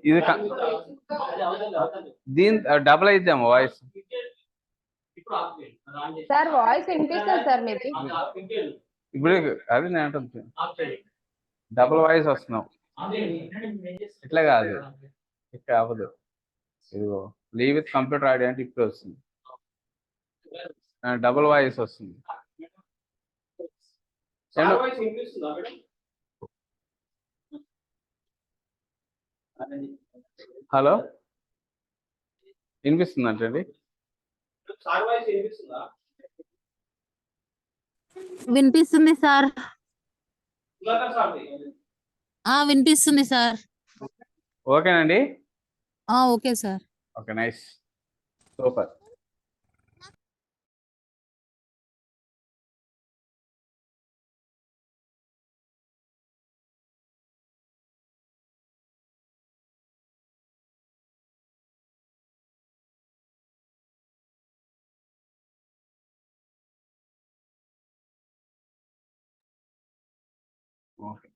ఇది దీని double అయిద్దాము voice. Sir voice వినిపిస్తుంది సార్ మీది. ఇప్పుడు అది నేను అంటుంది డబుల్ వాయిస్ వస్తున్నాం. ఇట్లా కాదు, ఇక్కడ అవ్వదు. ఇదిగో లీవ్ విత్ కంప్యూటర్ ఆడియో అంటే ఇప్పుడు వస్తుంది, డబుల్ వాయిస్ వస్తుంది. హలో, వినిపిస్తుంది అంటండి? వినిపిస్తుంది సార్. వినిపిస్తుంది సార్. ఓకేనండి? Okay sir. Okay, nice, super. Okay,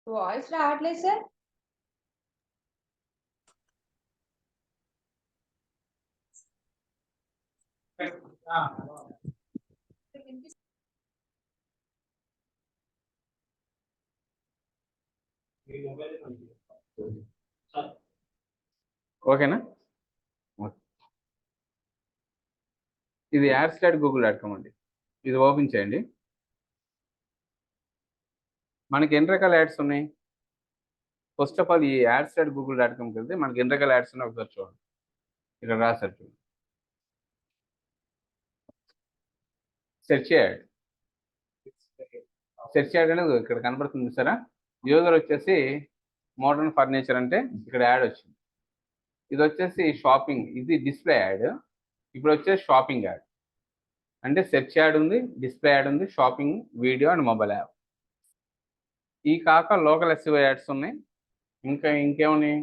voice రావట్లేదు సార్. ఓకేనా? ఇది yads.google.com అండి. ఇది ఓపెన్ చేయండి. మనకి ఎన్ని రకాల యాడ్స్ ఉన్నాయి? ఫస్ట్ ఆఫ్ ఆల్ ఈ yads.google.comకి వెళ్తే మనకి ఎన్ని రకాల యాడ్స్ ఉన్నాయి ఒకసారి చూడండి. ఇక్కడ రాశారు చూడండి, సెర్చ్ యాడ్. సెర్చ్ యాడ్ అనేది ఇక్కడ కనబడుతుంది సరే. యూజర్ వచ్చేసి మోడర్న్ ఫర్నిచర్ అంటే ఇక్కడ యాడ్ వచ్చింది. ఇది వచ్చేసి షాపింగ్, ఇది డిస్ప్లే యాడ్. ఇప్పుడు వచ్చేసి షాపింగ్ యాడ్ అంటే సెర్చ్ యాడ్ ఉంది, డిస్ప్లే యాడ్ ఉంది, shopping, video and mobile app. ఈ కాక లోకల్ ఎస్ఈఓ యాడ్స్ ఉన్నాయి. ఇంకేమున్నాయి?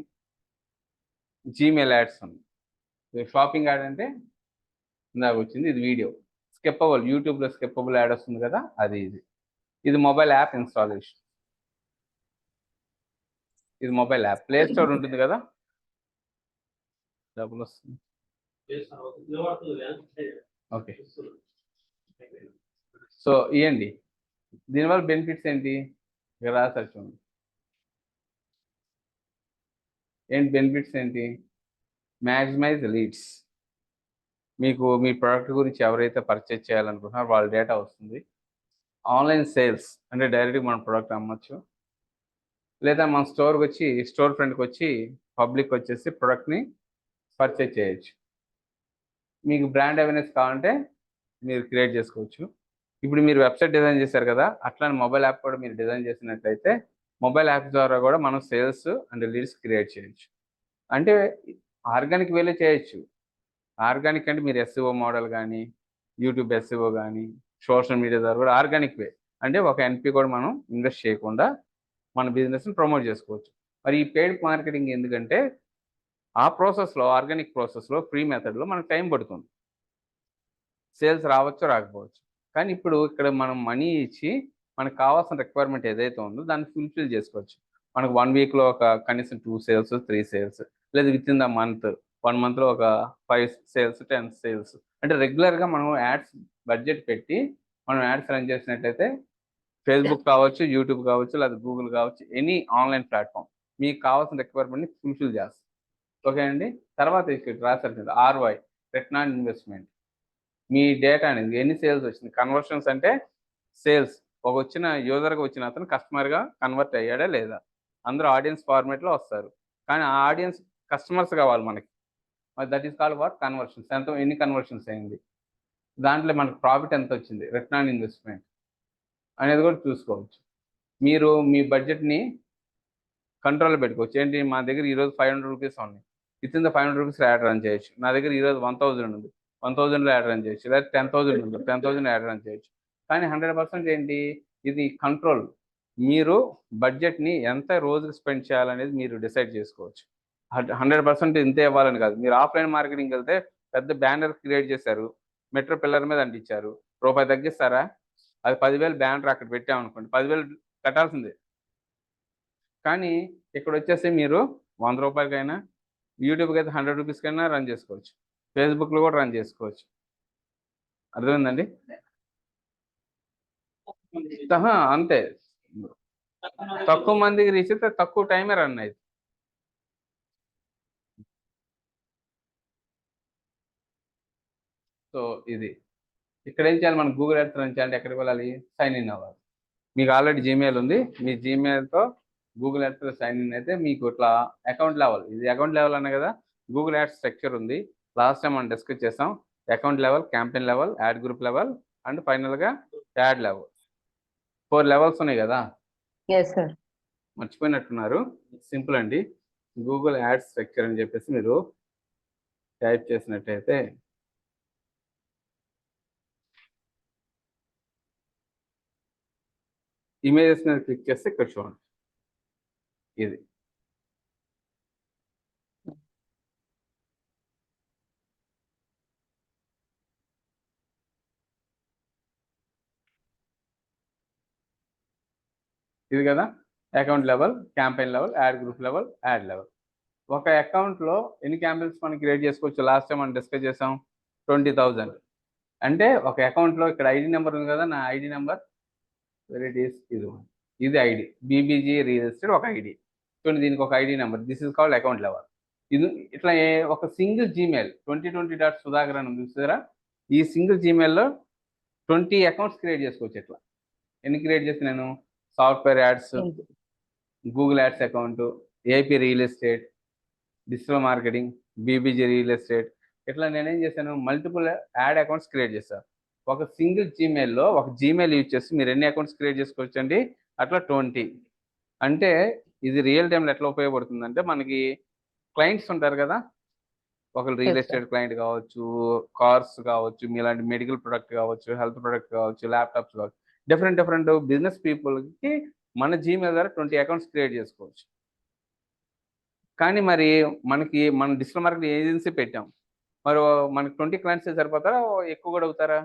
జీమెయిల్ యాడ్స్ ఉన్నాయి. షాపింగ్ యాడ్ అంటే ఇందాక వచ్చింది, ఇది వీడియో. స్కిప్పబుల్, యూట్యూబ్లో స్కిప్పబుల్ యాడ్ వస్తుంది కదా, అది ఇది మొబైల్ యాప్ ఇన్స్టాలేషన్. ఇది మొబైల్ యాప్, ప్లే స్టోర్ ఉంటుంది కదా, డబ్బులు వస్తుంది. ఓకే, సో ఇవ్వండి. దీనివల్ల బెనిఫిట్స్ ఏంటి ఇక్కడ రాశారు చూడండి. ఏంటి బెనిఫిట్స్ ఏంటి? Maximize leads. మీకు మీ ప్రోడక్ట్ గురించి ఎవరైతే పర్చేజ్ చేయాలనుకుంటున్నారో వాళ్ళ డేటా వస్తుంది. ఆన్లైన్ సేల్స్ అంటే డైరెక్ట్గా మన ప్రోడక్ట్ అమ్మచ్చు, లేదా మన స్టోర్కి వచ్చి, స్టోర్ ఫ్రంట్కి వచ్చి పబ్లిక్ వచ్చేసి ప్రోడక్ట్ని పర్చేజ్ చేయొచ్చు. మీకు బ్రాండ్ అవేర్నెస్ కావాలంటే మీరు క్రియేట్ చేసుకోవచ్చు. ఇప్పుడు మీరు వెబ్సైట్ డిజైన్ చేశారు కదా, అట్లానే మొబైల్ యాప్ కూడా మీరు డిజైన్ చేసినట్లయితే మొబైల్ యాప్ ద్వారా కూడా మనం సేల్స్ అండ్ లీడ్స్ క్రియేట్ చేయొచ్చు. అంటే ఆర్గానిక్ వేలో చేయొచ్చు. ఆర్గానిక్ అంటే మీరు ఎస్ఈఓ మోడల్ కానీ, యూట్యూబ్ ఎస్ఈఓ కానీ, సోషల్ మీడియా ద్వారా కూడా ఆర్గానిక్ వే అంటే ఒక ఎన్పి కూడా మనం ఇన్వెస్ట్ చేయకుండా మన బిజినెస్ని ప్రమోట్ చేసుకోవచ్చు. మరి ఈ పెయిడ్ మార్కెటింగ్ ఎందుకంటే ఆ ప్రాసెస్లో, ఆర్గానిక్ ప్రాసెస్లో, ఫ్రీ మెథడ్లో మనకు టైం పడుతుంది. సేల్స్ రావచ్చు, రాకపోవచ్చు. కానీ ఇప్పుడు ఇక్కడ మనం మనీ ఇచ్చి మనకు కావాల్సిన రిక్వైర్మెంట్ ఏదైతే ఉందో దాన్ని ఫుల్ఫిల్ చేసుకోవచ్చు. మనకు 1 వీక్లో ఒక కనీసం 2 సేల్స్, 3 సేల్స్, లేదా విత్ ఇన్ ద మంత్ 1 మంత్లో ఒక 5 సేల్స్, 10 సేల్స్. అంటే రెగ్యులర్గా మనం యాడ్స్ బడ్జెట్ పెట్టి మనం యాడ్స్ రన్ చేసినట్లయితే ఫేస్బుక్ కావచ్చు, యూట్యూబ్ కావచ్చు, లేదా గూగుల్ కావచ్చు, ఎనీ ఆన్లైన్ ప్లాట్ఫామ్ మీకు కావాల్సిన రిక్వైర్మెంట్ని ఫుల్ఫిల్ చేస్తుంది. ఓకే అండి. తర్వాత ఇక్కడ రాసారు RY, return on investment. Me data అనేది ఎన్ని సేల్స్ వచ్చింది. కన్వర్షన్స్ అంటే సేల్స్, ఒక వచ్చిన యూజర్గా వచ్చిన అతను కస్టమర్గా కన్వర్ట్ అయ్యాడా లేదా. అందరూ ఆడియన్స్ ఫార్మేట్లో వస్తారు, కానీ ఆ ఆడియన్స్ కస్టమర్స్ కావాలి మనకి. మరి that is called what conversions. ఎన్ని కన్వర్షన్స్ అయింది, దాంట్లో మనకు ప్రాఫిట్ ఎంత వచ్చింది, రిటర్న్ ఆన్ ఇన్వెస్ట్మెంట్ అనేది కూడా చూసుకోవచ్చు. మీరు మీ బడ్జెట్ని కంట్రోల్లో పెట్టుకోవచ్చు. ఏంటి, మా దగ్గర ఈరోజు 500 రూపీస్ ఉన్నాయి, with in the 500 rupees ad run చేయొచ్చు. నా దగ్గర ఈరోజు 1000 ఉంది, 1000లో యాడ్ రన్ చేయొచ్చు. లేదా 10,000 ఉంది, 10,000 యాడ్ రన్ చేయొచ్చు. కానీ 100% ఏంటి, ఇది కంట్రోల్. మీరు బడ్జెట్ని ఎంత రోజుకి స్పెండ్ చేయాలనేది మీరు డిసైడ్ చేసుకోవచ్చు. 100% ఇంతే ఇవ్వాలని కాదు. మీరు ఆఫ్లైన్ మార్కెటింగ్కి వెళ్తే పెద్ద బ్యానర్ క్రియేట్ చేశారు, మెట్రో పిల్లర్ మీద అంటించారు, రూపాయి తగ్గిస్తారా? అది 10,000 బ్యానర్ అక్కడ పెట్టామనుకోండి, 10,000 కట్టాల్సిందే. కానీ ఇక్కడ వచ్చేసి మీరు 100 రూపాయలకైనా, యూట్యూబ్కి అయితే 100 రూపీస్కైనా రన్ చేసుకోవచ్చు, ఫేస్బుక్లో కూడా రన్ చేసుకోవచ్చు. అర్థమైందండి? అంతే, తక్కువ మందికి రీచ్ అయితే తక్కువ టైమే రన్ అయింది. సో ఇది ఇక్కడ ఏం చేయాలి, మనం గూగుల్ యాడ్స్ రన్ చేయాలంటే ఎక్కడికి వెళ్ళాలి, సైన్ ఇన్ అవ్వాలి. మీకు ఆల్రెడీ జీమెయిల్ ఉంది, మీ జీమెయిల్తో గూగుల్ యాడ్స్లో సైన్ ఇన్ అయితే మీకు ఇట్లా అకౌంట్ లెవెల్, ఇది అకౌంట్ లెవెల్ అనే కదా. గూగుల్ యాడ్స్ స్ట్రక్చర్ ఉంది, లాస్ట్ టైం మనం డిస్కస్ చేసాం. Account level, campaign level, ad group level and ఫైనల్గా యాడ్ లెవెల్. 4 లెవెల్స్ ఉన్నాయి కదా. Yes sir. మర్చిపోయినట్టున్నారు. సింపుల్ అండి. గూగుల్ యాడ్స్ స్ట్రక్చర్ అని చెప్పేసి మీరు టైప్ చేసినట్టయితే ఇమేజెస్ మీద క్లిక్ చేస్తే ఇక్కడ చూడండి, ఇది ఇది కదా. Account level, campaign level, ad group level, add level. ఒక అకౌంట్లో ఎన్ని క్యాంపెయిన్స్ మనం క్రియేట్ చేసుకోవచ్చు, లాస్ట్ టైం మనం డిస్కస్ చేసాం 20,000. అంటే ఒక అకౌంట్లో ఇక్కడ ఐడి నెంబర్ ఉంది కదా, నా ఐడి నెంబర్ వెరైటీస్ ఇది ఐడి, బీబీజీ రియల్ ఎస్టేట్ ఒక ఐడి. చూడండి, దీనికి ఒక ID number, this is called account level. ఇది ఇట్లా ఒక సింగిల్ జీమెయిల్ 2020.Sudhakar అని చూసారా, ఈ సింగిల్ జీమెయిల్లో 20 అకౌంట్స్ క్రియేట్ చేసుకోవచ్చు. ఇట్లా ఎన్ని క్రియేట్ చేసి నేను, software ads, Google ads account, AP real estate, digital marketing, BBG real estate, ఇట్లా నేనేం చేశాను, మల్టిపుల్ యాడ్ అకౌంట్స్ క్రియేట్ చేశాను. ఒక సింగిల్ జీమెయిల్లో ఒక జీమెయిల్ యూజ్ చేసి మీరు ఎన్ని అకౌంట్స్ క్రియేట్ చేసుకోవచ్చు అండి, అట్లా 20. అంటే ఇది రియల్ టైంలో ఎట్లా ఉపయోగపడుతుంది అంటే, మనకి క్లయింట్స్ ఉంటారు కదా, ఒకరు రియల్ ఎస్టేట్ క్లయింట్ కావచ్చు, కార్స్ కావచ్చు, మీలాంటి మెడికల్ ప్రొడక్ట్ కావచ్చు, హెల్త్ ప్రొడక్ట్ కావచ్చు, ల్యాప్టాప్స్ కావచ్చు, డిఫరెంట్ బిజినెస్ పీపుల్కి మన జీమెయిల్ ద్వారా 20 అకౌంట్స్ క్రియేట్ చేసుకోవచ్చు. కానీ మరి మన డిజిటల్ మార్కెటింగ్ ఏజెన్సీ పెట్టాం, మరి మనకి 20 క్లయింట్స్ సరిపోతారా, ఎక్కువ కూడా అవుతారా?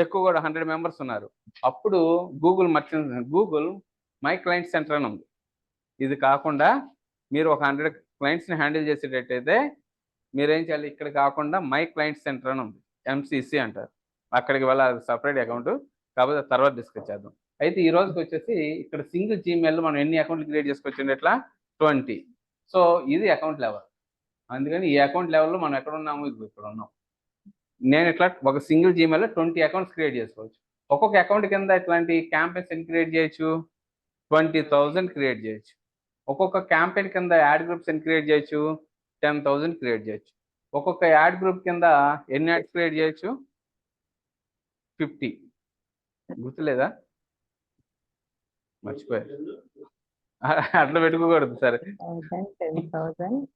ఎక్కువ కూడా 100 మెంబర్స్ ఉన్నారు. అప్పుడు గూగుల్ మై క్లయింట్ సెంటర్ అని ఉంది. ఇది కాకుండా మీరు ఒక 100 క్లయింట్స్ని హ్యాండిల్ చేసేటట్టయితే మీరేం చేయాలి, ఇక్కడ కాకుండా మై క్లయింట్ సెంటర్ అని ఉంది, ఎంసీసీ అంటారు. అక్కడికి వెళ్ళాలి, సపరేట్ అకౌంట్, కాకపోతే తర్వాత డిస్కస్ చేద్దాం. అయితే ఈ రోజుకి వచ్చేసి ఇక్కడ సింగిల్ జీమెయిల్లో మనం ఎన్ని అకౌంట్లు క్రియేట్ చేసుకోవచ్చు, ఎట్లా 20. సో ఇది అకౌంట్ లెవెల్. అందుకని ఈ అకౌంట్ లెవెల్లో మనం ఎక్కడ ఉన్నాము, ఇక్కడ ఉన్నాం. నేను ఇట్లా ఒక సింగిల్ జీమెయిల్లో 20 అకౌంట్స్ క్రియేట్ చేసుకోవచ్చు. ఒక్కొక్క అకౌంట్ కింద ఇట్లాంటి క్యాంపెయిన్స్ ఎన్ని క్రియేట్ చేయొచ్చు, 20,000 క్రియేట్ చేయొచ్చు. ఒక్కొక్క క్యాంపెయిన్ కింద యాడ్ గ్రూప్స్ ఎన్ని క్రియేట్ చేయొచ్చు, 10,000 క్రియేట్ చేయొచ్చు. ఒక్కొక్క యాడ్ గ్రూప్ కింద ఎన్ని యాడ్స్ క్రియేట్ చేయొచ్చు, 50. గుర్తులేదా, మర్చిపోయారు. అట్లా పెట్టుకోకూడదు సరే,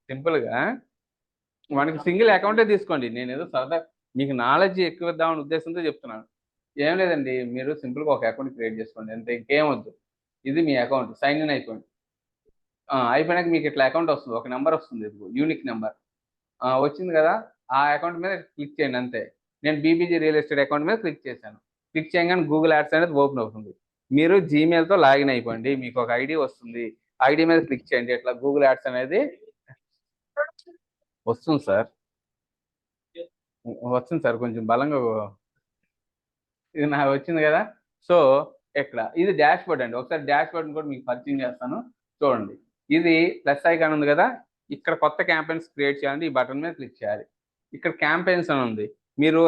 సింపుల్గా మనకి సింగిల్ అకౌంటే తీసుకోండి. నేను ఏదో సరదా మీకు నాలెడ్జ్ ఎక్కువ ఇద్దామని ఉద్దేశంతో చెప్తున్నాను. ఏం లేదండి, మీరు సింపుల్గా ఒక అకౌంట్ క్రియేట్ చేసుకోండి అంతే, ఇంకేం వద్దు. ఇది మీ అకౌంట్, సైన్ ఇన్ అయిపోయింది. అయిపోయినాక మీకు ఇట్లా అకౌంట్ వస్తుంది, ఒక నెంబర్ వస్తుంది, ఇది యూనిక్ నెంబర్ వచ్చింది కదా. ఆ అకౌంట్ మీద క్లిక్ చేయండి అంతే. నేను బీబీజీ రియల్ ఎస్టేట్ అకౌంట్ మీద క్లిక్ చేశాను. క్లిక్ చేయగానే గూగుల్ యాడ్స్ అనేది ఓపెన్ అవుతుంది. మీరు జీమెయిల్తో లాగిన్ అయిపోండి, మీకు ఒక ఐడి వస్తుంది, ఐడి మీద క్లిక్ చేయండి, ఇట్లా గూగుల్ యాడ్స్ అనేది వస్తుంది సార్. కొంచెం బలంగా ఇది నాకు వచ్చింది కదా. సో ఎక్కడ ఇది డాష్ బోర్డ్ అండి. ఒకసారి డాష్ బోర్డ్ కూడా మీకు పరిచయం చేస్తాను చూడండి. ఇది ప్లస్ ఐకాన్ ఉంది కదా, ఇక్కడ కొత్త క్యాంపెయిన్స్ క్రియేట్ చేయాలంటే ఈ బటన్ మీద క్లిక్ చేయాలి. ఇక్కడ క్యాంపెయిన్స్ అని ఉంది. మీరు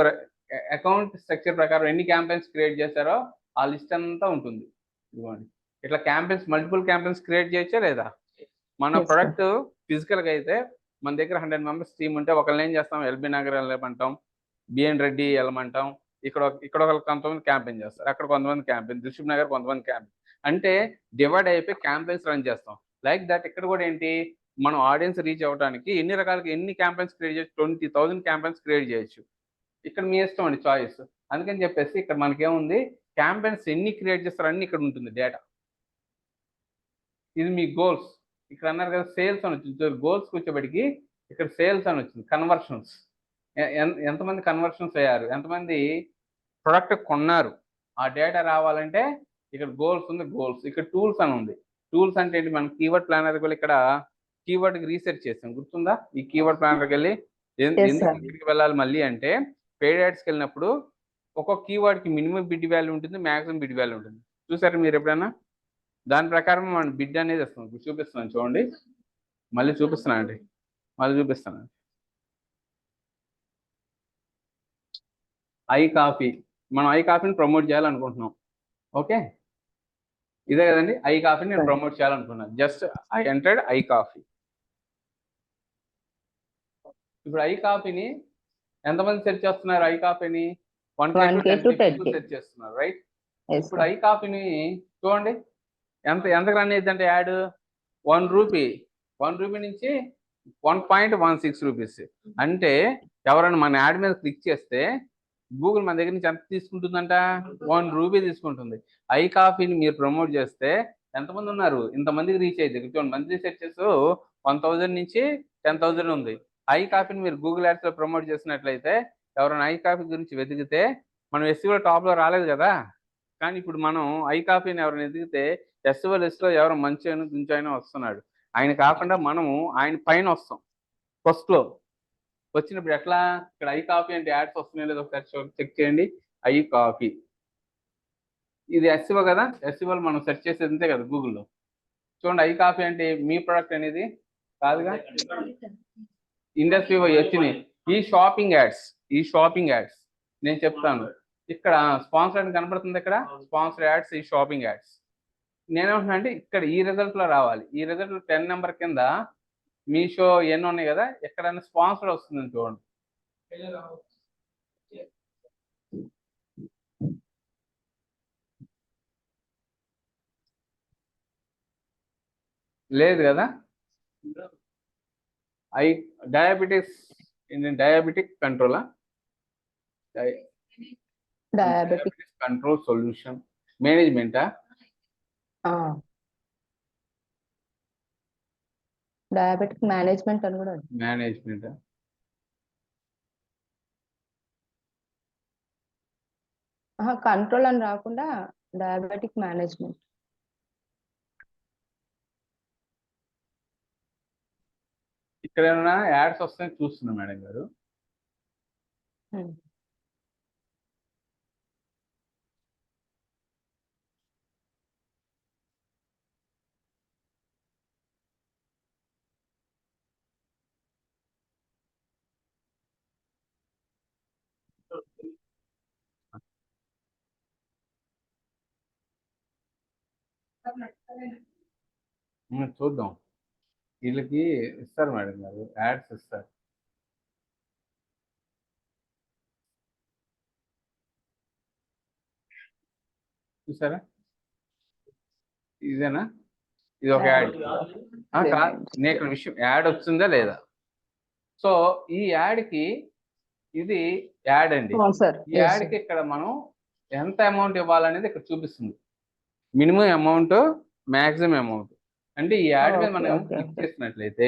అకౌంట్ స్ట్రక్చర్ ప్రకారం ఎన్ని క్యాంపెయిన్స్ క్రియేట్ చేశారో ఆ లిస్ట్ అంతా ఉంటుంది. ఇదిగోండి, ఇట్లా క్యాంపెయిన్స్ మల్టిపుల్ క్యాంపెయిన్స్ క్రియేట్ చేయొచ్చా లేదా? మన Yes, sir. ప్రొడక్ట్ ఫిజికల్గా అయితే మన దగ్గర 100 మెంబర్స్ టీమ్ ఉంటే ఒకళ్ళని ఏం చేస్తాం, ఎల్బీ నగర్ వెళ్ళమంటాం, బిఎన్ రెడ్డి వెళ్ళమంటాం, ఇక్కడ ఒక కొంతమంది క్యాంపెయిన్ చేస్తారు, అక్కడ కొంతమంది క్యాంపెయిన్, దిల్సుఖ్ నగర్ కొంతమంది క్యాంపెయిన్, అంటే డివైడ్ అయిపోయి క్యాంపెయిన్స్ రన్ చేస్తాం. లైక్ దట్ ఇక్కడ కూడా ఏంటి, మనం ఆడియన్స్ రీచ్ అవ్వడానికి ఎన్ని క్యాంపెయిన్స్ క్రియేట్ చేయొచ్చు, 20,000 క్యాంపెయిన్స్ క్రియేట్ చేయొచ్చు. ఇక్కడ మీ ఇష్టం అండి, చాయిస్. అందుకని చెప్పేసి ఇక్కడ మనకేముంది, క్యాంపెయిన్స్ ఎన్ని క్రియేట్ చేస్తారో అన్ని ఇక్కడ ఉంటుంది డేటా. ఇది మీ గోల్స్. ఇక్కడ అన్నారు కదా సేల్స్ అని వచ్చింది, గోల్స్కి వచ్చేప్పటికి ఇక్కడ సేల్స్ అని వచ్చింది. కన్వర్షన్స్, ఎంతమంది కన్వర్షన్స్ అయ్యారు, ఎంతమంది ప్రొడక్ట్ కొన్నారు, ఆ డేటా రావాలంటే ఇక్కడ గోల్స్ ఉంది. గోల్స్ ఇక్కడ టూల్స్ అని ఉంది. టూల్స్ అంటే ఏంటి, మనం కీవర్డ్ ప్లానర్కి వెళ్ళి ఇక్కడ కీవర్డ్కి రీసెర్చ్ చేస్తాం, గుర్తుందా? ఈ కీవర్డ్ ప్లానర్కి వెళ్ళి ఎందుకు ఇక్కడికి వెళ్ళాలి మళ్ళీ అంటే, పెయిడ్ యాడ్స్కి వెళ్ళినప్పుడు ఒక్కొక్క కీవర్డ్కి మినిమం బిడ్ వాల్యూ ఉంటుంది, మ్యాక్సిమం బిడ్ వాల్యూ ఉంటుంది. చూసారా మీరు ఎప్పుడైనా? దాని ప్రకారం మనం బిడ్ అనేది వస్తుంది. చూపిస్తున్నాను చూడండి, మళ్ళీ చూపిస్తున్నానండి, ఐ కాఫీ, మనం ఐ కాఫీని ప్రమోట్ చేయాలనుకుంటున్నాం. ఓకే, ఇదే కదండి, ఐ కాఫీని నేను ప్రమోట్ చేయాలనుకున్నాను. Just I entered I coffee. ఇప్పుడు ఐ కాఫీని ఎంతమంది సెర్చ్ చేస్తున్నారు? ఐ కాఫీని 1K to 10K సెర్చ్ చేస్తున్నారు, రైట్? ఇప్పుడు ఐ కాఫీని చూడండి, ఎంత రన్ అయ్యింది అంటే యాడ్ 1 రూపీ, 1 రూపీ నుంచి 1.16 రూపీస్. అంటే ఎవరైనా మన యాడ్ మీద క్లిక్ చేస్తే గూగుల్ మన దగ్గర నుంచి ఎంత తీసుకుంటుందంట, 1 రూపీ తీసుకుంటుంది. ఐ కాఫీని మీరు ప్రమోట్ చేస్తే ఎంతమంది ఉన్నారు, ఇంతమందికి రీచ్ అయితే చూడండి, మంత్లీ సెర్చెస్ 1,000 నుంచి 10,000 ఉంది. ఐ కాఫీని మీరు గూగుల్ యాడ్స్లో ప్రమోట్ చేసినట్లయితే ఎవరైనా ఐ కాఫీ గురించి వెతికితే, మనం ఎస్సీఓ టాప్లో రాలేదు కదా, కానీ ఇప్పుడు మనం ఐ కాఫీని ఎవరైనా వెతికితే ఎస్సీఓ లిస్ట్లో ఎవరు మంచి అయినా వస్తున్నాడు. ఆయన కాకుండా మనము ఆయన పైన వస్తాం ఫస్ట్లో. వచ్చినప్పుడు ఎట్లా, ఇక్కడ ఐ కాఫీ అంటే యాడ్స్ వస్తున్నాయి లేదో ఒకసారి చెక్ చేయండి. ఐ కాఫీ ఇది ఎస్సీఓ కదా, ఎస్సీఓలో మనం సెర్చ్ చేసేది అంతే కదా గూగుల్లో. చూడండి, ఐ కాఫీ అంటే మీ ప్రొడక్ట్ అనేది కాదుగా, ఇండస్ట్రీ వచ్చినాయి. ఈ షాపింగ్ యాడ్స్ నేను చెప్తాను. ఇక్కడ స్పాన్సర్ అని కనబడుతుంది, ఇక్కడ స్పాన్సర్ యాడ్స్, ఈ షాపింగ్ యాడ్స్. నేనేమంటున్నా అంటే ఇక్కడ ఈ రిజల్ట్లో రావాలి. ఈ రిజల్ట్ 10 నెంబర్ కింద మీషో ఎన్ని ఉన్నాయి కదా, ఎక్కడైనా స్పాన్సర్ వస్తుందని చూడండి. లేదు కదా, డయాబెటిక్ కంట్రోలా, డయాబెటిక్ కంట్రోల్ సొల్యూషన్ మేనేజ్మెంటా, డయాబెటిక్ మేనేజ్మెంట్ అని కూడా మేనేజ్మెంటా, కంట్రోల్ అని రాకుండా డయాబెటిక్ మేనేజ్మెంట్. ఇక్కడ ఏమైనా యాడ్స్ వస్తాయని చూస్తున్నా మేడం గారు. చూద్దాం, వీళ్ళకి ఇస్తారు మేడం గారు, యాడ్స్ ఇస్తారు. చూసారా, ఇదేనా, ఇది ఒక యాడ్. నేను ఇక్కడ విషయం, యాడ్ వచ్చిందా లేదా? సో ఈ యాడ్కి ఇది యాడ్ అండి. ఈ యాడ్కి ఇక్కడ మనం ఎంత అమౌంట్ ఇవ్వాలనేది ఇక్కడ చూపిస్తుంది. Minimum amount, maximum amount. అంటే ఈ యాడ్ మీద మనం క్లిక్ చేసినట్లయితే,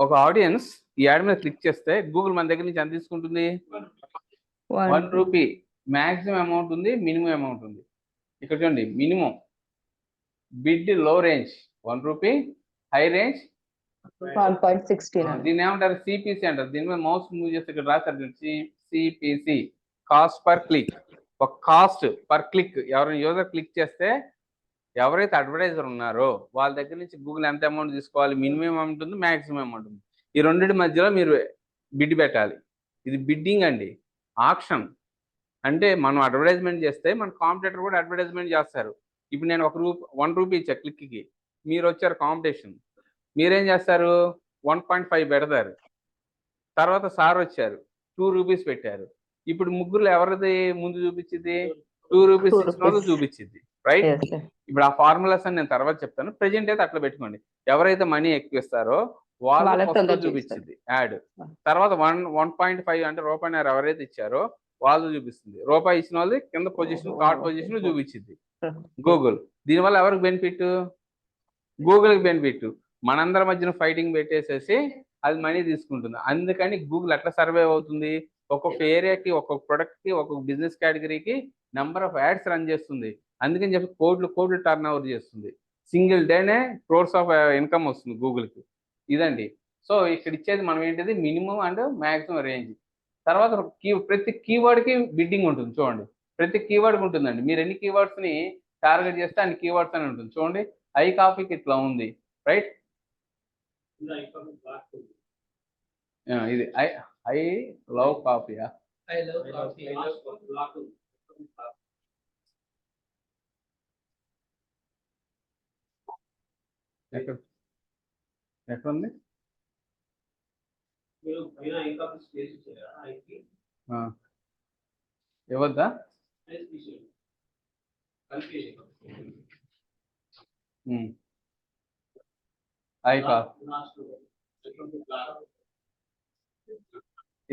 ఒక ఆడియన్స్ ఈ యాడ్ మీద క్లిక్ చేస్తే గూగుల్ మన దగ్గర నుంచి ఎంత తీసుకుంటుంది, 1 రూపీ. మ్యాక్సిమం అమౌంట్ ఉంది, మినిమం అమౌంట్ ఉంది. ఇక్కడ చూడండి, మినిమం బిడ్ లో రేంజ్ 1 రూపీ, హై రేంజ్ 1.16. దీన్ని ఏమంటారు, సిపిసి అంటారు. దీని మీద మౌస్ మూవ్ చేస్తే ఇక్కడ రాస్తారు సిపిసి, కాస్ట్ పర్ క్లిక్. ఒక కాస్ట్ పర్ క్లిక్, ఎవరైనా యూజర్ క్లిక్ చేస్తే ఎవరైతే అడ్వర్టైజర్ ఉన్నారో వాళ్ళ దగ్గర నుంచి గూగుల్ ఎంత అమౌంట్ తీసుకోవాలి, మినిమం అమౌంట్ ఉంది, మ్యాక్సిమం అమౌంట్ ఉంది. ఈ రెండింటి మధ్యలో మీరు బిడ్ పెట్టాలి. ఇది బిడ్డింగ్ అండి, ఆక్షన్. అంటే మనం అడ్వర్టైజ్మెంట్ చేస్తే మన కాంపిటేటర్ కూడా అడ్వర్టైజ్మెంట్ చేస్తారు. ఇప్పుడు నేను ₹1 ఇచ్చా క్లిక్కి, మీరు వచ్చారు కాంపిటీషన్, మీరేం చేస్తారు, 1.5 పెడతారు. తర్వాత సార్ వచ్చారు, ₹2 పెట్టారు. ఇప్పుడు ముగ్గురులో ఎవరిది ముందు చూపించింది, ₹2 ఇచ్చిన వాళ్ళు చూపించింది, రైట్? Yes, sir. ఇప్పుడు ఆ ఫార్ములాస్ అని నేను తర్వాత చెప్తాను. ప్రెజెంట్ అయితే అట్లా పెట్టుకోండి. ఎవరైతే మనీ ఎక్కువ ఇస్తారో వాళ్ళు వాళ్ళకి ఫస్ట్ తొందరగా చూపించింది యాడ్. తర్వాత 1.5 అంటే ₹1.5 ఎవరైతే ఇచ్చారో వాళ్ళు చూపిస్తుంది. రూపాయి ఇచ్చిన వాళ్ళు కింద పొజిషన్, థర్డ్ పొజిషన్ చూపించింది గూగుల్. దీనివల్ల ఎవరికి బెనిఫిట్, గూగుల్కి బెనిఫిట్. మనందరి మధ్యన ఫైటింగ్ పెట్టేసేసి అది మనీ తీసుకుంటుంది. అందుకని గూగుల్ ఎట్లా సర్వైవ్ అవుతుంది, ఒక్కొక్క ఏరియాకి, ఒక్కొక్క ప్రొడక్ట్కి, ఒక్కొక్క బిజినెస్ కేటగిరీకి నెంబర్ ఆఫ్ యాడ్స్ రన్ చేస్తుంది. అందుకని చెప్పి కోట్లు టర్న్ ఓవర్ చేస్తుంది. సింగిల్ డేనే క్రోర్స్ ఆఫ్ ఇన్కమ్ వస్తుంది గూగుల్కి. ఇదండి. సో ఇక్కడ ఇచ్చేది మనం ఏంటిది, మినిమం అండ్ మ్యాక్సిమం రేంజ్. తర్వాత ప్రతి కీవర్డ్కి బిడ్డింగ్ ఉంటుంది చూడండి. ప్రతి కీవర్డ్కి ఉంటుందండి. మీరు ఎన్ని కీవర్డ్స్ని టార్గెట్ చేస్తే అన్ని కీవర్డ్స్ అని ఉంటుంది చూడండి. ఐ కాఫీకి ఇట్లా ఉంది, రైట్? ఇది ఐ లవ్ కాఫీయా? ఎక్కడ ఉంది? ఇవ్వద్దా? ఐ కాఫీ,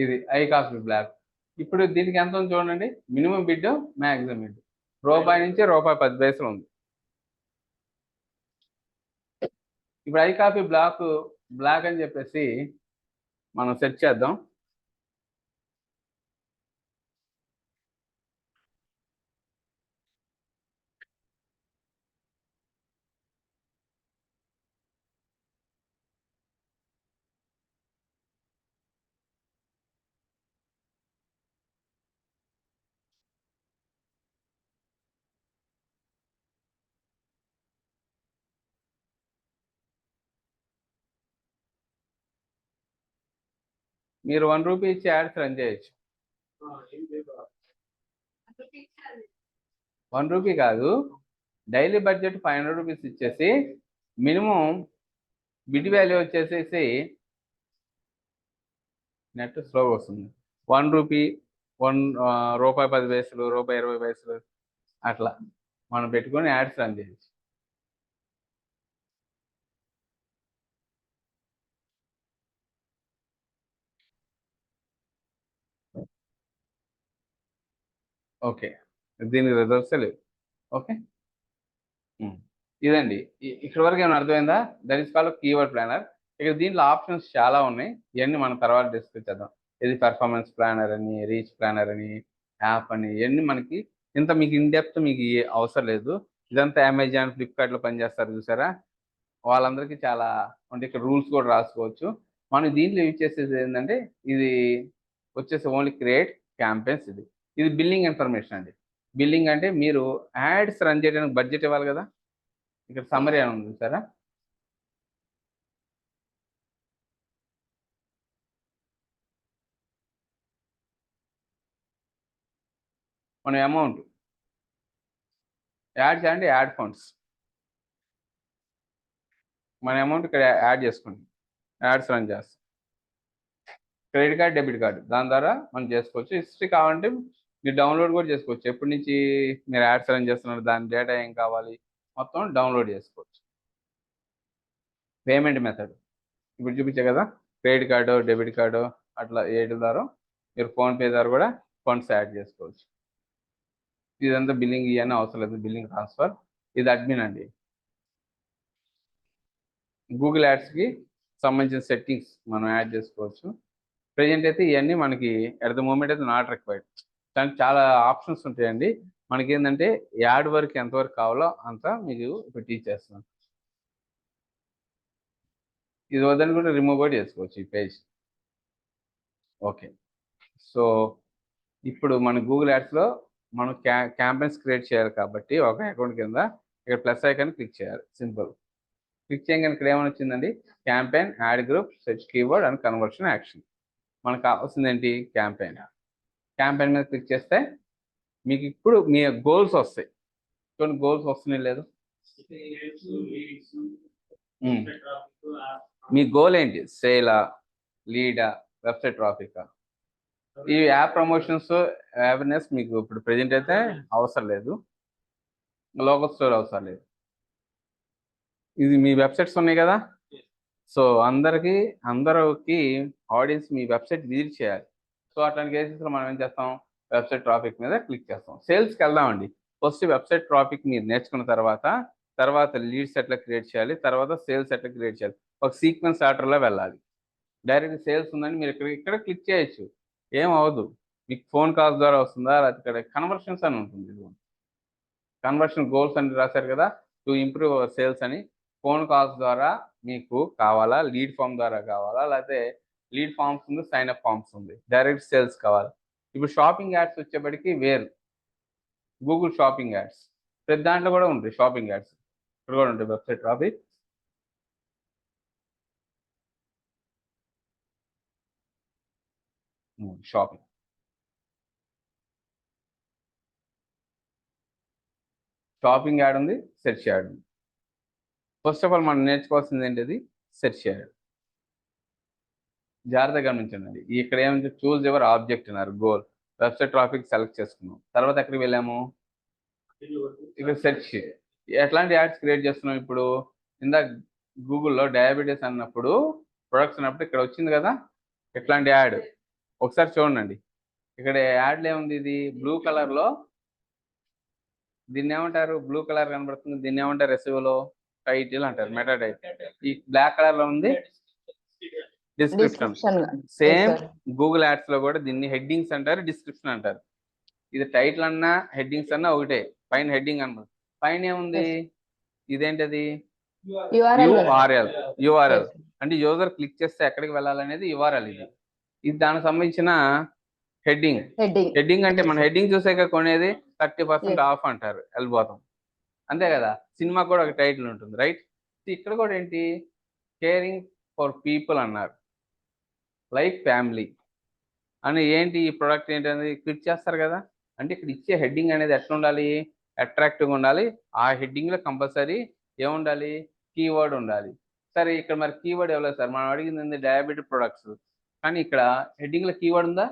ఇది ఐ కాఫీ బ్లాక్. ఇప్పుడు దీనికి ఎంత ఉంది చూడండి, మినిమం బిడ్, మ్యాక్సిమం బిడ్. ₹1 నుంచి ₹1.10 ఉంది. ఇప్పుడు ఐ కాఫీ బ్లాక్ అని చెప్పేసి మనం సెర్చ్ చేద్దాం. మీరు ₹1 ఇచ్చి యాడ్స్ రన్ చేయొచ్చు. ₹1 కాదు, డైలీ బడ్జెట్ ₹500 ఇచ్చేసి మినిమం బిడ్ వాల్యూ వచ్చేసేసి నెట్ స్లోగా వస్తుంది. ₹1, ₹1.10, ₹1.20 అట్లా మనం పెట్టుకొని యాడ్స్ రన్ చేయొచ్చు. ఓకే, దీనికి రిజల్ట్సే లేవు. ఓకే, ఇదండి. ఇక్కడ వరకు ఏమైనా అర్థమైందా? That is called keyword planner. ఇక్కడ దీంట్లో ఆప్షన్స్ చాలా ఉన్నాయి. ఇవన్నీ మనం తర్వాత డిస్కస్ చేద్దాం. ఇది పెర్ఫార్మెన్స్ ప్లానర్ అని, రీచ్ ప్లానర్ అని, యాప్ అని, ఇవన్నీ మనకి ఇంత మీకు ఇన్ డెప్త్ మీకు అవసరం లేదు. ఇదంతా అమెజాన్, ఫ్లిప్కార్ట్లో పనిచేస్తారు చూసారా, వాళ్ళందరికీ చాలా అంటే ఇక్కడ రూల్స్ కూడా రాసుకోవచ్చు. మనం దీంట్లో యూజ్ చేసేది ఏంటంటే, ఇది వచ్చేసి ఓన్లీ క్రియేట్ క్యాంపెయిన్స్. ఇది బిల్లింగ్ ఇన్ఫర్మేషన్ అండి. బిల్లింగ్ అంటే మీరు యాడ్స్ రన్ చేయడానికి బడ్జెట్ ఇవ్వాలి కదా. ఇక్కడ సమ్మరీ అని ఉంది చూసారా, మన అమౌంట్ యాడ్ చేయండి, యాడ్ ఫండ్స్ మన అమౌంట్ ఇక్కడ యాడ్ చేసుకోండి, యాడ్స్ రన్ చేస్తాం. క్రెడిట్ కార్డ్, డెబిట్ కార్డు, దాని ద్వారా మనం చేసుకోవచ్చు. హిస్టరీ కావాలంటే మీరు డౌన్లోడ్ కూడా చేసుకోవచ్చు. ఎప్పటి నుంచి మీరు యాడ్స్ రన్ చేస్తున్నారు, దాని డేటా ఏం కావాలి, మొత్తం డౌన్లోడ్ చేసుకోవచ్చు. పేమెంట్ మెథడ్ ఇప్పుడు చూపించే కదా, క్రెడిట్ కార్డు, డెబిట్ కార్డు, అట్లా ఏడు ద్వారా మీరు ఫోన్పే ద్వారా కూడా ఫండ్స్ యాడ్ చేసుకోవచ్చు. ఇదంతా బిల్లింగ్ ఇవన్నీ అవసరం లేదు, బిల్లింగ్ ట్రాన్స్ఫర్. ఇది అడ్మిన్ అండి. గూగుల్ యాడ్స్కి సంబంధించిన సెట్టింగ్స్ మనం యాడ్ చేసుకోవచ్చు. ప్రెజెంట్ అయితే ఇవన్నీ మనకి ఎట్ ద మూమెంట్ అయితే నాట్ రిక్వైర్డ్. దానికి చాలా ఆప్షన్స్ ఉంటాయండి. మనకి ఏంటంటే యాడ్ వరకు ఎంతవరకు కావాలో అంత మీకు ఇప్పుడు టీచ్ చేస్తున్నాను. ఇది వద్దని కూడా రిమూవ్ కూడా చేసుకోవచ్చు ఈ పేజ్. ఓకే, సో ఇప్పుడు మన గూగుల్ యాడ్స్లో మనం క్యాంపెయిన్స్ క్రియేట్ చేయాలి కాబట్టి ఒక అకౌంట్ కింద ఇక్కడ ప్లస్ ఐకాన్ క్లిక్ చేయాలి. సింపుల్. క్లిక్ చేయగానే ఇక్కడ ఏమని వచ్చిందండి, campaign, add group, search keyword and conversion action. మనకు కావాల్సింది ఏంటి, క్యాంపెయిన్. క్యాంపెయిన్ మీద క్లిక్ చేస్తే మీకు ఇప్పుడు మీ గోల్స్ వస్తాయి. కొన్ని గోల్స్ వస్తున్నాయి లేదు, మీ గోల్ ఏంటి, సేలా, లీడా, వెబ్సైట్ ట్రాఫిక్. ఈ యాప్ ప్రమోషన్స్, అవేర్నెస్ మీకు ఇప్పుడు ప్రెజెంట్ అయితే అవసరం లేదు, లోకల్ స్టోర్ అవసరం లేదు. ఇది మీ వెబ్సైట్స్ ఉన్నాయి కదా, సో అందరికి ఆడియన్స్ మీ వెబ్సైట్ విజిట్ చేయాలి. సో అట్లాంటి కేసెస్లో మనం ఏం చేస్తాం, వెబ్సైట్ ట్రాఫిక్ మీద క్లిక్ చేస్తాం. సేల్స్కి వెళ్దామండి. ఫస్ట్ వెబ్సైట్ ట్రాఫిక్ మీరు నేర్చుకున్న తర్వాత లీడ్స్ ఎట్లా క్రియేట్ చేయాలి, తర్వాత సేల్స్ ఎట్లా క్రియేట్ చేయాలి, ఒక సీక్వెన్స్ ఆర్డర్లో వెళ్ళాలి. డైరెక్ట్ సేల్స్ ఉందని మీరు ఇక్కడ క్లిక్ చేయొచ్చు, ఏం అవ్వదు. మీకు ఫోన్ కాల్స్ ద్వారా వస్తుందా, లేకపోతే ఇక్కడ కన్వర్షన్స్ అని ఉంటుంది. కన్వర్షన్ గోల్స్ అని రాశారు కదా, టు ఇంప్రూవ్ అవర్ సేల్స్ అని. ఫోన్ కాల్స్ ద్వారా మీకు కావాలా, లీడ్ ఫామ్ ద్వారా కావాలా, లేకపోతే లీడ్ ఫామ్స్ ఉంది, సైన్ అప్ ఫామ్స్ ఉంది, డైరెక్ట్ సేల్స్ కావాలి. ఇప్పుడు షాపింగ్ యాడ్స్ వచ్చేప్పటికి వేరు, గూగుల్ షాపింగ్ యాడ్స్ ప్రతి దాంట్లో కూడా ఉంటాయి. షాపింగ్ యాడ్స్ ఇక్కడ కూడా ఉంటాయి. వెబ్సైట్ ట్రాఫిక్, షాపింగ్ యాడ్ ఉంది, సెర్చ్ యాడ్ ఉంది. ఫస్ట్ ఆఫ్ ఆల్ మనం నేర్చుకోవాల్సింది ఏంటిది, సెర్చ్ యాడ్. జాగ్రత్తగా గమనించండి. ఇక్కడ ఏమంటే చూజ్ యువర్ ఆబ్జెక్ట్ అన్నారు, గోల్. వెబ్సైట్ ట్రాఫిక్ సెలెక్ట్ చేసుకున్నాం, తర్వాత ఎక్కడికి వెళ్ళాము, ఇక్కడ సెర్చ్. ఎట్లాంటి యాడ్స్ క్రియేట్ చేస్తున్నాం ఇప్పుడు, ఇందాక గూగుల్లో డయాబెటీస్ అన్నప్పుడు, ప్రొడక్ట్స్ అన్నప్పుడు ఇక్కడ వచ్చింది కదా ఎట్లాంటి యాడ్, ఒకసారి చూడండి. ఇక్కడ యాడ్లు ఏముంది, ఇది బ్లూ కలర్లో, దీన్ని ఏమంటారు, బ్లూ కలర్ కనబడుతుంది, దీన్ని ఏమంటారు ఎస్ఈఓలో, టైటిల్ అంటారు, మెటా టైటిల్. ఈ బ్లాక్ కలర్లో ఉంది డిస్క్రిప్షన్. సేమ్ గూగుల్ యాడ్స్ లో కూడా దీన్ని హెడ్డింగ్స్ అంటారు, డిస్క్రిప్షన్ అంటారు. ఇది టైటిల్ అన్నా హెడ్డింగ్స్ అన్నా ఒకటే. పైన హెడ్డింగ్ అన్నమాట, పైన ఏముంది, ఇదేంటది, యూఆర్ఎల్ అంటే యూజర్ క్లిక్ చేస్తే ఎక్కడికి వెళ్ళాలనేది యూఆర్ఎల్. ఇది దానికి సంబంధించిన హెడ్డింగ్ అంటే మన హెడ్డింగ్ చూసాక కొనేది 30% ఆఫ్ అంటారు, వెళ్ళిపోతాం అంతే కదా. సినిమా కూడా ఒక టైటిల్ ఉంటుంది, రైట్. ఇక్కడ కూడా ఏంటి, కేరింగ్ ఫర్ పీపుల్ అన్నారు, లైక్ ఫ్యామిలీ అని. ఏంటి ఈ ప్రోడక్ట్ ఏంటనేది క్లిక్ చేస్తారు కదా. అంటే ఇక్కడ ఇచ్చే హెడ్డింగ్ అనేది ఎట్లా ఉండాలి, అట్రాక్టివ్గా ఉండాలి. ఆ హెడ్డింగ్లో కంపల్సరీ ఏముండాలి, కీవర్డ్ ఉండాలి. సరే ఇక్కడ మరి కీవర్డ్ ఇవ్వలేదు సార్, మనం అడిగింది డయాబెటిక్ ప్రొడక్ట్స్, కానీ ఇక్కడ హెడ్డింగ్లో కీవర్డ్ ఉందా,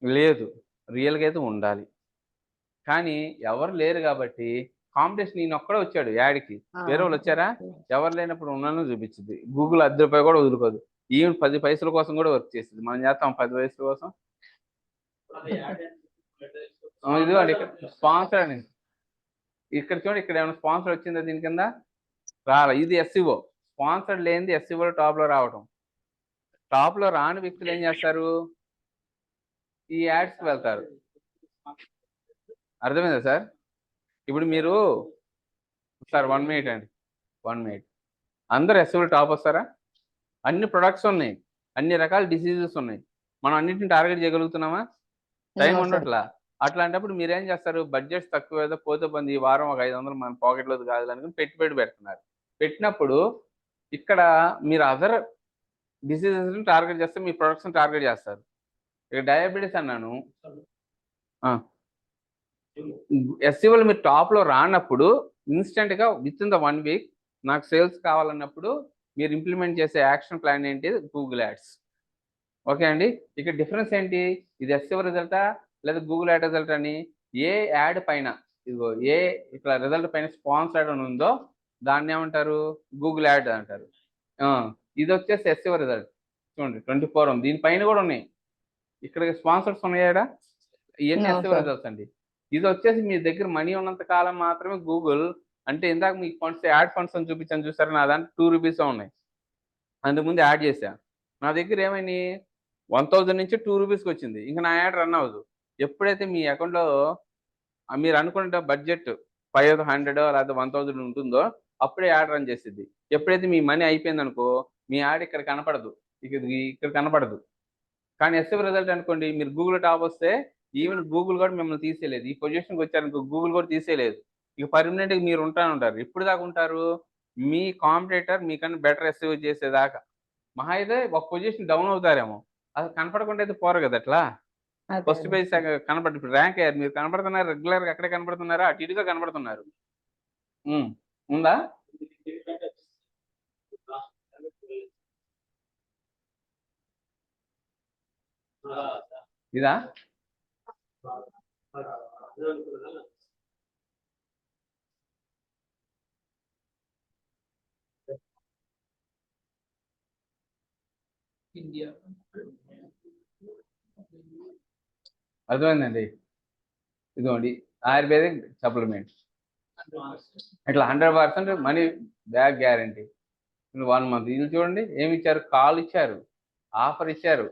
లేదు. రియల్గా అయితే ఉండాలి, కానీ ఎవరు లేరు కాబట్టి కాంపిటీషన్ ఈయన ఒక్కడే వచ్చాడు యాడ్కి, వేరే వాళ్ళు వచ్చారా, ఎవరు లేనప్పుడు ఉన్నాను చూపించింది. గూగుల్ ₹10 కూడా వదులుకోదు, ఈవెన్ 10 పైసల కోసం కూడా వర్క్ చేస్తుంది. మనం చేస్తాం 10 పైసల కోసం. ఇదిగోండి ఇక్కడ స్పాన్సర్ అని, ఇక్కడ చూడండి, ఇక్కడ ఏమైనా స్పాన్సర్ వచ్చిందా దీని కింద, రాలే. ఇది ఎస్ఈఓ, స్పాన్సర్ లేనిది ఎస్ఈఓ టాప్లో రావటం. టాప్లో రాని వ్యక్తులు ఏం చేస్తారు, ఈ యాడ్స్కి వెళ్తారు. అర్థమైందా సార్. ఇప్పుడు మీరు సార్ 1 మినిట్ అండి, 1 మినిట్. అందరు ఎస్ఈఓ టాప్ వస్తారా, అన్ని ప్రొడక్ట్స్ ఉన్నాయి, అన్ని రకాల డిసీజెస్ ఉన్నాయి, మనం అన్నింటిని టార్గెట్ చేయగలుగుతున్నామా, టైం ఉండట్లా. అట్లాంటప్పుడు మీరేం చేస్తారు, బడ్జెట్స్ తక్కువ ఏదో పోతే పొంది ఈ వారం ఒక 500 మన పాకెట్లో కాదు అనుకుని పెట్టుబడి పెడుతున్నారు. పెట్టినప్పుడు ఇక్కడ మీరు అదర్ డిసీజెస్ని టార్గెట్ చేస్తే మీ ప్రొడక్ట్స్ని టార్గెట్ చేస్తారు. ఇక్కడ డయాబెటీస్ అన్నాను, ఎస్ఈఓలో మీరు టాప్లో రానప్పుడు ఇన్స్టెంట్గా విత్ ఇన్ ద 1 వీక్ నాకు సేల్స్ కావాలన్నప్పుడు మీరు ఇంప్లిమెంట్ చేసే యాక్షన్ ప్లాన్ ఏంటి, గూగుల్ యాడ్స్. ఓకే అండి. ఇక్కడ డిఫరెన్స్ ఏంటి, ఇది ఎస్ఈఓ రిజల్టా లేదా గూగుల్ యాడ్ రిజల్ట్ అని. ఏ యాడ్ పైన, ఇదిగో ఏ ఇక్కడ రిజల్ట్ పైన స్పాన్సర్డ్ అని ఉందో దాన్ని ఏమంటారు, గూగుల్ యాడ్ అంటారు. ఇది వచ్చేసి ఎస్ఈఓ రిజల్ట్. చూడండి 24 ఉంది, దీనిపైన కూడా ఉన్నాయి. ఇక్కడ స్పాన్సర్స్ ఉన్నాయా, ఇవన్నీ ఎస్ఈఓ రిజల్ట్స్ అండి. ఇది వచ్చేసి మీ దగ్గర మనీ ఉన్నంత కాలం మాత్రమే గూగుల్, అంటే ఇందాక మీకు ఫండ్స్, యాడ్ ఫండ్స్ అని చూపించాను చూసారా, నా దాంట్లో ₹2 ఉన్నాయి. అందుకుముందు యాడ్ చేశా, నా దగ్గర ఏమైంది, 1000 నుంచి ₹2కి వచ్చింది. ఇంకా నా యాడ్ రన్ అవ్వదు. ఎప్పుడైతే మీ అకౌంట్లో మీరు అనుకున్న బడ్జెట్ 500 లేదా 1000 ఉంటుందో అప్పుడే యాడ్ రన్ చేసిద్ది. ఎప్పుడైతే మీ మనీ అయిపోయింది అనుకో, మీ యాడ్ ఇక్కడ కనపడదు, ఇక్కడ కనపడదు. కానీ ఎస్ఈఓ రిజల్ట్ అనుకోండి, మీరు గూగుల్ టాప్ వస్తే ఈవెన్ గూగుల్ కూడా మిమ్మల్ని తీసేయలేదు. ఈ పొజిషన్కి వచ్చారనుకో గూగుల్ కూడా తీసేయలేదు. ఇక పర్మనెంట్గా మీరు ఉంటారు. ఎప్పుడు దాకా ఉంటారు? మీ కాంపిటేటర్ మీకన్నా బెటర్ ఎస్ఈఓ చేసేదాకా. మహా అయితే ఒక పొజిషన్ డౌన్ అవుతారేమో, అది కనపడకుండా అయితే పోరు కదా అట్లా. అదే ఫస్ట్ అదే. పేజ్ కనపడి ఇప్పుడు ర్యాంక్ అయ్యారు, మీరు కనపడుతున్నారు, రెగ్యులర్గా అక్కడే కనపడుతున్నారా, అటు ఇటుగా కనపడుతున్నారు. ఉందా? ఇదా? అర్థమైందండి. ఇదిగోండి ఆయుర్వేదిక్ సప్లిమెంట్ ఇట్లా 100% మనీ బ్యాక్ గ్యారంటీ. 1 month ఇది చూడండి ఏమి ఇచ్చారు, కాల్ ఇచ్చారు, ఆఫర్ ఇచ్చారు,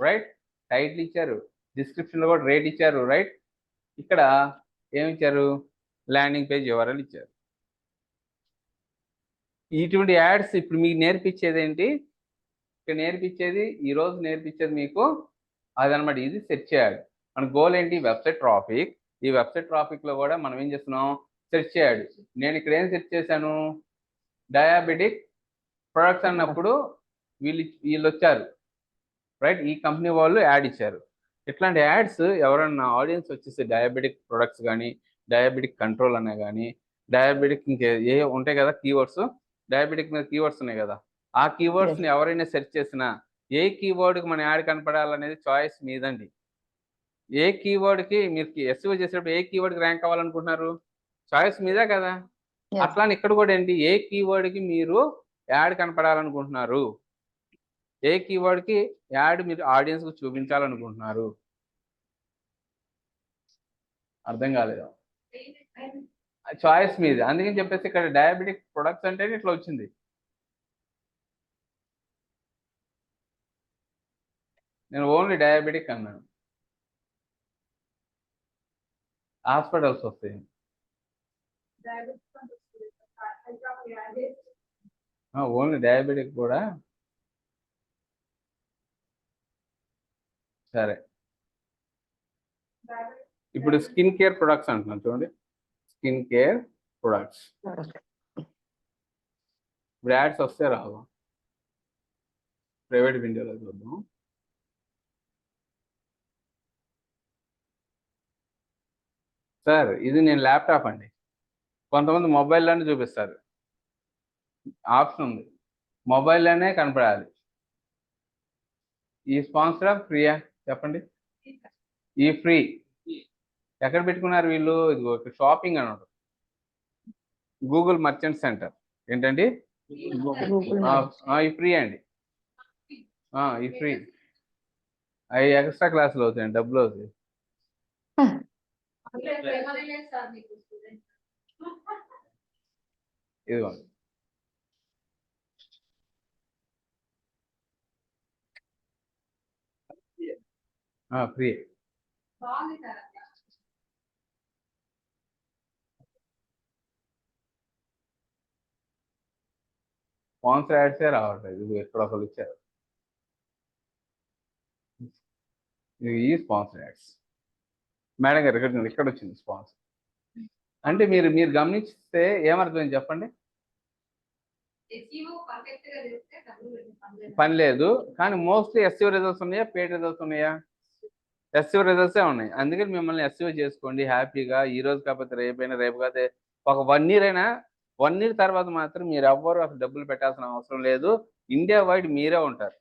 రైట్, టైటిల్ ఇచ్చారు, డిస్క్రిప్షన్లో కూడా రేట్ ఇచ్చారు, రైట్. ఇక్కడ ఏమి ఇచ్చారు, ల్యాండింగ్ పేజ్ వివరాలు ఇచ్చారు. ఇటువంటి యాడ్స్ ఇప్పుడు మీకు నేర్పించేది ఏంటి, ఇక్కడ నేర్పించేది ఈరోజు నేర్పించేది మీకు అదనమాట. ఇది సెర్చ్ యాడ్. మన గోల్ ఏంటి, వెబ్సైట్ ట్రాఫిక్. ఈ వెబ్సైట్ ట్రాఫిక్లో కూడా మనం ఏం చేస్తున్నాం, సెర్చ్ యాడ్. నేను ఇక్కడ ఏం సెర్చ్ చేశాను, డయాబెటిక్ ప్రొడక్ట్స్ అన్నప్పుడు వీళ్ళు వచ్చారు, రైట్. ఈ కంపెనీ వాళ్ళు యాడ్ ఇచ్చారు. ఇట్లాంటి యాడ్స్ ఎవరన్నా ఆడియన్స్ వచ్చేసి డయాబెటిక్ ప్రొడక్ట్స్ కానీ, డయాబెటిక్ కంట్రోల్ అనే కానీ, డయాబెటిక్ ఇంకే ఏ ఉంటాయి కదా కీవర్డ్స్, డయాబెటిక్ మీద కీవర్డ్స్ ఉన్నాయి కదా, ఆ కీవర్డ్స్ని ఎవరైనా సెర్చ్ చేసినా ఏ కీవర్డ్కి మన యాడ్ కనపడాలనేది చాయిస్ మీదండి. ఏ కీవర్డ్కి మీరు ఎస్ఈఓ చేసేటప్పుడు ఏ కీవర్డ్కి ర్యాంక్ అవ్వాలనుకుంటున్నారు, చాయిస్ మీదే కదా. Yes. అట్లానే ఇక్కడ కూడా ఏంటి, ఏ కీవర్డ్కి మీరు యాడ్ కనపడాలనుకుంటున్నారు, ఏ కీవర్డ్కి యాడ్ మీరు ఆడియన్స్కి చూపించాలనుకుంటున్నారు. అర్థం కాలేదు, చాయిస్ మీది. అందుకని చెప్పేసి ఇక్కడ డయాబెటిక్ ప్రొడక్ట్స్ అంటే ఇట్లా వచ్చింది. నేను ఓన్లీ డయాబెటిక్ అన్నాను, హాస్పిటల్స్ వస్తాయి. ఓన్లీ డయాబెటిక్ కూడా సరే. ఇప్పుడు స్కిన్ కేర్ ప్రొడక్ట్స్ అంటున్నాను చూడండి, స్కిన్ కేర్ ప్రొడక్ట్స్. ఇప్పుడు యాడ్స్ వస్తే రావు, ప్రైవేట్ విండోలో చూద్దాం. సార్ ఇది నేను ల్యాప్టాప్ అండి, కొంతమంది మొబైల్లోనే చూపిస్తారు. ఆప్షన్ ఉంది, మొబైల్లోనే కనపడాలి. ఈ స్పాన్సర్ ఫ్రీయా చెప్పండి, ఈ ఫ్రీ ఎక్కడ పెట్టుకున్నారు వీళ్ళు, ఇది షాపింగ్ అన్నారు, గూగుల్ మర్చెంట్ సెంటర్. ఏంటండి, ఈ ఫ్రీ అండి, ఈ ఫ్రీ. అవి ఎక్స్ట్రా క్లాసులు అవుతాయండి, డబ్బులు అవుతాయి. ఇదిగోండి, ఫ్రీ. స్పాన్సర్ యాడ్సే రావట్లేదు. ఇది ఎక్కడ ఒకళ్ళు ఇచ్చారు, ఇది ఈ స్పాన్సర్ యాడ్స్. మేడం గారు ఇక్కడ వచ్చింది స్పాన్సర్ అంటే మీరు గమనిస్తే ఏమర్థమైంది చెప్పండి. పని లేదు, కానీ మోస్ట్లీ ఎస్ఈఓ రిజల్ట్స్ ఉన్నాయా, పెయిడ్ రిజల్ట్స్ ఉన్నాయా, ఎస్ఈఓ రిజల్ట్సే ఉన్నాయి. అందుకని మిమ్మల్ని ఎస్ఈఓ చేసుకోండి హ్యాపీగా. ఈ రోజు కాకపోతే రేపైనా, రేపు కాకపోతే ఒక 1 year అయినా, 1 year తర్వాత మాత్రం మీరు ఎవ్వరు అసలు డబ్బులు పెట్టాల్సిన అవసరం లేదు. ఇండియా వైడ్ మీరే ఉంటారు.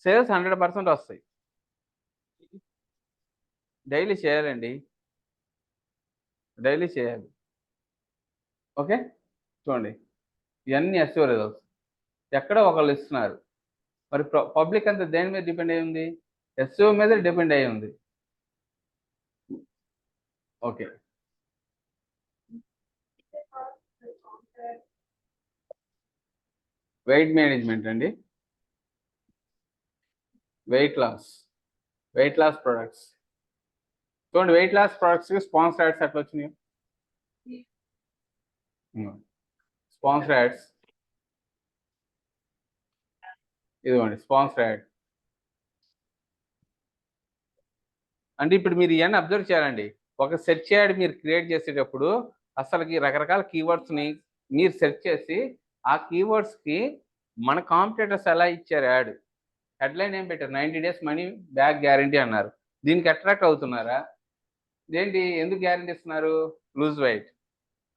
సేల్స్ 100% వస్తాయి. డైలీ చేయాలండి, డైలీ చేయాలి. ఓకే చూడండి, ఇవన్నీ ఎస్ఈఓ రిజల్ట్స్. ఎక్కడో ఒకళ్ళు ఇస్తున్నారు, మరి పబ్లిక్ అంతా దేని మీద డిపెండ్ అయి ఉంది, ఎస్ఈఓ మీద డిపెండ్ అయి ఉంది. ఓకే, వెయిట్ మేనేజ్మెంట్ అండి, వెయిట్ లాస్ ప్రొడక్ట్స్. చూడండి, వెయిట్ లాస్ ప్రొడక్ట్స్కి స్పాన్సర్ యాడ్స్ ఎట్లా వచ్చినాయి, స్పాన్సర్ యాడ్స్. ఇదిగోండి స్పాన్సర్ యాడ్. అంటే ఇప్పుడు మీరు ఇవన్నీ అబ్జర్వ్ చేయాలండి. ఒక సెర్చ్ యాడ్ మీరు క్రియేట్ చేసేటప్పుడు అసలుకి రకరకాల కీవర్డ్స్ని మీరు సెర్చ్ చేసి ఆ కీవర్డ్స్కి మన కాంపిటేటర్స్ ఎలా ఇచ్చారు యాడ్ హెడ్లైన్ ఏం పెట్టారు 90 days మనీ బ్యాక్ గ్యారంటీ అన్నారు. దీనికి అట్రాక్ట్ అవుతున్నారా? ఏంటి ఎందుకు గ్యారంటీ ఇస్తున్నారు? Lose weight.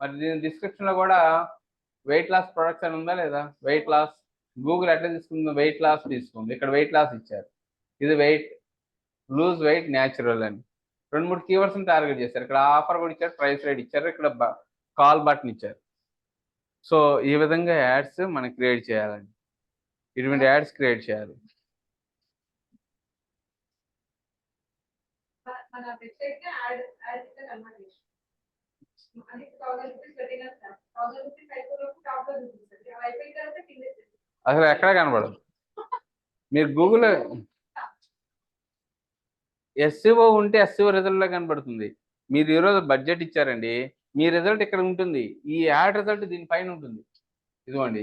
మరి దీని డిస్క్రిప్షన్లో కూడా వెయిట్ లాస్ ప్రొడక్ట్స్ అని ఉందా లేదా? వెయిట్ లాస్ గూగుల్ ఎట్లా తీసుకుందో వెయిట్ లాస్ తీసుకుంది. ఇక్కడ వెయిట్ లాస్ ఇచ్చారు. ఇది వెయిట్ లూజ్ వెయిట్ న్యాచురల్ అని 2-3 కీవర్డ్స్ని టార్గెట్ చేశారు. ఇక్కడ ఆఫర్ కూడా ఇచ్చారు, ప్రైస్ రేట్ ఇచ్చారు, ఇక్కడ కాల్ బటన్ ఇచ్చారు. సో ఈ విధంగా యాడ్స్ మనం క్రియేట్ చేయాలండి. ఇటువంటి యాడ్స్ క్రియేట్ చేయాలి. మన వెబ్సైట్ కి యాడ్ కింద కన్వర్ట్ చేసి అంటే 1000 రూపీస్ పెట్టినా సార్ 1000 రూపీస్ అయిపోయినప్పుడు టాప్ లో చూపిస్తుంది. అవి అయిపోయిన తర్వాత కింద అసలు ఎక్కడ కనబడదు. మీరు గూగుల్ ఎస్సీఓ ఉంటే ఎస్సీఓ రిజల్ట్లో కనబడుతుంది. మీరు ఈరోజు బడ్జెట్ ఇచ్చారండి, మీ రిజల్ట్ ఇక్కడ ఉంటుంది, ఈ యాడ్ రిజల్ట్ దీనిపైన ఉంటుంది. ఇదిగోండి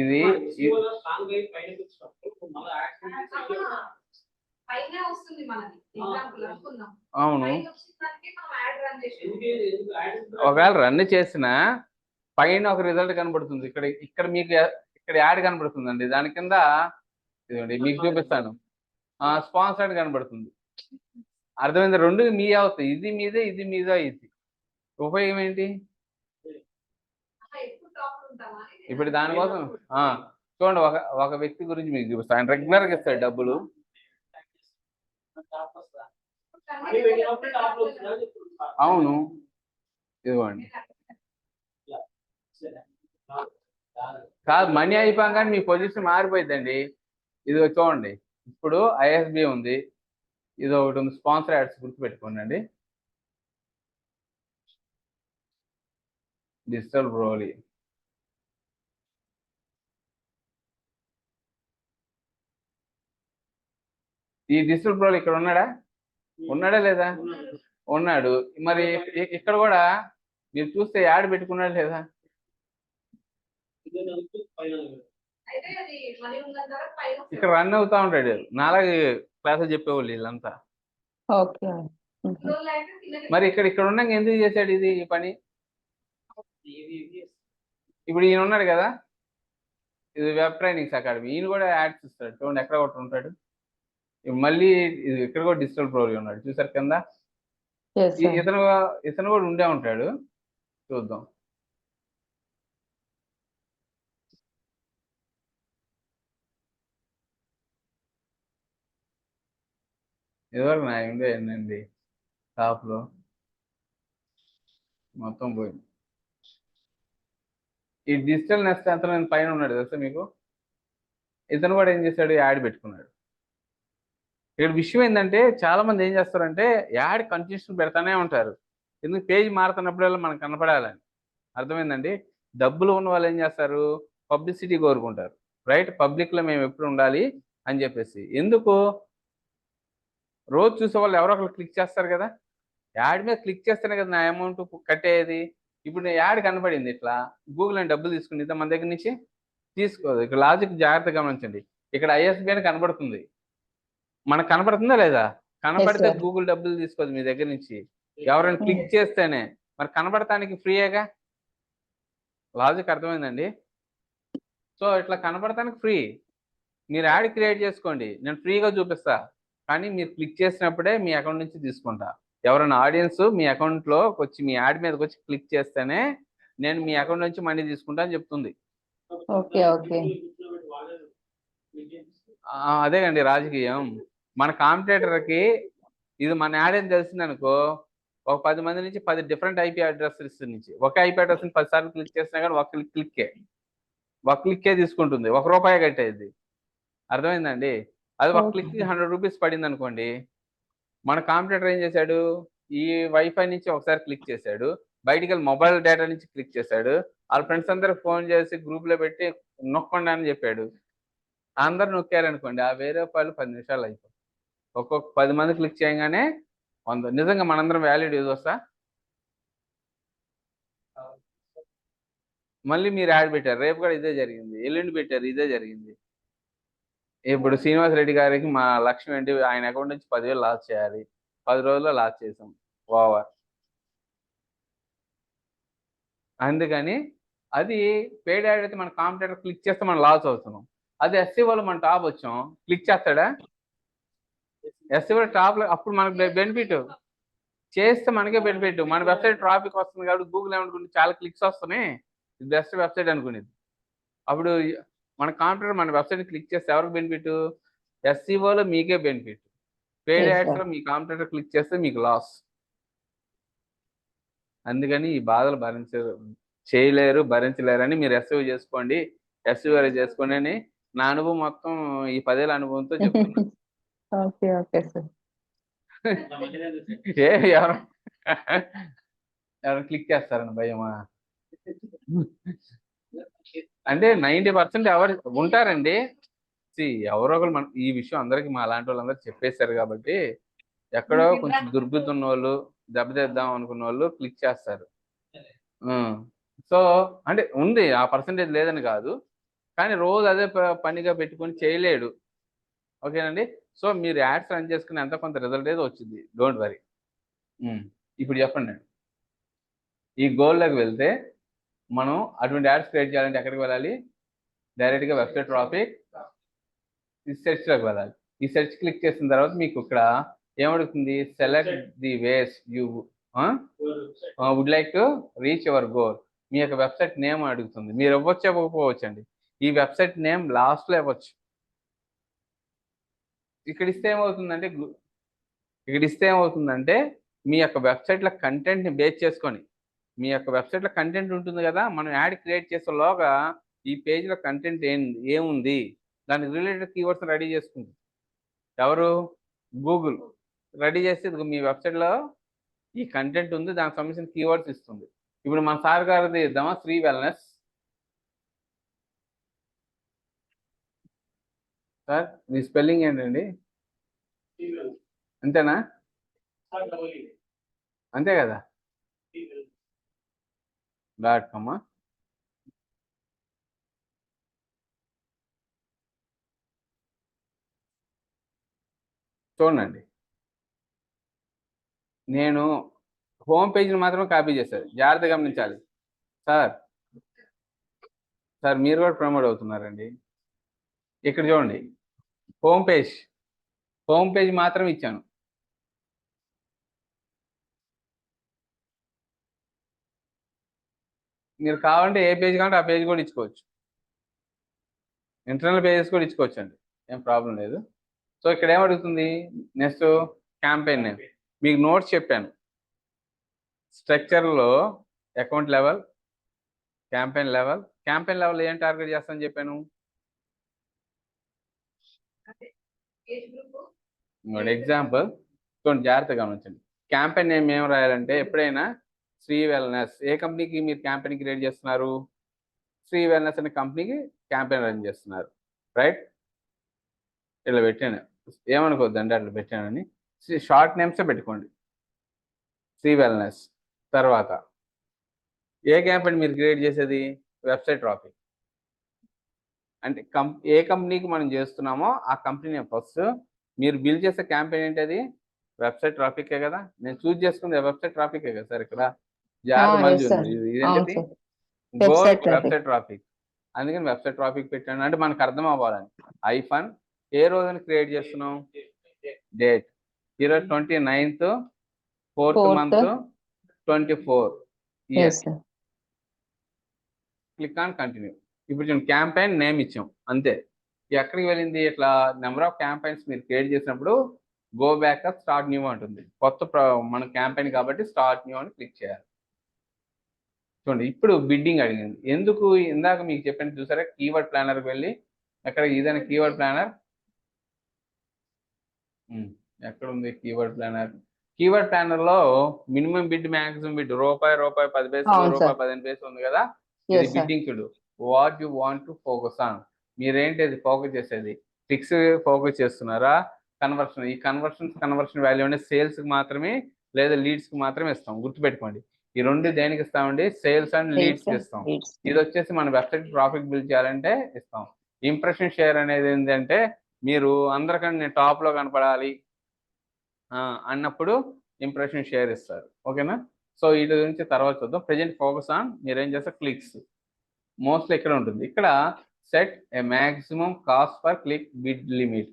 ఇది పైన వస్తుంది మనది ఎగ్జాంపుల్ అనుకుందాం. అవును. పైన వచ్చిందానికి మనం యాడ్ రన్ చేసి ఒకవేళ రన్ చేసినా పైన ఒక రిజల్ట్ కనబడుతుంది. ఇక్కడ మీకు ఇక్కడ యాడ్ కనబడుతుందండి. దాని కింద ఇదిగోండి మీకు చూపిస్తాను, స్పాన్సర్డ్ కనబడుతుంది. అర్థమైంది? రెండు మీ అవుతాయి. ఇది మీదే, ఇది మీదే. ఇది ఉపయోగం ఏంటి? ఎక్కువ టాప్ ఉంటామా ఇప్పుడు దానికోసం చూడండి, ఒక వ్యక్తి గురించి మీకు చూపిస్తాను. ఆయన రెగ్యులర్గా ఇస్తాడు డబ్బులు. అవును, ఇదిగోండి. కాదు, మనీ అయిపోగానే మీ పొజిషన్ మారిపోయిందండి. ఇది చూడండి, ఇప్పుడు ఐఎస్బి ఉంది, ఇది ఒకటి ఉంది, స్పాన్సర్ యాడ్స్ గుర్తుపెట్టుకోండి. డిజిటల్ బ్రోలీ, ఈ డిజిటల్ బ్రోలీ ఇక్కడ ఉన్నాడా లేదా? ఉన్నాడు. మరి ఇక్కడ కూడా మీరు చూస్తే యాడ్ పెట్టుకున్నాడు లేదా? అయితే అది మనీ ఉన్న తర్వాత పైన ఇక్కడ రన్ అవుతా ఉంటాడు. నాలాగే క్లాసులు చెప్పేవాళ్ళు వీళ్ళంతా. ఓకే. మరి ఇక్కడ ఉన్నాక ఎందుకు చేశాడు ఈ పని? ఇప్పుడు ఈయన ఉన్నాడు కదా, ఇది వెబ్ ట్రైనింగ్స్ అకాడమీ, ఈయన కూడా యాడ్స్ ఇస్తాడు. చూడండి ఎక్కడ ఒకటి ఉంటాడు. మళ్ళీ ఇది ఇక్కడ కూడా డిజిటల్ ప్రోలీ ఉన్నాడు, చూసారు కింద. ఇతను కూడా ఉండే ఉంటాడు. చూద్దాం. ఇదివరకు నా ఉండే ఏంటండి టాప్లో మొత్తం పోయింది. ఈ డిజిటల్ నెక్స్ట్ అతను పైన ఉన్నాడు తెలుసా మీకు. ఇతను కూడా ఏం చేశాడు? యాడ్ పెట్టుకున్నాడు. ఇక్కడ విషయం ఏంటంటే చాలా మంది ఏం చేస్తారంటే యాడ్ కంటిన్యూషన్ పెడతానే ఉంటారు. ఎందుకు? పేజ్ మారుతున్నప్పుడల్లా మనకు కనపడాలని. అర్థమైందండి? డబ్బులు ఉన్న వాళ్ళు ఏం చేస్తారు? పబ్లిసిటీ కోరుకుంటారు, రైట్? పబ్లిక్లో మేము ఎప్పుడు ఉండాలి అని చెప్పేసి. ఎందుకు? రోజు చూసే వాళ్ళు ఎవరో ఒకరు క్లిక్ చేస్తారు కదా. యాడ్ మీద క్లిక్ చేస్తేనే కదా నా అమౌంట్ కట్టేది. ఇప్పుడు నేను యాడ్ కనపడింది, ఇట్లా గూగుల్ అని డబ్బులు తీసుకుని మన దగ్గర నుంచి తీసుకోదు. ఇక్కడ లాజిక్ జాగ్రత్తగా గమనించండి. ఇక్కడ ఐఎస్బి అని కనబడుతుంది, మనకు కనపడుతుందా లేదా? కనపడితే గూగుల్ డబ్బులు తీసుకోదు మీ దగ్గర నుంచి. ఎవరైనా క్లిక్ చేస్తేనే. మరి కనపడటానికి ఫ్రీయేగా. లాజిక్ అర్థమైందండి? సో ఇట్లా కనపడటానికి ఫ్రీ. మీరు యాడ్ క్రియేట్ చేసుకోండి, నేను ఫ్రీగా చూపిస్తా. కానీ మీరు క్లిక్ చేసినప్పుడే మీ అకౌంట్ నుంచి తీసుకుంటా. ఎవరైనా ఆడియన్స్ మీ అకౌంట్లో వచ్చి మీ యాడ్ మీదకి వచ్చి క్లిక్ చేస్తేనే నేను మీ అకౌంట్ నుంచి మనీ తీసుకుంటా అని చెప్తుంది. అదేనండి రాజకీయం. మన కాంపిటేటర్కి ఇది మన యాడ్ అని తెలిసిందనుకో, ఒక 10 మంది నుంచి 10 డిఫరెంట్ ఐపీ అడ్రస్ నుంచి ఒక ఐపీ అడ్రస్ని 10 సార్లు క్లిక్ చేసినా కానీ ఒక క్లిక్కే తీసుకుంటుంది. ₹1 కట్టేది. అర్థమైందండి? అది ఒక క్లిక్ 100 రూపీస్ పడింది అనుకోండి. మన కాంపిటేటర్ ఏం చేశాడు? ఈ వైఫై నుంచి ఒకసారి క్లిక్ చేశాడు, బయటికి వెళ్ళి మొబైల్ డేటా నుంచి క్లిక్ చేశాడు, వాళ్ళ ఫ్రెండ్స్ అందరికి ఫోన్ చేసి గ్రూప్లో పెట్టి నొక్కండి అని చెప్పాడు. అందరు నొక్కారనుకోండి, ఆ ₹1000 10 నిమిషాలు అయిపోతుంది. ఒక్కొక్క 10 మంది క్లిక్ చేయగానే 100. నిజంగా మనందరం వ్యాలిడ్ యూజ్ వస్తా. మళ్ళీ మీరు యాడ్ పెట్టారు, రేపు కూడా ఇదే జరిగింది, ఎల్లుండి పెట్టారు, ఇదే జరిగింది. ఇప్పుడు శ్రీనివాస్ రెడ్డి గారికి మా లక్ష్యం ఏంటి? ఆయన అకౌంట్ నుంచి 10,000 లాస్ చేయాలి. 10 రోజుల్లో లాస్ చేసాం ఓవర్. అందుకని అది పెయిడ్ యాడ్ అయితే మన కాంపిటేటర్ క్లిక్ చేస్తే మనం లాస్ అవుతున్నాం. అదే ఎస్సీఓలో మన టాప్ వచ్చాం, క్లిక్ చేస్తాడా? ఎస్సీఓ టాప్లో అప్పుడు మనకు బెనిఫిట్, చేస్తే మనకే బెనిఫిట్. మన వెబ్సైట్ ట్రాఫిక్ వస్తుంది కాబట్టి గూగుల్ ఏమనుకుంటుంది, చాలా క్లిక్స్ వస్తున్నాయి, ఇది బెస్ట్ వెబ్సైట్ అనుకునేది. అప్పుడు మన కాంపిటేటర్ మన వెబ్సైట్ క్లిక్ చేస్తే ఎవరికి బెనిఫిట్? ఎస్సీఓలో మీకే బెనిఫిట్, పెయిడ్ Yes, యాడ్స్లో మీ కాంపిటేటర్ క్లిక్ చేస్తే మీకు లాస్. అందుకని ఈ బాధలు చేయలేరు, భరించలేరని మీరు ఎస్సీఓ చేసుకోండి, ఎస్సీఓ చేసుకోండి అని నా అనుభవం మొత్తం ఈ 10 ఏళ్ళ అనుభవంతో చెప్తున్నా. Okay okay sir. ఎవరు ఎవరు క్లిక్ చేస్తారని భయమా? అంటే 90% ఎవరు ఉంటారండి. ఎవరో ఒకరు మన ఈ విషయం అందరికి మా లాంటి వాళ్ళందరూ చెప్పేశారు కాబట్టి ఎక్కడో కొంచెం దుర్బుద్ధి ఉన్న వాళ్ళు, దెబ్బతీద్దాం అనుకున్న వాళ్ళు క్లిక్ చేస్తారు. సో అంటే ఉంది, ఆ పర్సంటేజ్ లేదని కాదు, కానీ రోజు అదే పనిగా పెట్టుకొని చేయలేడు. ఓకేనండి. సో మీరు యాడ్స్ రన్ చేసుకుని ఎంత కొంత రిజల్ట్ ఏదో వచ్చింది, డోంట్ వరీ. ఇప్పుడు చెప్పండి, ఈ గోల్లోకి వెళ్తే మనం అటువంటి యాడ్స్ క్రియేట్ చేయాలంటే ఎక్కడికి వెళ్ళాలి? డైరెక్ట్గా వెబ్సైట్ ట్రాఫిక్ ఈ సెర్చ్లోకి వెళ్ళాలి. ఈ సెర్చ్ క్లిక్ చేసిన తర్వాత మీకు ఇక్కడ ఏమడుగుతుంది? Select the ways you would like to reach your goal. మీ యొక్క వెబ్సైట్ నేమ్ అడుగుతుంది. మీరు ఇవ్వచ్చు, ఇవ్వకపోవచ్చు అండి. ఈ వెబ్సైట్ నేమ్ లాస్ట్లో ఇవ్వచ్చు. ఇక్కడ ఇస్తే ఏమవుతుందంటే మీ యొక్క వెబ్సైట్లో కంటెంట్ని బేస్ చేసుకొని, మీ యొక్క వెబ్సైట్లో కంటెంట్ ఉంటుంది కదా, మనం యాడ్ క్రియేట్ చేసేలోగా ఈ పేజ్లో కంటెంట్ ఏముంది, దానికి రిలేటెడ్ కీవర్డ్స్ రెడీ చేసుకుంది ఎవరు? గూగుల్ రెడీ చేసి మీ వెబ్సైట్లో ఈ కంటెంట్ ఉంది, దానికి సంబంధించిన కీవర్డ్స్ ఇస్తుంది. ఇప్పుడు మన సార్ గారిది ఇద్దామా? శ్రీ వెల్నెస్. సార్ మీ స్పెల్లింగ్ ఏంటండి? అంతేనా? అంతే కదా? .com. చూడండి, నేను హోమ్ పేజ్ని మాత్రమే కాపీ చేశాను, జాగ్రత్తగా గమనించాలి. సార్ మీరు కూడా ప్రమోట్ అవుతున్నారండి. ఇక్కడ చూడండి, హోమ్ పేజ్ మాత్రం ఇచ్చాను. మీరు కావాలంటే ఏ పేజ్ కావాలంటే ఆ పేజ్ కూడా ఇచ్చుకోవచ్చు, ఇంటర్నల్ పేజెస్ కూడా ఇచ్చుకోవచ్చు అండి, ఏం ప్రాబ్లం లేదు. సో ఇక్కడ ఏమడుగుతుంది? Next campaign name. మీకు నోట్స్ చెప్పాను, స్ట్రక్చర్లో అకౌంట్ లెవెల్, క్యాంపెయిన్ లెవెల్ ఏం టార్గెట్ చేస్తానని చెప్పాను? ఎగ్జాంపుల్ చూడండి, జాగ్రత్తగా గమనించండి. క్యాంపెయిన్ నేమ్ ఏం రాయాలంటే ఎప్పుడైనా శ్రీ వెల్నెస్. ఏ కంపెనీకి మీరు క్యాంపెయిన్ క్రియేట్ చేస్తున్నారు? శ్రీ వెల్నెస్ అనే కంపెనీకి క్యాంపెయిన్ రన్ చేస్తున్నారు, రైట్? ఇలా పెట్టాను, ఏమనుకోవద్దండి అట్లా పెట్టానని. షార్ట్ నేమ్సే పెట్టుకోండి, శ్రీ వెల్నెస్. తర్వాత ఏ క్యాంపెయిన్ మీరు క్రియేట్ చేసేది? Website traffic. అంటే ఏ కంపెనీకి మనం చేస్తున్నామో ఆ కంపెనీ ఫస్ట్ మీరు బిల్ చేసే క్యాంపెయిన్ ఏంటి? అది వెబ్సైట్ ట్రాఫికే కదా. నేను చూస్ చేసుకుంది వెబ్సైట్ ట్రాఫికే కదా సార్. ఇక్కడ జాగ్రత్త మళ్ళీ చూడండి, ఇదేంటి? Goal website traffic. అందుకని వెబ్సైట్ ట్రాఫిక్ పెట్టాను, అంటే మనకు అర్థం అవ్వాలని. ఐఫన్ ఏ రోజున క్రియేట్ చేస్తున్నాం? డేట్ ఈరోజు 29th 4th month 24 year. Click on continue. ఇప్పుడు చూడండి, క్యాంపెయిన్ నేమ్ ఇచ్చాం అంతే. ఎక్కడికి వెళ్ళింది? ఇట్లా నెంబర్ ఆఫ్ క్యాంపెయిన్స్ మీరు క్రియేట్ చేసినప్పుడు గో బ్యాక్ స్టార్ట్ న్యూ అంటుంది. కొత్త మన క్యాంపెయిన్ కాబట్టి స్టార్ట్ న్యూ అని క్లిక్ చేయాలి. చూడండి, ఇప్పుడు బిడ్డింగ్ అడిగింది. ఎందుకు? ఇందాక మీకు చెప్పాను చూసారా, కీవర్డ్ ప్లానర్కి వెళ్ళి ఎక్కడ ఇదైనా కీవర్డ్ ప్లానర్ ఎక్కడ ఉంది? కీవర్డ్ ప్లానర్లో మినిమం బిడ్, మ్యాక్సిమం బిడ్, రూపాయి 10 పైసలు, రూపాయి 15 పైసలు ఉంది కదా. ఇది బిడ్డింగ్ చూడు. What you want to focus on. మీరేంటి అది ఫోకస్ చేసేది? ఫిక్స్ ఫోకస్ చేస్తున్నారా? కన్వర్షన్. ఈ కన్వర్షన్ వాల్యూ అంటే సేల్స్కి మాత్రమే లేదా లీడ్స్కి మాత్రమే ఇస్తాం, గుర్తుపెట్టుకోండి. ఈ రెండు దేనికి ఇస్తామండి? సేల్స్ అండ్ లీడ్స్కి ఇస్తాం. ఇది వచ్చేసి మన వెబ్సైట్ ట్రాఫిక్ బిల్డ్ చేయాలంటే ఇస్తాం. ఇంప్రెషన్ షేర్ అనేది ఏంటంటే మీరు అందరికంటే నేను టాప్లో కనపడాలి, అన్నప్పుడు ఇంప్రెషన్ షేర్ ఇస్తారు. ఓకేనా? సో వీటి గురించి తర్వాత చూద్దాం. ప్రజెంట్ ఫోకస్ ఆన్ మీరేం చేస్తారు క్లిక్స్. మోస్ట్లీ ఇక్కడ ఉంటుంది. ఇక్కడ set a maximum cost per click bid limit.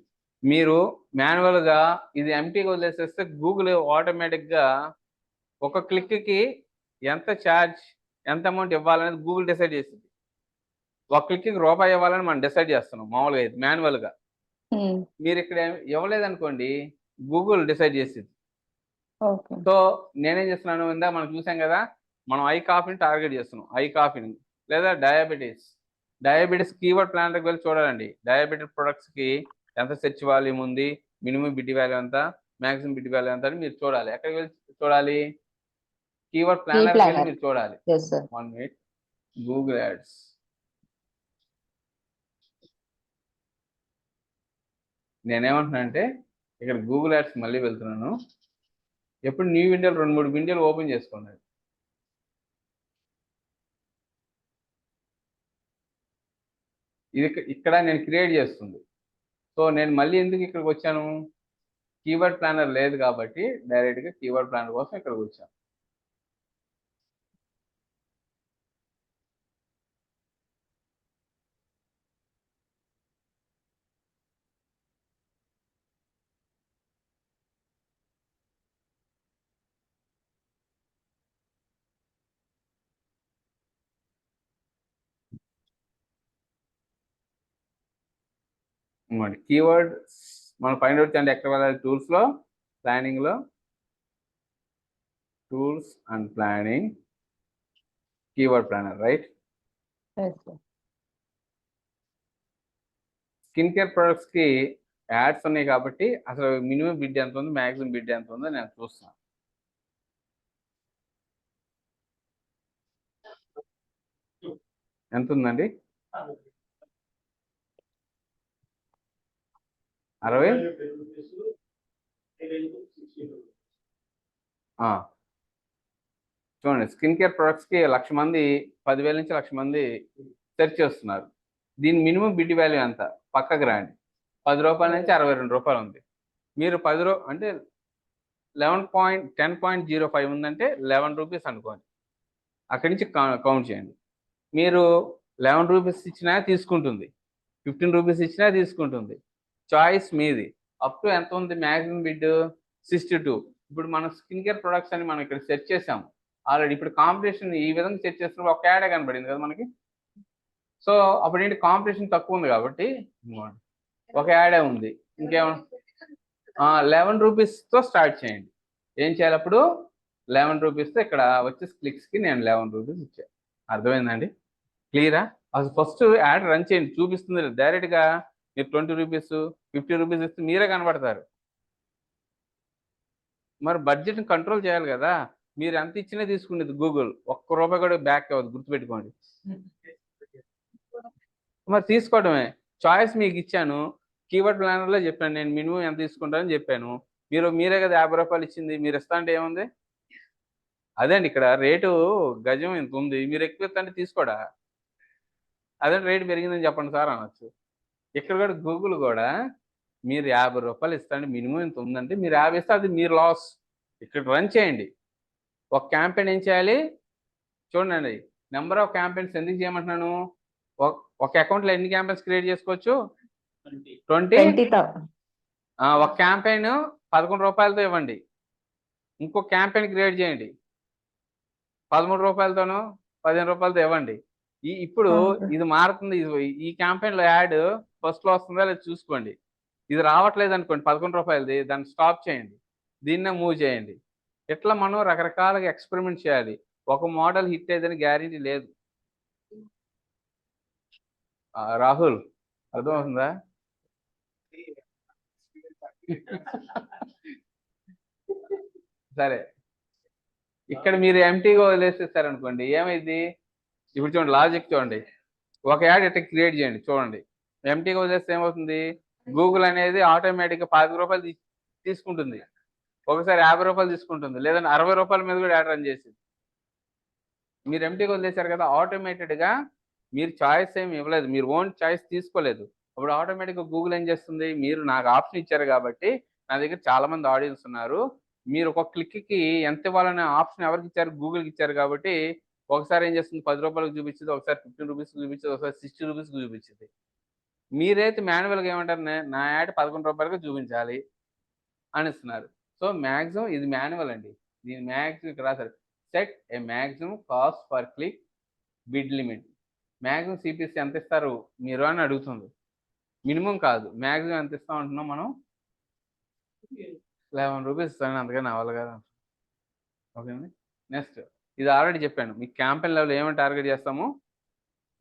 మీరు మాన్యువల్గా ఇది ఎంటీగా వదిలేసేస్తే గూగుల్ ఆటోమేటిక్గా ఒక క్లిక్కి ఎంత ఛార్జ్ ఎంత అమౌంట్ ఇవ్వాలనేది గూగుల్ డిసైడ్ చేసింది. ఒక క్లిక్కి రూపాయి ఇవ్వాలని మనం డిసైడ్ చేస్తున్నాం మామూలుగా ఇది మాన్యువల్గా. మీరు ఇక్కడ ఇవ్వలేదనుకోండి గూగుల్ డిసైడ్ చేసింది. ఓకే. సో నేనేం చేస్తున్నాను, ఇందా మనం చూసాం కదా, మనం ఐ కాఫీని టార్గెట్ చేస్తున్నాం. ఐ కాఫీని లేదా డయాబెటీస్ కీవర్డ్ ప్లానర్కి వెళ్ళి చూడాలండి. డయాబెటిక్ ప్రొడక్ట్స్కి ఎంత సెర్చ్ వాల్యూమ్ ఉంది, మినిమం బిడ్ వాల్యూ ఎంత, మ్యాక్సిమం బిడ్ వాల్యూ ఎంత అని మీరు చూడాలి. ఎక్కడికి వెళ్ళి చూడాలి? కీవర్డ్ ప్లానర్ వెళ్ళి మీరు చూడాలి. 1 minute. Google ads. నేనేమంటున్నానంటే ఇక్కడ గూగుల్ యాడ్స్ మళ్ళీ వెళ్తున్నాను. ఎప్పుడు న్యూ విండోలు 2-3 విండోలు ఓపెన్ చేసుకోండి. ఇది ఇక్కడ నేను క్రియేట్ చేస్తుంది. సో నేను మళ్ళీ ఎందుకు ఇక్కడికి వచ్చాను? కీవర్డ్ ప్లానర్ లేదు కాబట్టి డైరెక్ట్గా కీవర్డ్ ప్లానర్ కోసం ఇక్కడికి వచ్చాను. కీవర్డ్ మనం ఫైండ్ అవుట్ చేయండి. ఎక్కడ వెళ్ళాలి? టూల్స్లో, ప్లానింగ్లో, tools and planning, keyword planner, right? Skin care ప్రొడక్ట్స్కి యాడ్స్ ఉన్నాయి కాబట్టి అసలు మినిమం బిడ్ ఎంత ఉంది, మ్యాక్సిమం బిడ్ ఎంత ఉందో నేను చూస్తాను. ఎంత ఉందండి? 60. చూడండి, స్కిన్ కేర్ ప్రొడక్ట్స్కి 1,00,000 మంది, 10,000 నుంచి 1,00,000 మంది సెర్చ్ చేస్తున్నారు. దీని మినిమం బిడ్ వాల్యూ ఎంత? పక్కకు రాండి. 10 రూపాయల నుంచి 62 రూపాయలు ఉంది. మీరు 10 అంటే 10.05 ఉందంటే 11 రూపీస్ అనుకోండి. అక్కడి నుంచి కౌంట్ చేయండి. మీరు 11 రూపీస్ ఇచ్చినా తీసుకుంటుంది, 15 రూపీస్ ఇచ్చినా తీసుకుంటుంది. చాయిస్ మీది. అప్ టు ఎంత ఉంది మ్యాక్సిమం బిడ్? 62. ఇప్పుడు మనం స్కిన్ కేర్ ప్రొడక్ట్స్ అని మనం ఇక్కడ సెర్చ్ చేసాము ఆల్రెడీ. ఇప్పుడు కాంపిటీషన్ ఈ విధంగా సెర్చ్ చేస్తున్నప్పుడు ఒక యాడే కనబడింది కదా మనకి. సో అప్పుడు ఏంటి, కాంపిటీషన్ తక్కువ ఉంది కాబట్టి ఒక యాడే ఉంది. ఇంకేమన్నా 11 రూపీస్తో స్టార్ట్ చేయండి. ఏం చేయాలి అప్పుడు? 11 రూపీస్తో ఇక్కడ వచ్చేసి క్లిక్స్కి నేను 11 రూపీస్ ఇచ్చాను. అర్థమైందండి? క్లియరా? అసలు ఫస్ట్ యాడ్ రన్ చేయండి, చూపిస్తుంది. డైరెక్ట్గా మీరు 20 రూపీస్ 50 రూపీస్ ఇస్తే మీరే కనబడతారు. మరి బడ్జెట్ని కంట్రోల్ చేయాలి కదా. మీరు ఎంత ఇచ్చినా తీసుకునేది గూగుల్. ₹1 కూడా బ్యాక్ అవ్వదు, గుర్తుపెట్టుకోండి. మరి తీసుకోవడమే. చాయిస్ మీకు ఇచ్చాను. కీవర్డ్ ప్లానర్లో చెప్పాను నేను మినిమం ఎంత తీసుకుంటానని చెప్పాను. మీరే కదా ₹50 ఇచ్చింది. మీరు ఇస్తా అంటే ఏముంది? అదే అండి, ఇక్కడ రేటు గజం ఇంత ఉంది, మీరు ఎక్కువ ఇస్తా అంటే తీసుకోడా? అదే రేటు పెరిగిందని చెప్పండి సార్ అనొచ్చు. ఇక్కడ కూడా గూగుల్ కూడా మీరు ₹50 ఇస్తాండి, మినిమం ఇంత ఉందంటే మీరు 50 ఇస్తే అది మీరు లాస్. ఇక్కడ రన్ చేయండి. ఒక క్యాంపెయిన్ ఏం చేయాలి చూడండి. నెంబర్ ఆఫ్ క్యాంపెయిన్స్ ఎందుకు చేయమంటున్నాను? ఒక అకౌంట్లో ఎన్ని క్యాంపెయిన్స్ క్రియేట్ చేసుకోవచ్చు? 20. ఒక క్యాంపెయిన్ ₹11తో ఇవ్వండి. ఇంకో క్యాంపెయిన్ క్రియేట్ చేయండి, ₹13తోనో ₹15తో ఇవ్వండి. ఇప్పుడు ఇది మారుతుంది. ఈ క్యాంపెయిన్లో యాడ్ ఫస్ట్లో వస్తుందా లేదా చూసుకోండి. ఇది రావట్లేదు అనుకోండి ₹11ది, దాన్ని స్టాప్ చేయండి, దీన్నే మూవ్ చేయండి. ఇట్లా మనం రకరకాలుగా ఎక్స్పెరిమెంట్ చేయాలి. ఒక మోడల్ హిట్ అయ్యేదని గ్యారెంటీ లేదు. రాహుల్ అర్థమవుతుందా? సరే, ఇక్కడ మీరు ఎంటీగా వదిలేసేసారనుకోండి ఏమైంది? ఇప్పుడు చూడండి, లాజిక్ చూడండి. ఒక యాడ్ ఇట్లా క్రియేట్ చేయండి, చూడండి. ఎంటీగా వదిలేస్తే ఏమవుతుంది? గూగుల్ అనేది ఆటోమేటిక్గా ₹25 తీసుకుంటుంది, ఒకసారి ₹50 తీసుకుంటుంది, లేదంటే ₹60 మీద కూడా యాడ్ రన్ చేసింది. మీరు ఎంటీగా వదిలేశారు కదా, ఆటోమేటెడ్గా మీరు చాయిస్ ఏమి ఇవ్వలేదు, మీరు ఓన్ చాయిస్ తీసుకోలేదు. అప్పుడు ఆటోమేటిక్గా గూగుల్ ఏం చేస్తుంది? మీరు నాకు ఆప్షన్ ఇచ్చారు కాబట్టి నా దగ్గర చాలా మంది ఆడియన్స్ ఉన్నారు. మీరు ఒక క్లిక్‌కి ఎంత ఇవ్వాలనే ఆప్షన్ ఎవరికి ఇచ్చారు? గూగుల్‌కి ఇచ్చారు కాబట్టి ఒకసారి ఏం చేస్తుంది రూ. 10కి చూపించదు. ఒకసారి రూ. 15కి చూపించదు. ఒకసారి రూ. 60కి చూపించిద్ది. మీరైతే మాన్యువల్‌గా ఏమంటారు? నా యాడ్ రూ. 11కి చూపించాలి అనేస్తున్నారు. సో, మాక్సిమం ఇది మాన్యువల్ అండి. దీని మాక్సిమం ఇక్కడ రాశారు. Set a maximum cost per click bid limit. Maximum CPC ఎంత ఇస్తారు మీరు అని అడుగుతుంది. మినిమం కాదు. మాక్సిమం ఎంత ఇస్తాం అంటున్నాం మనం? రూ. 11 ఇస్తాను. అందుకని నా వల్ల కాదు. ఓకేనండి. నెక్స్ట్ ఇది ఆల్రెడీ చెప్పాను. మీకు క్యాంపెయిన్ లెవెల్ ఏమని టార్గెట్ చేస్తాము?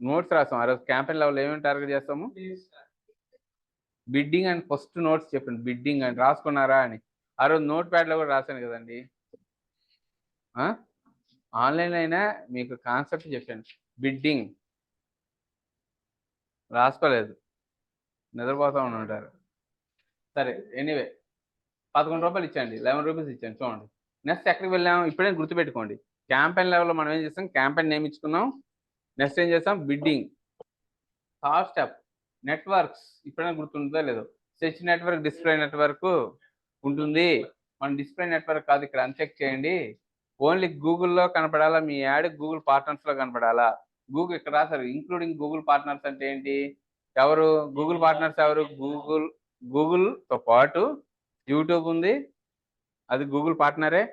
నోట్స్ రాసాం. ఆ రోజు క్యాంపెయిన్ లెవెల్ ఏమని టార్గెట్ చేస్తాము? బిడ్డింగ్ అండ్ ఫస్ట్ నోట్స్ చెప్పండి. బిడ్డింగ్ అని రాసుకున్నారా అని. ఆ రోజు నోట్ ప్యాడ్లో కూడా రాశాను కదండి. ఆన్లైన్ అయినా మీకు కాన్సెప్ట్ చెప్పాను. బిడ్డింగ్ రాసుకోలేదు, నిద్రపోతా ఉంటారు. సరే, ఎనీవే రూ. 11 ఇచ్చండి. రూ. 11 ఇచ్చాను చూడండి. నెక్స్ట్ ఎక్కడికి వెళ్ళాము? ఇప్పుడే గుర్తుపెట్టుకోండి. క్యాంపెయిన్ లెవెల్లో మనం ఏం చేస్తాం? Campaign name ఇచ్చుకున్నాం. నెక్స్ట్ ఏం చేస్తాం? బిడ్డింగ్. Third step networks. ఇప్పుడైనా గుర్తుంటుందో లేదో? సెర్చ్ నెట్వర్క్, డిస్ప్లే నెట్వర్క్ ఉంటుంది. మన డిస్ప్లే నెట్వర్క్ కాదు, ఇక్కడ అన్చెక్ చేయండి. ఓన్లీ గూగుల్లో కనపడాలా మీ యాడ్? గూగుల్ పార్ట్నర్స్లో కనపడాలా? గూగుల్ ఇక్కడ రాశారు ఇంక్లూడింగ్ గూగుల్ పార్ట్నర్స్ అంటే ఏంటి? ఎవరు గూగుల్ పార్ట్నర్స్? ఎవరు? గూగుల్తో పాటు యూట్యూబ్ ఉంది, అది గూగుల్ పార్ట్నరే.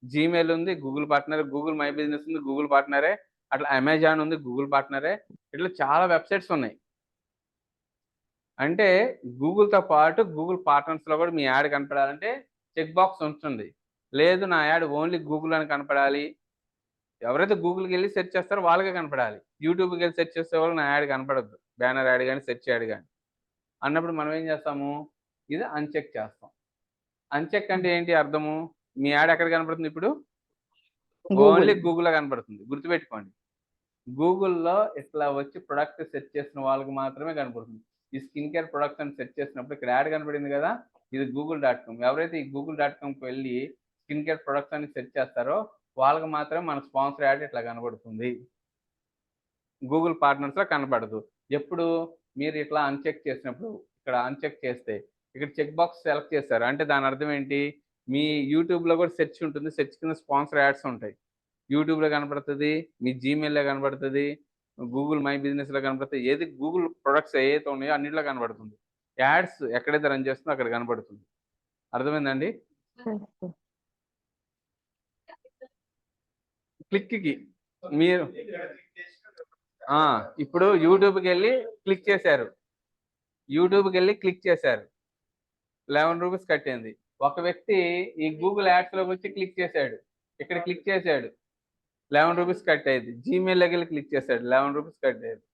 జీమెయిల్ ఉంది, గూగుల్ పార్ట్నరే. గూగుల్ మై బిజినెస్ ఉంది, గూగుల్ పార్ట్నరే. అట్లా అమెజాన్ ఉంది, గూగుల్ పార్ట్నరే. ఇట్లా చాలా వెబ్సైట్స్ ఉన్నాయి. అంటే గూగుల్తో పాటు గూగుల్ పార్ట్నర్స్లో కూడా మీ యాడ్ కనపడాలంటే చెక్ బాక్స్ ఉంటుంది. లేదు నా యాడ్ ఓన్లీ గూగుల్ అని కనపడాలి, ఎవరైతే గూగుల్కి వెళ్ళి సెర్చ్ చేస్తారో వాళ్ళకే కనపడాలి. యూట్యూబ్కి వెళ్ళి సెర్చ్ చేసే వాళ్ళు నా యాడ్ కనపడద్దు, బ్యానర్ యాడ్ కానీ సెర్చ్ యాడ్ కానీ అన్నప్పుడు మనం ఏం చేస్తాము? ఇది అన్చెక్ చేస్తాం. అన్చెక్ అంటే ఏంటి అర్థము? మీ యాడ్ ఎక్కడ కనపడుతుంది ఇప్పుడు? ఓన్లీ గూగుల్లో కనపడుతుంది. గుర్తుపెట్టుకోండి. గూగుల్లో ఇట్లా వచ్చి ప్రొడక్ట్ సెర్చ్ చేసిన వాళ్ళకి మాత్రమే కనపడుతుంది. ఈ స్కిన్ కేర్ ప్రొడక్ట్స్ అని సెర్చ్ చేసినప్పుడు ఇక్కడ యాడ్ కనపడింది కదా, ఇది google.com. ఎవరైతే ఈ google.comకి వెళ్ళి స్కిన్ కేర్ ప్రొడక్ట్స్ అని సెర్చ్ చేస్తారో వాళ్ళకి మాత్రమే మన స్పాన్సర్ యాడ్ ఇట్లా కనబడుతుంది. గూగుల్ పార్ట్నర్స్లో కనపడదు. ఎప్పుడు మీరు ఇట్లా అన్చెక్ చేసినప్పుడు, ఇక్కడ అన్చెక్ చేస్తే ఇక్కడ చెక్ బాక్స్ సెలెక్ట్ చేస్తారు అంటే దాని అర్థం ఏంటి? మీ యూట్యూబ్లో కూడా సెర్చ్ ఉంటుంది. సెర్చ్ కింద స్పాన్సర్ యాడ్స్ ఉంటాయి. యూట్యూబ్లో కనపడుతుంది, మీ జీమెయిల్లో కనపడుతుంది, గూగుల్ మై బిజినెస్లో కనపడుతుంది. ఏది గూగుల్ ప్రొడక్ట్స్ ఏవైతే ఉన్నాయో అన్నింటిలో కనపడుతుంది. యాడ్స్ ఎక్కడైతే రన్ చేస్తుందో అక్కడ కనపడుతుంది. అర్థమైందండి? క్లిక్కి మీరు ఇప్పుడు యూట్యూబ్కి వెళ్ళి క్లిక్ చేశారు. రూ. 11 కట్టింది. ఒక వ్యక్తి ఈ గూగుల్ యాడ్స్లోకి వచ్చి క్లిక్ చేశాడు, ఇక్కడ క్లిక్ చేశాడు, రూ. 11 కట్ అయ్యింది. జీమెయిల్లోకి వెళ్ళి క్లిక్ చేశాడు, రూ. 11 కట్ అయ్యింది.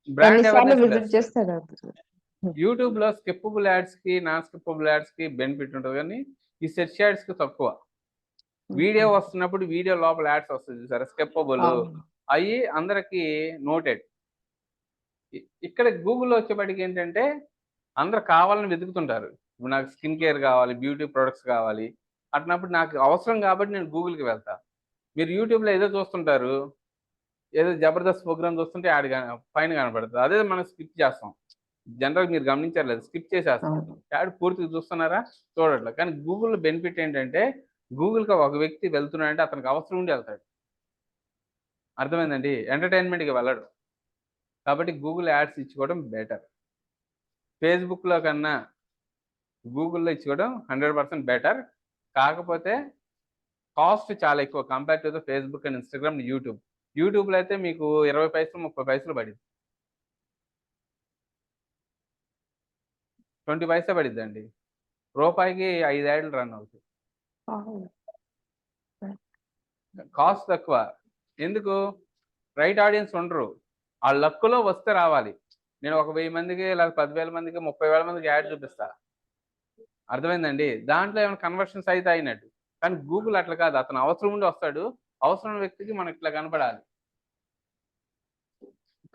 Brand awareness. యూట్యూబ్లో స్కిప్పబుల్ యాడ్స్కి, నాన్ స్కిప్పబుల్ యాడ్స్కి బెనిఫిట్ ఉంటుంది, కానీ ఈ సెర్చ్ యాడ్స్కి తక్కువ. వీడియో వస్తున్నప్పుడు వీడియో లోపల యాడ్స్ వస్తుంది చూసారా, స్కిప్పబుల్, అవి అందరికి నోటెడ్. ఇక్కడ గూగుల్లో వచ్చేప్పటికి ఏంటంటే అందరు కావాలని వెతుకుతుంటారు. ఇప్పుడు నాకు స్కిన్ కేర్ కావాలి, బ్యూటీ ప్రొడక్ట్స్ కావాలి అట్టినప్పుడు నాకు అవసరం కాబట్టి నేను గూగుల్కి వెళ్తా. మీరు యూట్యూబ్లో ఏదో చూస్తుంటారు, ఏదో జబర్దస్త్ ప్రోగ్రామ్ చూస్తుంటే యాడ్ పైన కనపడుతుంది, అదే మనం స్కిప్ చేస్తాం. జనరల్ మీరు గమనించారు లేదు, స్కిప్ చేసేస్తాం. యాడ్ పూర్తిగా చూస్తున్నారా? చూడట్లే. కానీ గూగుల్లో బెనిఫిట్ ఏంటంటే గూగుల్కి ఒక వ్యక్తి వెళ్తున్నాడంటే అతనికి అవసరం ఉండి వెళ్తాడు. అర్థమైందండి? ఎంటర్టైన్మెంట్కి వెళ్ళడు. కాబట్టి గూగుల్ యాడ్స్ ఇచ్చుకోవడం బెటర్. ఫేస్బుక్లో కన్నా గూగుల్లో ఇచ్చుకోవడం 100% బెటర్. కాకపోతే కాస్ట్ చాలా ఎక్కువ compare to the Facebook and Instagram, YouTube. యూట్యూబ్లో అయితే మీకు 20 పైసలు 30 పైసలు పడింది, 20 పైసే పడిద్దండి. రూపాయికి 5 యాడ్లు రన్ అవుతాయి. కాస్ట్ తక్కువ. ఎందుకు? రైట్ ఆడియన్స్ ఉండరు, ఆ లక్కులో వస్తే రావాలి. నేను ఒక 1000 మందికి లేదా 10,000 మందికి 30,000 మందికి యాడ్ చూపిస్తా. అర్థమైందండి? దాంట్లో ఏమైనా కన్వర్షన్స్ అయితే అయినట్టు. కానీ గూగుల్ అట్లా కాదు, అతను అవసరం ఉండి వస్తాడు, అవసరం వ్యక్తికి మనకి ఇట్లా కనపడాలి,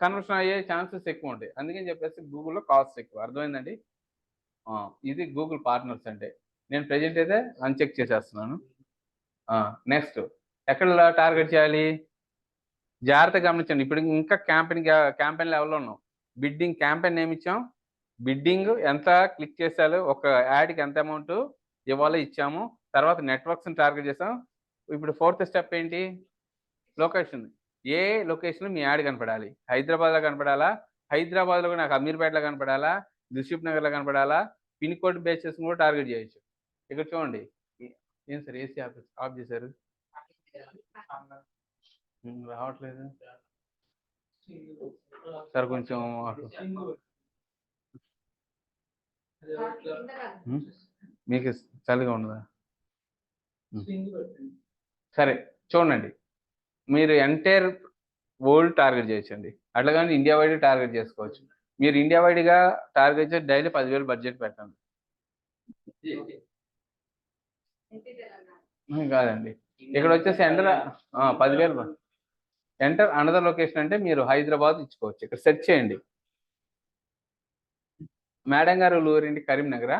కన్వర్షన్ అయ్యే ఛాన్సెస్ ఎక్కువ ఉంటాయి. అందుకని చెప్పేసి గూగుల్లో కాస్ట్ ఎక్కువ. అర్థమైందండి? ఇది గూగుల్ పార్ట్నర్స్ అంటే. నేను ప్రెజెంట్ అయితే అన్చెక్ చేసేస్తున్నాను. నెక్స్ట్ ఎక్కడ టార్గెట్ చేయాలి? జాగ్రత్తగా గమనించండి. ఇప్పుడు ఇంకా క్యాంపెయిన్ లెవెల్లో ఉన్నాం. బిడ్డింగ్ క్యాంపెయిన్ నేమ్ ఇచ్చాం, బిడ్డింగ్ ఎంత క్లిక్ చేశారు, ఒక యాడ్కి ఎంత అమౌంట్ ఇవ్వాలో ఇచ్చాము, తర్వాత నెట్వర్క్స్ని టార్గెట్ చేసాం. ఇప్పుడు ఫోర్త్ స్టెప్ ఏంటి? లొకేషన్. ఏ లొకేషన్ మీ యాడ్ కనపడాలి? హైదరాబాద్లో కనపడాలా? హైదరాబాద్లో కూడా నాకు అమీర్పేటలో కనపడాలా? దిల్సుఖ్ నగర్లో కనపడాలా? పిన్ కోడ్ బేస్ కూడా టార్గెట్ చేయొచ్చు. ఇక్కడ చూడండి, ఏం సార్ ఏసీ ఆఫ్ చేశారు? రావట్లేదు సార్, కొంచెం మీకు చలిగా ఉండదా? సరే చూడండి, మీరు ఎంటైర్ వరల్డ్ టార్గెట్ చేయొచ్చండి. అట్లా కానీ ఇండియా వైడ్ టార్గెట్ చేసుకోవచ్చు. మీరు ఇండియా వైడ్గా టార్గెట్ చేసి డైలీ 10,000 బడ్జెట్ పెట్టండి. కాదండి, ఇక్కడ వచ్చేసి ఎంటర్ 10,000 ఎంటర్ అనదర్ లొకేషన్ అంటే మీరు హైదరాబాద్ ఇచ్చుకోవచ్చు. ఇక్కడ సెర్చ్ చేయండి. మేడం గారు ఊరింటి కరీంనగరా?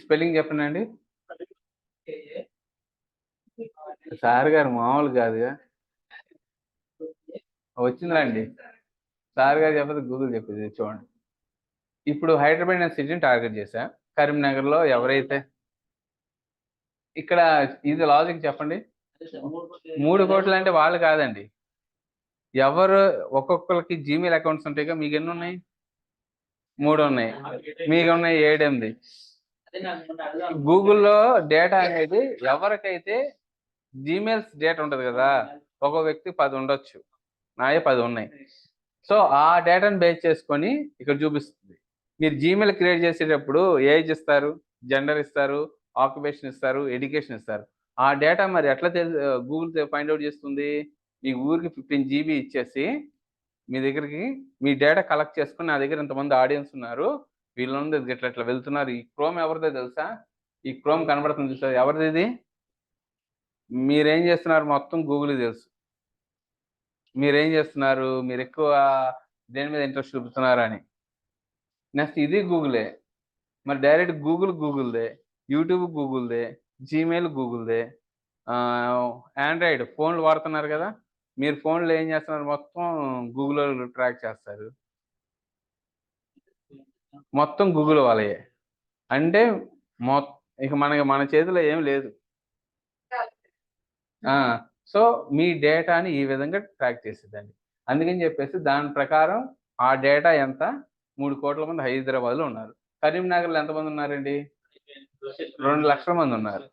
స్పెల్లింగ్ చెప్పండి అండి. సార్ గారు మామూలు కాదుగా, వచ్చిందండి. సార్ గారు చెప్పదు, గూగుల్ చెప్పేది. చూడండి, ఇప్పుడు హైదరాబాద్ నేను సిటీని టార్గెట్ చేశా. కరీంనగర్లో ఎవరైతే, ఇక్కడ ఇది లాజిక్ చెప్పండి. 3 కోట్లు అంటే వాళ్ళు కాదండి, ఎవరు ఒక్కొక్కరికి జీమెయిల్ అకౌంట్స్ ఉంటాయిగా. మీకు ఎన్ని ఉన్నాయి? 3 ఉన్నాయి. మీకు ఉన్నాయి 7, 8. గూగుల్లో డేటా అనేది ఎవరికైతే జీమెయిల్స్ డేటా ఉంటుంది కదా, ఒక వ్యక్తి 10 ఉండొచ్చు, నాయే 10 ఉన్నాయి. సో ఆ డేటాను బేస్ చేసుకొని ఇక్కడ చూపిస్తుంది. మీరు జీమెయిల్ క్రియేట్ చేసేటప్పుడు ఏజ్ ఇస్తారు, జెండర్ ఇస్తారు, ఆక్యుపేషన్ ఇస్తారు, ఎడ్యుకేషన్ ఇస్తారు. ఆ డేటా మరి ఎట్లా గూగుల్ ఫైండ్ అవుట్ చేస్తుంది? మీ ఊరికి 15 GB ఇచ్చేసి మీ దగ్గరికి మీ డేటా కలెక్ట్ చేసుకుని, నా దగ్గర ఇంతమంది ఆడియన్స్ ఉన్నారు, వీళ్ళందరూ ఇట్లా ఇట్లా వెళ్తున్నారు. ఈ క్రోమ్ ఎవరిదో తెలుసా? ఈ క్రోమ్ కనబడుతుంది చూసా, ఎవరిది ఇది? మీరేం చేస్తున్నారు మొత్తం గూగుల్ తెలుసు. మీరేం చేస్తున్నారు, మీరు ఎక్కువ దేని మీద ఇంట్రెస్ట్ చూపుతున్నారని. నెక్స్ట్ ఇది గూగులే. మరి డైరెక్ట్ గూగుల్దే, యూట్యూబ్ గూగుల్దే, జీమెయిల్ గూగుల్దే, ఆండ్రాయిడ్ ఫోన్లు వాడుతున్నారు కదా, మీరు ఫోన్లో ఏం చేస్తున్నారు, మొత్తం గూగుల్లో ట్రాక్ చేస్తారు. మొత్తం గూగుల్ వాళ్ళయే. అంటే ఇక మన చేతిలో ఏం లేదు. సో మీ డేటాని ఈ విధంగా ట్రాక్ చేసేదండి. అందుకని చెప్పేసి దాని ప్రకారం ఆ డేటా ఎంత? 3 కోట్ల మంది హైదరాబాద్లో ఉన్నారు. కరీంనగర్లో ఎంతమంది ఉన్నారండి? 2 లక్షల మంది ఉన్నారు.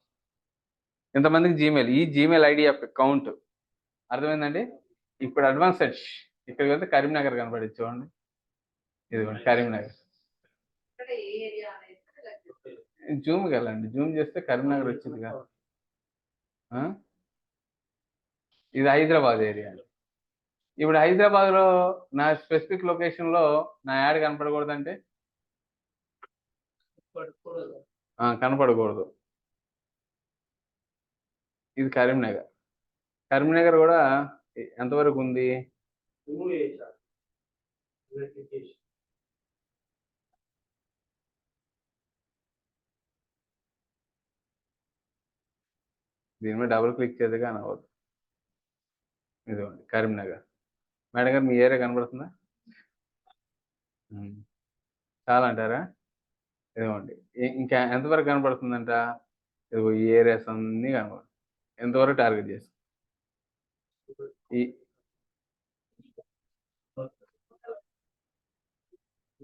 ఇంతమందికి జీమెయిల్, ఈ జీమెయిల్ ఐడి యొక్క కౌంట్ అర్థమైందండి. ఇప్పుడు అడ్వాన్స్ సెర్చ్ ఇక్కడికి వెళ్తే కరీంనగర్ కనపడింది చూడండి, ఇదిగోండి కరీంనగర్. జూమ్కి వెళ్ళండి, జూమ్ చేస్తే కరీంనగర్ వచ్చింది కదా. ఇది హైదరాబాద్ ఏరియా. ఇప్పుడు హైదరాబాద్లో నా స్పెసిఫిక్ లొకేషన్లో నా యాడ్ కనపడకూడదంటే కనపడకూడదు. ఇది కరీంనగర్. కరీంనగర్ కూడా ఎంతవరకు ఉంది? దీని మీద డబుల్ క్లిక్ చేస్తే కానీ అవ్వదు. ఇదిగోండి కరీంనగర్. మేడం గారు మీ ఏరియా కనబడుతుందా? చాలా అంటారా? ఇదిగోండి, ఇంకా ఎంతవరకు కనబడుతుందంట? ఇదిగో ఈ ఏరియాస్ అన్నీ కనబడుతుంది. ఎంతవరకు టార్గెట్ చేస్తాం?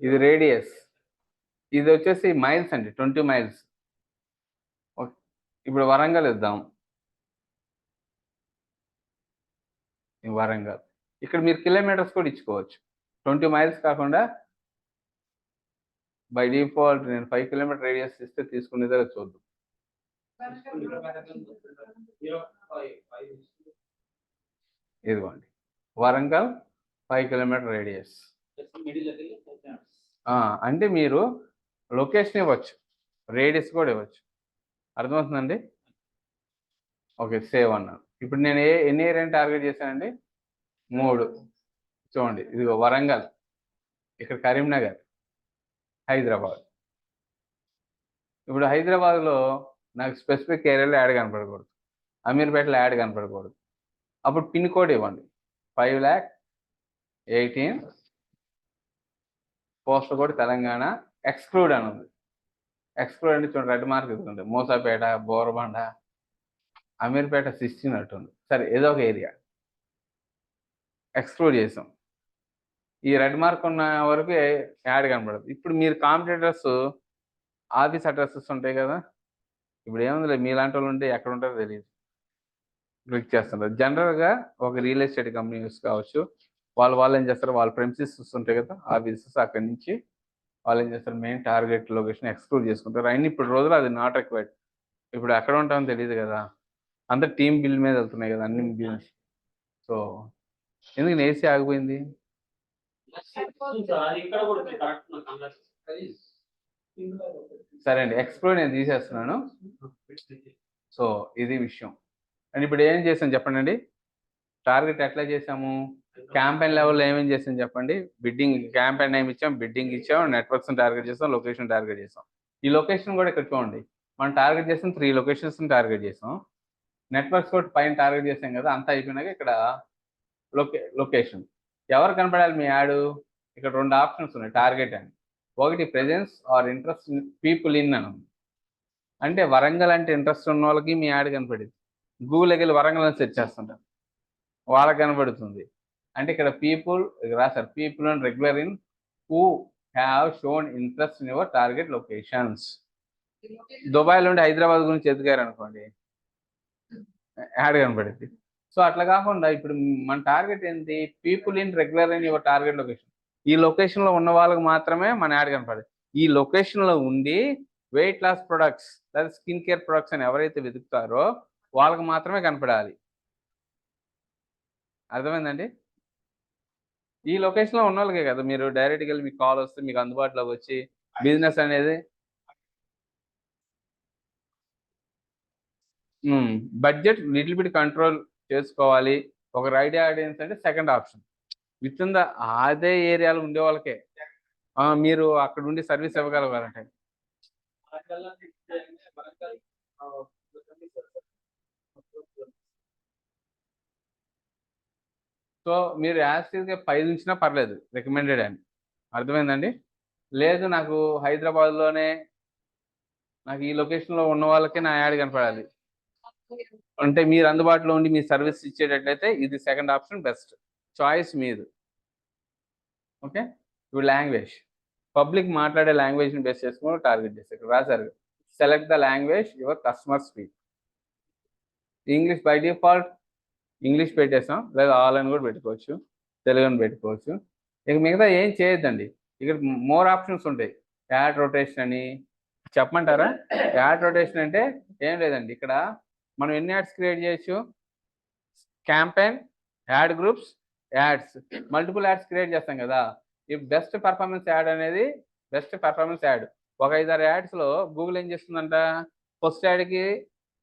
ఇది రేడియస్, ఇది వచ్చేసి మైల్స్ అండి, 20 మైల్స్. ఇప్పుడు వరంగల్ ఇద్దాం. వరంగల్ ఇక్కడ మీరు కిలోమీటర్స్ కూడా ఇచ్చుకోవచ్చు. 20 మైల్స్ కాకుండా బై డిఫాల్ట్ నేను 5 కిలోమీటర్ రేడియస్ ఇస్తే తీసుకునేదే చూద్దాం. ఇదిగోండి వరంగల్ 5 కిలోమీటర్ రేడియస్. అంటే మీరు లొకేషన్ ఇవ్వచ్చు, రేడియస్ కూడా ఇవ్వచ్చు. అర్థమవుతుందండి? ఓకే, సేవ్ అన్నాను. ఇప్పుడు నేను ఎన్ని ఏరియాని టార్గెట్ చేశానండి? 3. చూడండి, ఇదిగో వరంగల్, ఇక్కడ కరీంనగర్, హైదరాబాద్. ఇప్పుడు హైదరాబాద్లో నాకు స్పెసిఫిక్ ఏరియాలో యాడ్ కనపడకూడదు, అమీర్పేటలో యాడ్ కనపడకూడదు. అప్పుడు పిన్ కోడ్ ఇవ్వండి, 5,18,000. పోస్టల్ కోడ్ తెలంగాణ, ఎక్స్క్లూడ్ అని ఉంది. ఎక్స్క్లూడ్ అంటే చూడండి రెడ్ మార్క్ ఉంది. మూసాపేట, బోరబండ, అమీర్పేట 16 అట్టుంది. సరే ఏదో ఒక ఏరియా ఎక్స్క్లూడ్ చేసాం. ఈ రెడ్ మార్క్ ఉన్న వరకు యాడ్ కనబడదు. ఇప్పుడు మీరు కాంపిటేటర్స్ ఆఫీస్ అడ్రసెస్ ఉంటాయి కదా, ఇప్పుడు ఏముంది మీలాంటి వాళ్ళు ఉంటే ఎక్కడ ఉంటారో తెలియదు, క్లిక్ చేస్తుంటారు. జనరల్గా ఒక రియల్ ఎస్టేట్ కంపెనీస్ కావచ్చు, వాళ్ళు ఏం చేస్తారు, వాళ్ళ ప్రెమిసెస్ ఉంటాయి కదా ఆఫీసెస్, అక్కడి నుంచి వాళ్ళు ఏం చేస్తారు, మెయిన్ టార్గెట్ లొకేషన్ ఎక్స్క్లూడ్ చేసుకుంటారు. అయినా ఇప్పుడు రోజులు అది నాట్ రిక్వైర్డ్. ఇప్పుడు ఎక్కడ ఉంటామో తెలియదు కదా, అంత టీమ్ బిల్ మీద వెళ్తున్నాయి కదా అన్ని బిల్స్. సో ఎందుకు ఏసీ ఆగిపోయింది? సరే అండి, ఎక్స్క్లూడ్ నేను తీసేస్తున్నాను. సో ఇది విషయం. అండ్ ఇప్పుడు ఏం చేసాం చెప్పండి అండి, టార్గెట్ ఎట్లా చేసాము, క్యాంపెయిన్ లెవెల్లో ఏమేమి చేసాం చెప్పండి. బిడ్డింగ్ క్యాంపెయిన్ నేమ్ ఇచ్చాం, బిడ్డింగ్ ఇచ్చాం, నెట్వర్క్స్ టార్గెట్ చేసాం, లొకేషన్ టార్గెట్ చేసాం. ఈ లొకేషన్ కూడా ఇక్కడ చూడండి, మనం టార్గెట్ చేసాం 3 లొకేషన్స్ టార్గెట్ చేసాం. నెట్వర్క్స్ కూడా పైన టార్గెట్ చేసాం కదా, అంతా అయిపోయినాక ఇక్కడ లొకేషన్ ఎవరు కనపడాలి మీ యాడ్, ఇక్కడ 2 ఆప్షన్స్ ఉన్నాయి టార్గెట్ అని. ఒకటి presence or interest people in అని, అంటే వరంగల్ అంటే ఇంట్రెస్ట్ ఉన్న వాళ్ళకి మీ యాడ్ కనపడింది. గూగుల్కి వెళ్ళి వరంగల్ అని సెర్చ్ చేస్తుంటారు, వాళ్ళకి కనబడుతుంది. అంటే ఇక్కడ పీపుల్ రాశారు, people and regular in who have shown interest in your target locations. Dubai నుండి హైదరాబాద్ గురించి ఎదిగారు అనుకోండి, యాడ్ కనబడింది. సో అట్లా కాకుండా ఇప్పుడు మన టార్గెట్ ఏంటి, people in regular in your target location. ఈ లొకేషన్లో ఉన్న వాళ్ళకి మాత్రమే మన యాడ్ కనపడదు. ఈ లొకేషన్లో ఉండి వెయిట్ లాస్ ప్రొడక్ట్స్ లేదా స్కిన్ కేర్ ప్రొడక్ట్స్ అని ఎవరైతే వెతుకుతారో వాళ్ళకి మాత్రమే కనపడాలి. అర్థమైందండి? ఈ లొకేషన్లో ఉన్న వాళ్ళకే కదా మీరు డైరెక్ట్గా వెళ్ళి మీకు కాల్ వస్తే మీకు అందుబాటులోకి వచ్చి బిజినెస్ అనేది బడ్జెట్ లిటిల్ బిట్ కంట్రోల్ చేసుకోవాలి. ఒక రైట్ ఆడియన్స్ అంటే second option. With in the అదే ఏరియాలో ఉండే వాళ్ళకే మీరు అక్కడ ఉండి సర్వీస్ ఇవ్వగలగాలంటే. సో మీరు యాక్చువల్గా 5 ఉంచినా పర్లేదు, రికమెండెడ్ అని. అర్థమైందండి? లేదు నాకు హైదరాబాద్లోనే నాకు ఈ లొకేషన్లో ఉన్న వాళ్ళకే నా యాడ్ కనపడాలి అంటే మీరు అందుబాటులో ఉండి మీ సర్వీస్ ఇచ్చేటట్లయితే ఇది సెకండ్ ఆప్షన్ బెస్ట్ చాయిస్ మీది. ఓకే, ఇప్పుడు లాంగ్వేజ్ పబ్లిక్ మాట్లాడే లాంగ్వేజ్ని బేస్ చేసుకుని టార్గెట్ చేస్తారు. ఇక్కడ రాశారు select the language your customer speak. English by default English పెట్టేసాం, లేదా ఆల్ అని కూడా పెట్టుకోవచ్చు, తెలుగు అని పెట్టుకోవచ్చు. ఇక మిగతా ఏం చేయొద్దండి. ఇక్కడ మోర్ ఆప్షన్స్ ఉంటాయి. యాడ్ రొటేషన్ అని చెప్పమంటారా? యాడ్ రొటేషన్ అంటే ఏం లేదండి, ఇక్కడ మనం ఎన్ని యాడ్స్ క్రియేట్ చేయొచ్చు, campaign, add groups, ads, multiple ads create చేస్తాం కదా. ఈ బెస్ట్ పర్ఫార్మెన్స్ యాడ్ అనేది బెస్ట్ పర్ఫార్మెన్స్ యాడ్. ఒక 5-6 యాడ్స్లో గూగుల్ ఏం చేస్తుందంట, ఫస్ట్ యాడ్కి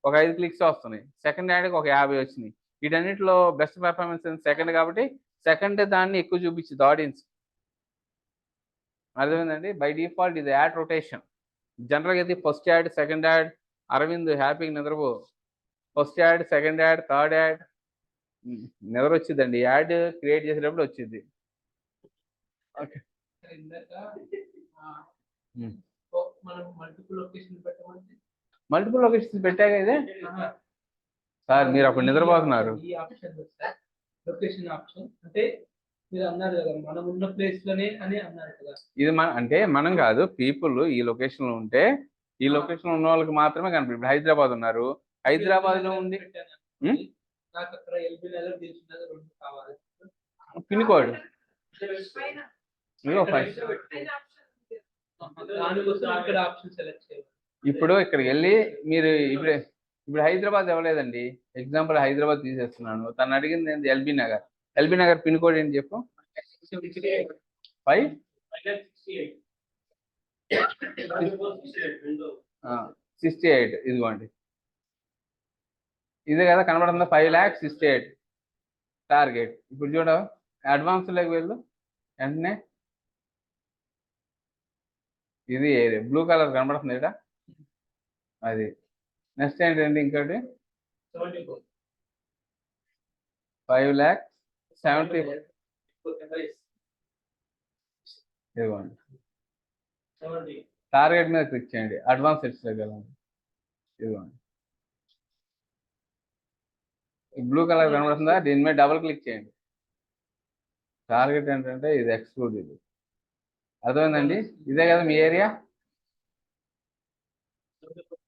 ఒక 5 క్లిక్స్ వస్తున్నాయి, సెకండ్ యాడ్కి ఒక 50 వచ్చినాయి. వీటన్నిటిలో బెస్ట్ పర్ఫార్మెన్స్ సెకండ్ కాబట్టి సెకండ్ దాన్ని ఎక్కువ చూపించింది ఆడియన్స్. అర్థమైందండి? బై డిఫాల్ట్ ఇది యాడ్ రొటేషన్. జనరల్గా అయితే first ad, second ad, Arvind హ్యాపీగా నిద్రపో, first ad, second ad, third ad నిద్ర వచ్చిందండి. యాడ్ క్రియేట్ చేసేటప్పుడు వచ్చింది. ఓకే, మల్టిపుల్ లొకేషన్స్ పెట్టాక ఇదే సార్ మీరు అప్పుడు నిద్రపోతున్నారు. ఈ ఆప్షన్ సార్ లొకేషన్ ఆప్షన్ అంటే మీరు అన్నారు కదా మనం ఉన్న ప్లేస్ లోనే అని అన్నారు కదా. ఇది అంటే మనం కాదు, పీపుల్ ఈ లొకేషన్ లో ఉంటే ఈ లొకేషన్ లో ఉన్న వాళ్ళకి మాత్రమే కనిపిస్తుంది. హైదరాబాద్ ఉన్నారు, హైదరాబాద్ లో ఉంది, నాకు అక్కడ ఎల్బీ నగర్ దిల్సుఖ్నగర్ 2 కావాలి. పిన్ కోడ్ దానికోసం ఇక్కడ ఆప్షన్ సెలెక్ట్ చేయాలి. ఇప్పుడు ఇక్కడికి వెళ్ళి మీరు ఇప్పుడు హైదరాబాద్ ఇవ్వలేదండి, ఎగ్జాంపుల్ హైదరాబాద్ తీసేస్తున్నాను. తను అడిగింది ఏంటి, LB Nagar. LB Nagar pin code ఏంటి చెప్పు. 568. ఇదిగోండి, ఇదే కదా కనబడుతుందా, 5,68,000 టార్గెట్. ఇప్పుడు చూడ అడ్వాన్స్ లేక వెళ్ళు వెంటనే ఇది బ్లూ కలర్ కనబడుతుంది ఇక్కడ, అది. నెక్స్ట్ ఏంటండి ఇంకోటి 5,70,000 ఇదిగోండి. 70. టార్గెట్ మీద క్లిక్ చేయండి, అడ్వాన్స్ సెట్స్లోకి వెళ్ళండి. ఇదిగోండి, బ్లూ కలర్ కనబడుతుందా, దీని మీద డబుల్ క్లిక్ చేయండి. టార్గెట్ ఏంటంటే ఇది ఎక్స్క్లూడ్, ఇది అర్థమైందండి. ఇదే కదా మీ ఏరియా.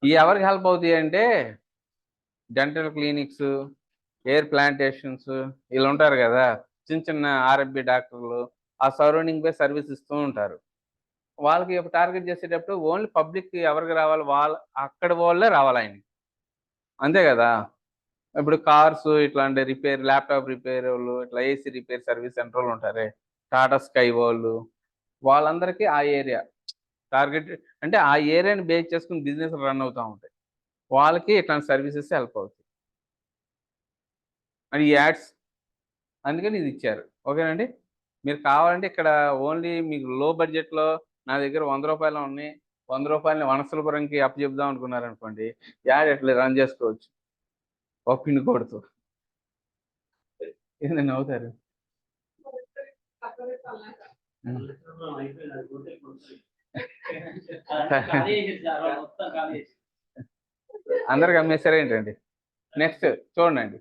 ఈ ఎవరికి హెల్ప్ అవుతాయి అంటే డెంటల్ క్లినిక్స్, ఎయిర్ ప్లాంటేషన్స్, వీళ్ళు ఉంటారు కదా చిన్న చిన్న ఆర్ఎంపి డాక్టర్లు, ఆ సరౌండింగ్ పై సర్వీస్ ఇస్తూ ఉంటారు. వాళ్ళకి టార్గెట్ చేసేటప్పుడు ఓన్లీ పబ్లిక్ ఎవరికి రావాలి, అక్కడ వాళ్ళే రావాలి ఆయన, అంతే కదా. ఇప్పుడు కార్స్ ఇట్లాంటి రిపేర్, ల్యాప్టాప్ రిపేర్ వాళ్ళు, ఇట్లా ఏసీ రిపేర్ సర్వీస్ సెంటర్ వాళ్ళు ఉంటారే, టాటా స్కై వాళ్ళు, వాళ్ళందరికీ ఆ ఏరియా టార్గెట్. అంటే ఆ ఏరియాని బేస్ చేసుకుని బిజినెస్ రన్ అవుతూ ఉంటాయి, వాళ్ళకి ఇట్లాంటి సర్వీసెస్ హెల్ప్ అవుతాయి అని ఈ యాడ్స్. అందుకని ఇది ఇచ్చారు. ఓకేనండి. మీరు కావాలంటే ఇక్కడ ఓన్లీ మీకు లో బడ్జెట్లో నా దగ్గర 100 రూపాయలు ఉన్నాయి, 100 రూపాయలని వనస్థలపురంకి అప్పచెప్దాం అనుకున్నారనుకోండి, యాడ్ ఎట్లా రన్ చేసుకోవచ్చు ఒక పిన్ కోడ్తో. ఏంటండి అవుతారు. అందరికి అమ్మేశారా ఏంటండి. నెక్స్ట్ చూడండి,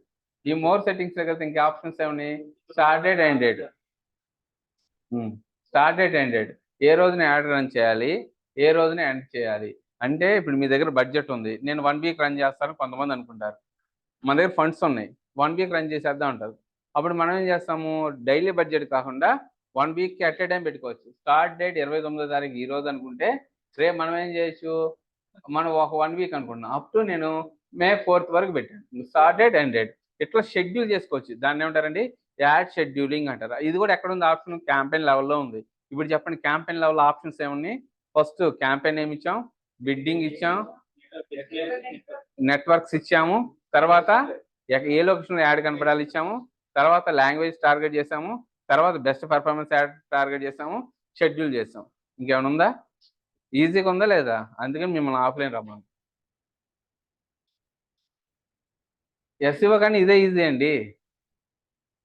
ఈ మోర్ సెట్టింగ్స్ దగ్గర ఇంకా ఆప్షన్స్ ఏమన్నాయి, start date, end date. Start date, end date, ఏ రోజున యాడ్ రన్ చేయాలి, ఏ రోజున ఎండ్ చేయాలి. అంటే ఇప్పుడు మీ దగ్గర బడ్జెట్ ఉంది, నేను 1 వీక్ రన్ చేస్తాను కొంతమంది అనుకుంటారు. మన దగ్గర ఫండ్స్ ఉన్నాయి, 1 వీక్ రన్ చేసేద్దాం అంటారు. అప్పుడు మనం ఏం చేస్తాము, డైలీ బడ్జెట్ కాకుండా 1 వీక్కి అట్ ఏ టైం పెట్టుకోవచ్చు. స్టార్ట్ డేట్ 29వ తారీఖు ఈ రోజు అనుకుంటే, రేపు మనం ఏం చేయొచ్చు, మనం ఒక 1 వీక్ అనుకుంటున్నాం, అప్ టు నేను May 4th వరకు పెట్టాను స్టార్ట్ డేట్, ఎండ్ డేట్. ఇట్లా షెడ్యూల్ చేసుకోవచ్చు. దాన్ని ఏమంటారండి, యాడ్ షెడ్యూలింగ్ అంటారు. ఇది కూడా ఎక్కడ ఉంది ఆప్షన్, క్యాంపెయిన్ లెవెల్లో ఉంది. ఇప్పుడు చెప్పండి, క్యాంపెయిన్ లెవెల్ ఆప్షన్స్ ఏమున్నాయి. ఫస్ట్ క్యాంపెయిన్ ఏమి ఇచ్చాం, బిడ్డింగ్ ఇచ్చాం, నెట్వర్క్స్ ఇచ్చాము, తర్వాత ఏ లొకేషన్లో యాడ్ కనపడాలి ఇచ్చాము, తర్వాత లాంగ్వేజ్ టార్గెట్ చేసాము, తర్వాత బెస్ట్ పర్ఫార్మెన్స్ యాడ్ టార్గెట్ చేసాము, షెడ్యూల్ చేసాం. ఇంకేమైనా ఉందా, ఈజీగా ఉందా లేదా, అందుకని మిమ్మల్ని ఆఫ్లైన్ రమ్మను. ఎస్సీఓ కానీ ఇదే ఈజీ అండి,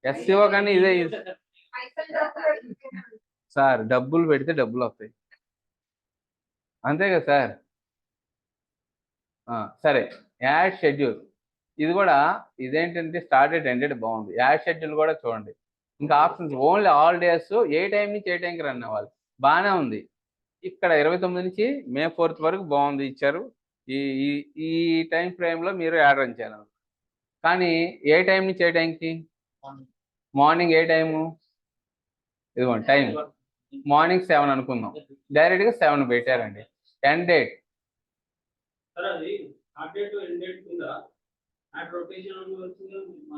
ఎస్సీఓ కానీ ఇదే ఈజీ సార్. డబ్బులు పెడితే డబ్బులు వస్తాయి, అంతే కదా సార్. సరే, యాడ్ షెడ్యూల్, ఇది కూడా ఇదేంటంటే స్టార్ట్ డేట్, ఎండ్ డేట్ బాగుంది. యాడ్ షెడ్యూల్ కూడా చూడండి, ఇంకా ఆప్షన్స్ ఓన్లీ ఆల్ డేస్, ఏ టైం నుంచి ఏ టైంకి రన్ అవ్వాలి, బాగానే ఉంది. ఇక్కడ 29 నుంచి May 4th వరకు బాగుంది ఇచ్చారు. ఈ ఈ ఈ టైం ఫ్రేమ్లో మీరు యాడ్ రన్ చేయాలి. కానీ ఏ టైం నుంచి ఏ టైంకి, మార్నింగ్ ఏ టైము, ఇదిగోండి టైం మార్నింగ్ 7 అనుకుందాం, డైరెక్ట్గా 7 పెట్టారండి. ఎండ్ డేట్,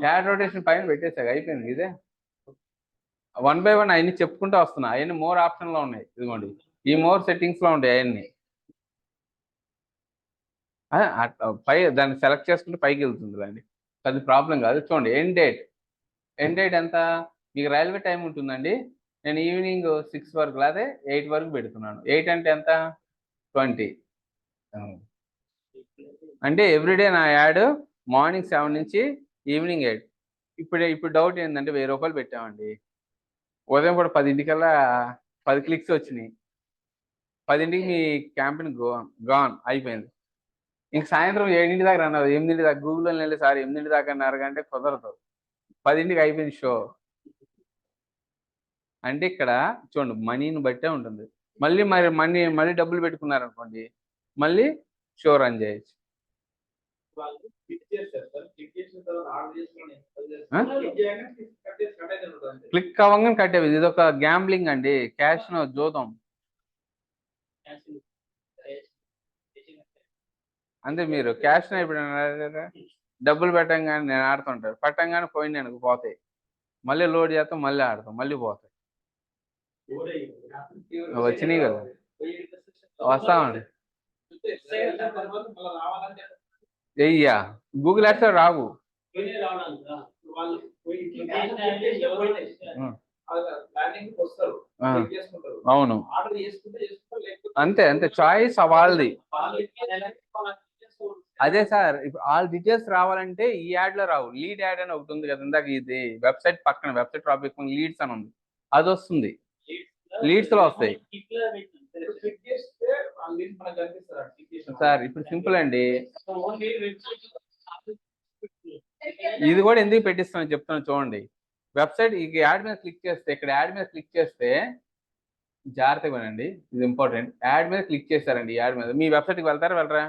యాడ్ రొటేషన్ పైన పెట్టేసాక అయిపోయింది. ఇదే 1 by 1 అవన్నీ చెప్పుకుంటూ వస్తున్నా, అవన్నీ మోర్ ఆప్షన్లో ఉన్నాయి. ఇదిగోండి ఈ మోర్ సెట్టింగ్స్లో ఉంటాయి అవన్నీ. పై దాన్ని సెలెక్ట్ చేసుకుంటే పైకి వెళ్తుంది అండి, అది ప్రాబ్లం కాదు. చూడండి ఎండ్ డేట్, ఎండ్ డేట్ ఎంత, మీకు రైల్వే టైం ఉంటుందండి. నేను ఈవినింగ్ 6 వరకు లేదా 8 వరకు పెడుతున్నాను. 8 అంటే ఎంత, 20. అంటే ఎవ్రీడే నా యాడ్ మార్నింగ్ 7 నుంచి ఈవినింగ్ 8. ఇప్పుడు డౌట్ ఏంటంటే 1000 రూపాయలు పెట్టామండి, ఉదయం కూడా 10ంటికల్లా 10 క్లిక్స్ వచ్చినాయి, 10ంటికి మీ క్యాంపెయిన్ గాన్ అయిపోయింది. ఇంక సాయంత్రం 7 దాకా రన్ అవ్వదు, 8 దాకా గూగుల్లో వెళ్ళి సార్ 8 దాకా అన్నారు కంటే కుదరదు, 10ంటికి అయిపోయింది షో. అంటే ఇక్కడ చూడండి మనీని బట్టే ఉంటుంది. మళ్ళీ డబ్బులు పెట్టుకున్నారనుకోండి, మళ్ళీ షో రన్ చేయొచ్చు. క్లిక్ అవ్వగానే కట్టేవి, ఇది ఒక గ్యాంబ్లింగ్ అండి, క్యాష్ జూదం. అంటే మీరు క్యాష్ ఇప్పుడు డబ్బులు పెట్టంగానే నేను ఆడుతుంటారు, పట్టంగానే పోయింది எனக்கு పోతాయి, మళ్ళీ లోడ్ చేస్తాం, మళ్ళీ ఆడతాం, మళ్ళీ పోతాయి. వచ్చినాయి కదా, వస్తామండి. వెయ్యా గూగుల్ యాడ్స్ రావు. అవును, అంతే అంతే, చాయిస్ వాళ్ళది. అదే సార్, ఇప్పుడు ఆల్ డీటెయిల్స్ రావాలంటే ఈ యాడ్ లో రావు, లీడ్ యాడ్ అని ఒకటి ఉంది కదా, ఇందాక ఇది వెబ్సైట్ పక్కన వెబ్సైట్ టాపిక్ లీడ్స్ అని ఉంది, అది వస్తుంది, లీడ్స్ లో వస్తాయి. క్లిక్ చేస్తే ఆ లింక్ మనకు కనిపిస్తుంది అప్లికేషన్ సార్ ఇప్పుడు సింపుల్ అండి. ఓన్లీ వెబ్సైట్ ఇది కూడా ఎందుకు పెట్టిస్తాను చెప్తాను చూడండి. వెబ్సైట్ ఈ యాడ్ మీద క్లిక్ చేస్తే, ఇక్కడ యాడ్ మీద క్లిక్ చేస్తే జాగ్రత్తగా వినండి, ఇది ఇంపార్టెంట్. యాడ్ మీద క్లిక్ చేశారండి, యాడ్ మీద మీ వెబ్సైట్కి వెళ్తారా వెళ్ళరా?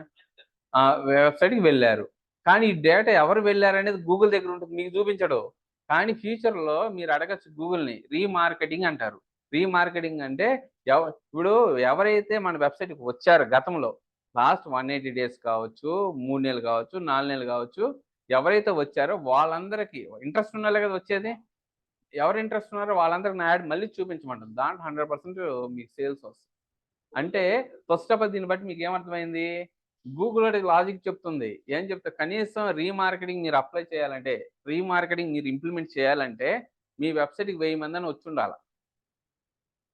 వెబ్సైట్కి వెళ్ళారు, కానీ ఈ డేటా ఎవరు వెళ్ళారు అనేది గూగుల్ దగ్గర ఉంటుంది, మీకు చూపించడు. కానీ ఫ్యూచర్లో మీరు అడగచ్చు గూగుల్ని, రీమార్కెటింగ్ అంటారు. రీమార్కెటింగ్ అంటే ఇప్పుడు ఎవరైతే మన వెబ్సైట్కి వచ్చారో గతంలో లాస్ట్ 180 డేస్ కావచ్చు, 3 నెలలు కావచ్చు, 4 నెలలు కావచ్చు, ఎవరైతే వచ్చారో వాళ్ళందరికీ ఇంట్రెస్ట్ ఉన్న కదా వచ్చేది. ఎవరు ఇంట్రెస్ట్ ఉన్నారో వాళ్ళందరికీ నా యాడ్ మళ్ళీ చూపించమంటుంది. దాంట్లో 100% మీకు సేల్స్ వస్తుంది. అంటే ఫస్ట్ ఆఫ్ ఆల్ దీన్ని బట్టి మీకు ఏమర్థమైంది? గూగుల్ లాజిక్ చెప్తుంది. ఏం చెప్తా, కనీసం రీమార్కెటింగ్ మీరు అప్లై చేయాలంటే, రీమార్కెటింగ్ మీరు ఇంప్లిమెంట్ చేయాలంటే మీ వెబ్సైట్కి 1000 మంది అని వచ్చి ఉండాలి.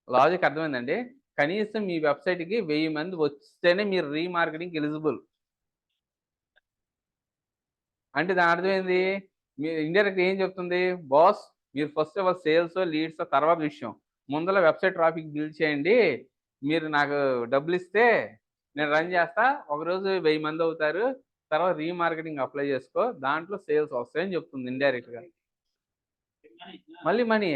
లాజిక్ అర్థమైందండి? కనీసం మీ వెబ్సైట్కి 1000 మంది వస్తేనే మీరు రీమార్కెటింగ్ ఎలిజిబుల్. అంటే దాని అర్థమైంది, మీరు ఇండైరెక్ట్ ఏం చెప్తుంది? బాస్ మీరు first of all sales leads తర్వాత విషయం, ముందర వెబ్సైట్ ట్రాఫిక్ బిల్డ్ చేయండి, మీరు నాకు డబ్బులు ఇస్తే నేను రన్ చేస్తా, ఒకరోజు 1000 మంది అవుతారు, తర్వాత రీమార్కెటింగ్ అప్లై చేసుకో, దాంట్లో సేల్స్ వస్తాయని చెప్తుంది ఇండైరెక్ట్గా. మళ్ళీ మనీ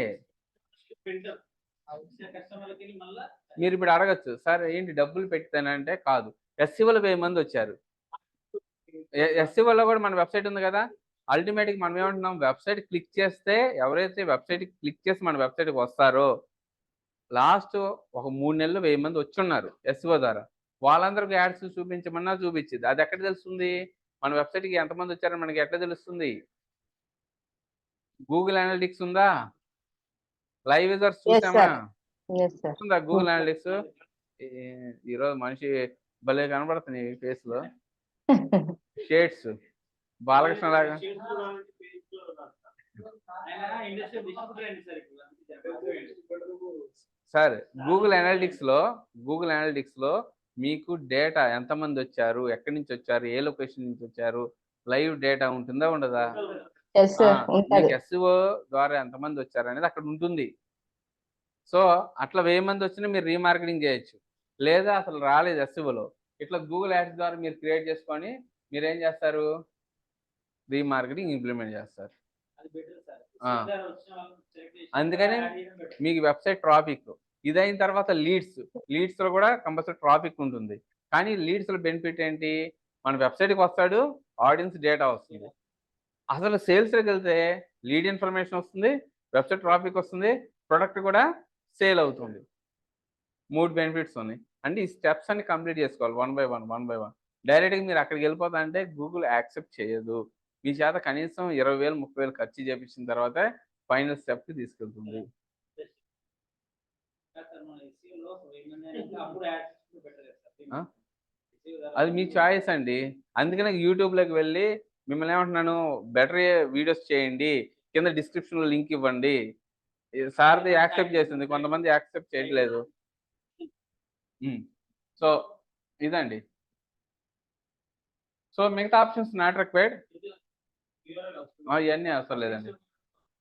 మీరు ఇప్పుడు అడగచ్చు, సార్ ఏంటి డబ్బులు పెట్టానంటే కాదు, ఎస్సీఓలో 1000 మంది వచ్చారు. ఎస్సీఓలో కూడా మన వెబ్సైట్ ఉంది కదా, అల్టిమేట్గా మనం ఏమంటున్నాం, వెబ్సైట్ క్లిక్ చేస్తే ఎవరైతే వెబ్సైట్ క్లిక్ చేసి మన వెబ్సైట్కి వస్తారో లాస్ట్ ఒక 3 నెలలు 1000 మంది వచ్చి ఉన్నారు ఎస్సీఓ ద్వారా, వాళ్ళందరికీ యాడ్స్ చూపించమన్నా చూపించింది. అది ఎక్కడ తెలుస్తుంది? మన వెబ్సైట్కి ఎంతమంది వచ్చారో మనకి ఎట్లా తెలుస్తుంది? గూగుల్ అనలిటిక్స్ ఉందా? లైవ్ యూజర్స్ చూసామా? ఉందా గూగుల్ అనలిటిక్స్? ఈరోజు మనిషి భలే కనబడుతుంది ఫేస్ లో, షేడ్స్ బాలకృష్ణ లాగా. సార్ గూగుల్ అనలిటిక్స్ లో మీకు డేటా ఎంతమంది వచ్చారు, ఎక్కడి నుంచి వచ్చారు, ఏ లొకేషన్ నుంచి వచ్చారు, లైవ్ డేటా ఉంటుందా ఉండదా? మీకు ఎస్ఈఓ ద్వారా ఎంతమంది వచ్చారు అనేది అక్కడ ఉంటుంది. సో అట్లా 1000 మంది వచ్చినా మీరు రీమార్కెటింగ్ చేయొచ్చు. లేదా అసలు రాలేదు ఎస్ఈఓలో, ఇట్లా గూగుల్ యాడ్స్ ద్వారా మీరు క్రియేట్ చేసుకొని మీరు ఏం చేస్తారు? రీమార్కెటింగ్ ఇంప్లిమెంట్ చేస్తారు. అందుకని మీకు వెబ్సైట్ ట్రాఫిక్ ఇదైన తర్వాత లీడ్స్లో కూడా కంపల్సరీ ట్రాఫిక్ ఉంటుంది. కానీ లీడ్స్లో బెనిఫిట్ ఏంటి? మన వెబ్సైట్కి వస్తాడు, ఆడియన్స్ డేటా వస్తుంది. అసలు సేల్స్లోకి వెళ్తే లీడ్ ఇన్ఫర్మేషన్ వస్తుంది, వెబ్సైట్ ట్రాఫిక్ వస్తుంది, ప్రొడక్ట్ కూడా సేల్ అవుతుంది. 3 బెనిఫిట్స్ ఉన్నాయి. అంటే ఈ స్టెప్స్ అన్ని కంప్లీట్ చేసుకోవాలి వన్ బై వన్. డైరెక్ట్గా మీరు అక్కడికి వెళ్ళిపోతా అంటే గూగుల్ యాక్సెప్ట్ చేయదు. మీ చేత కనీసం 20,000 30,000 ఖర్చు చేపించిన తర్వాత ఫైనల్ స్టెప్కి తీసుకెళ్తుంది. అది మీ చాయిస్ అండి. అందుకనే యూట్యూబ్లోకి వెళ్ళి మిమ్మల్ని ఏమంటున్నాను, బెటర్ వీడియోస్ చేయండి, కింద డిస్క్రిప్షన్లో లింక్ ఇవ్వండి. సార్ది యాక్సెప్ట్ చేసింది, కొంతమంది యాక్సెప్ట్ చేయట్లేదు. సో ఇదండి. సో మిగతా ఆప్షన్స్ నాట్ రిక్వైర్డ్, ఇవన్నీ అవసరం లేదండి,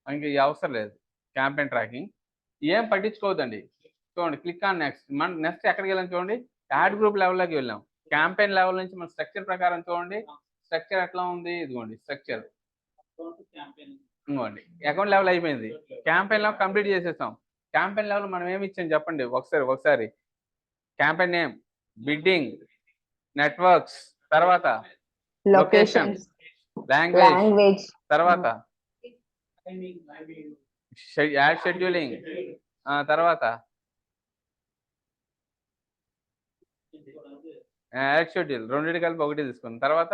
ఇంక ఇవి అవసరం లేదు. క్యాంపెయిన్ ట్రాకింగ్ ఏం పట్టించుకోవద్దండి. చూడండి, క్లిక్ ఆన్ నెక్స్ట్. మనం నెక్స్ట్ ఎక్కడికి వెళ్ళాం చూడండి, యాడ్ గ్రూప్ లెవెల్లోకి వెళ్ళాం. క్యాంపెయిన్ లెవెల్ నుంచి మన స్ట్రక్చర్ ప్రకారం చూడండి, స్ట్రక్చర్ ఎట్లా ఉంది? ఇదిగోండి స్ట్రక్చర్, ఇంకోండి అకౌంట్ లెవెల్ అయిపోయింది, క్యాంపెయిన్ లెవెల్ కంప్లీట్ చేసేసాం. క్యాంపెయిన్ లెవెల్ మనం ఏమి ఇచ్చాం చెప్పండి ఒకసారి. క్యాంపెయిన్ నేమ్, బిడ్డింగ్, నెట్వర్క్స్, తర్వాత లొకేషన్, లాంగ్వేజ్, తర్వాత యాడ్ షెడ్యూలింగ్, తర్వాత యాడ్ షెడ్యూల్ రెండింటి కలిపి ఒకటి తీసుకున్నాం. తర్వాత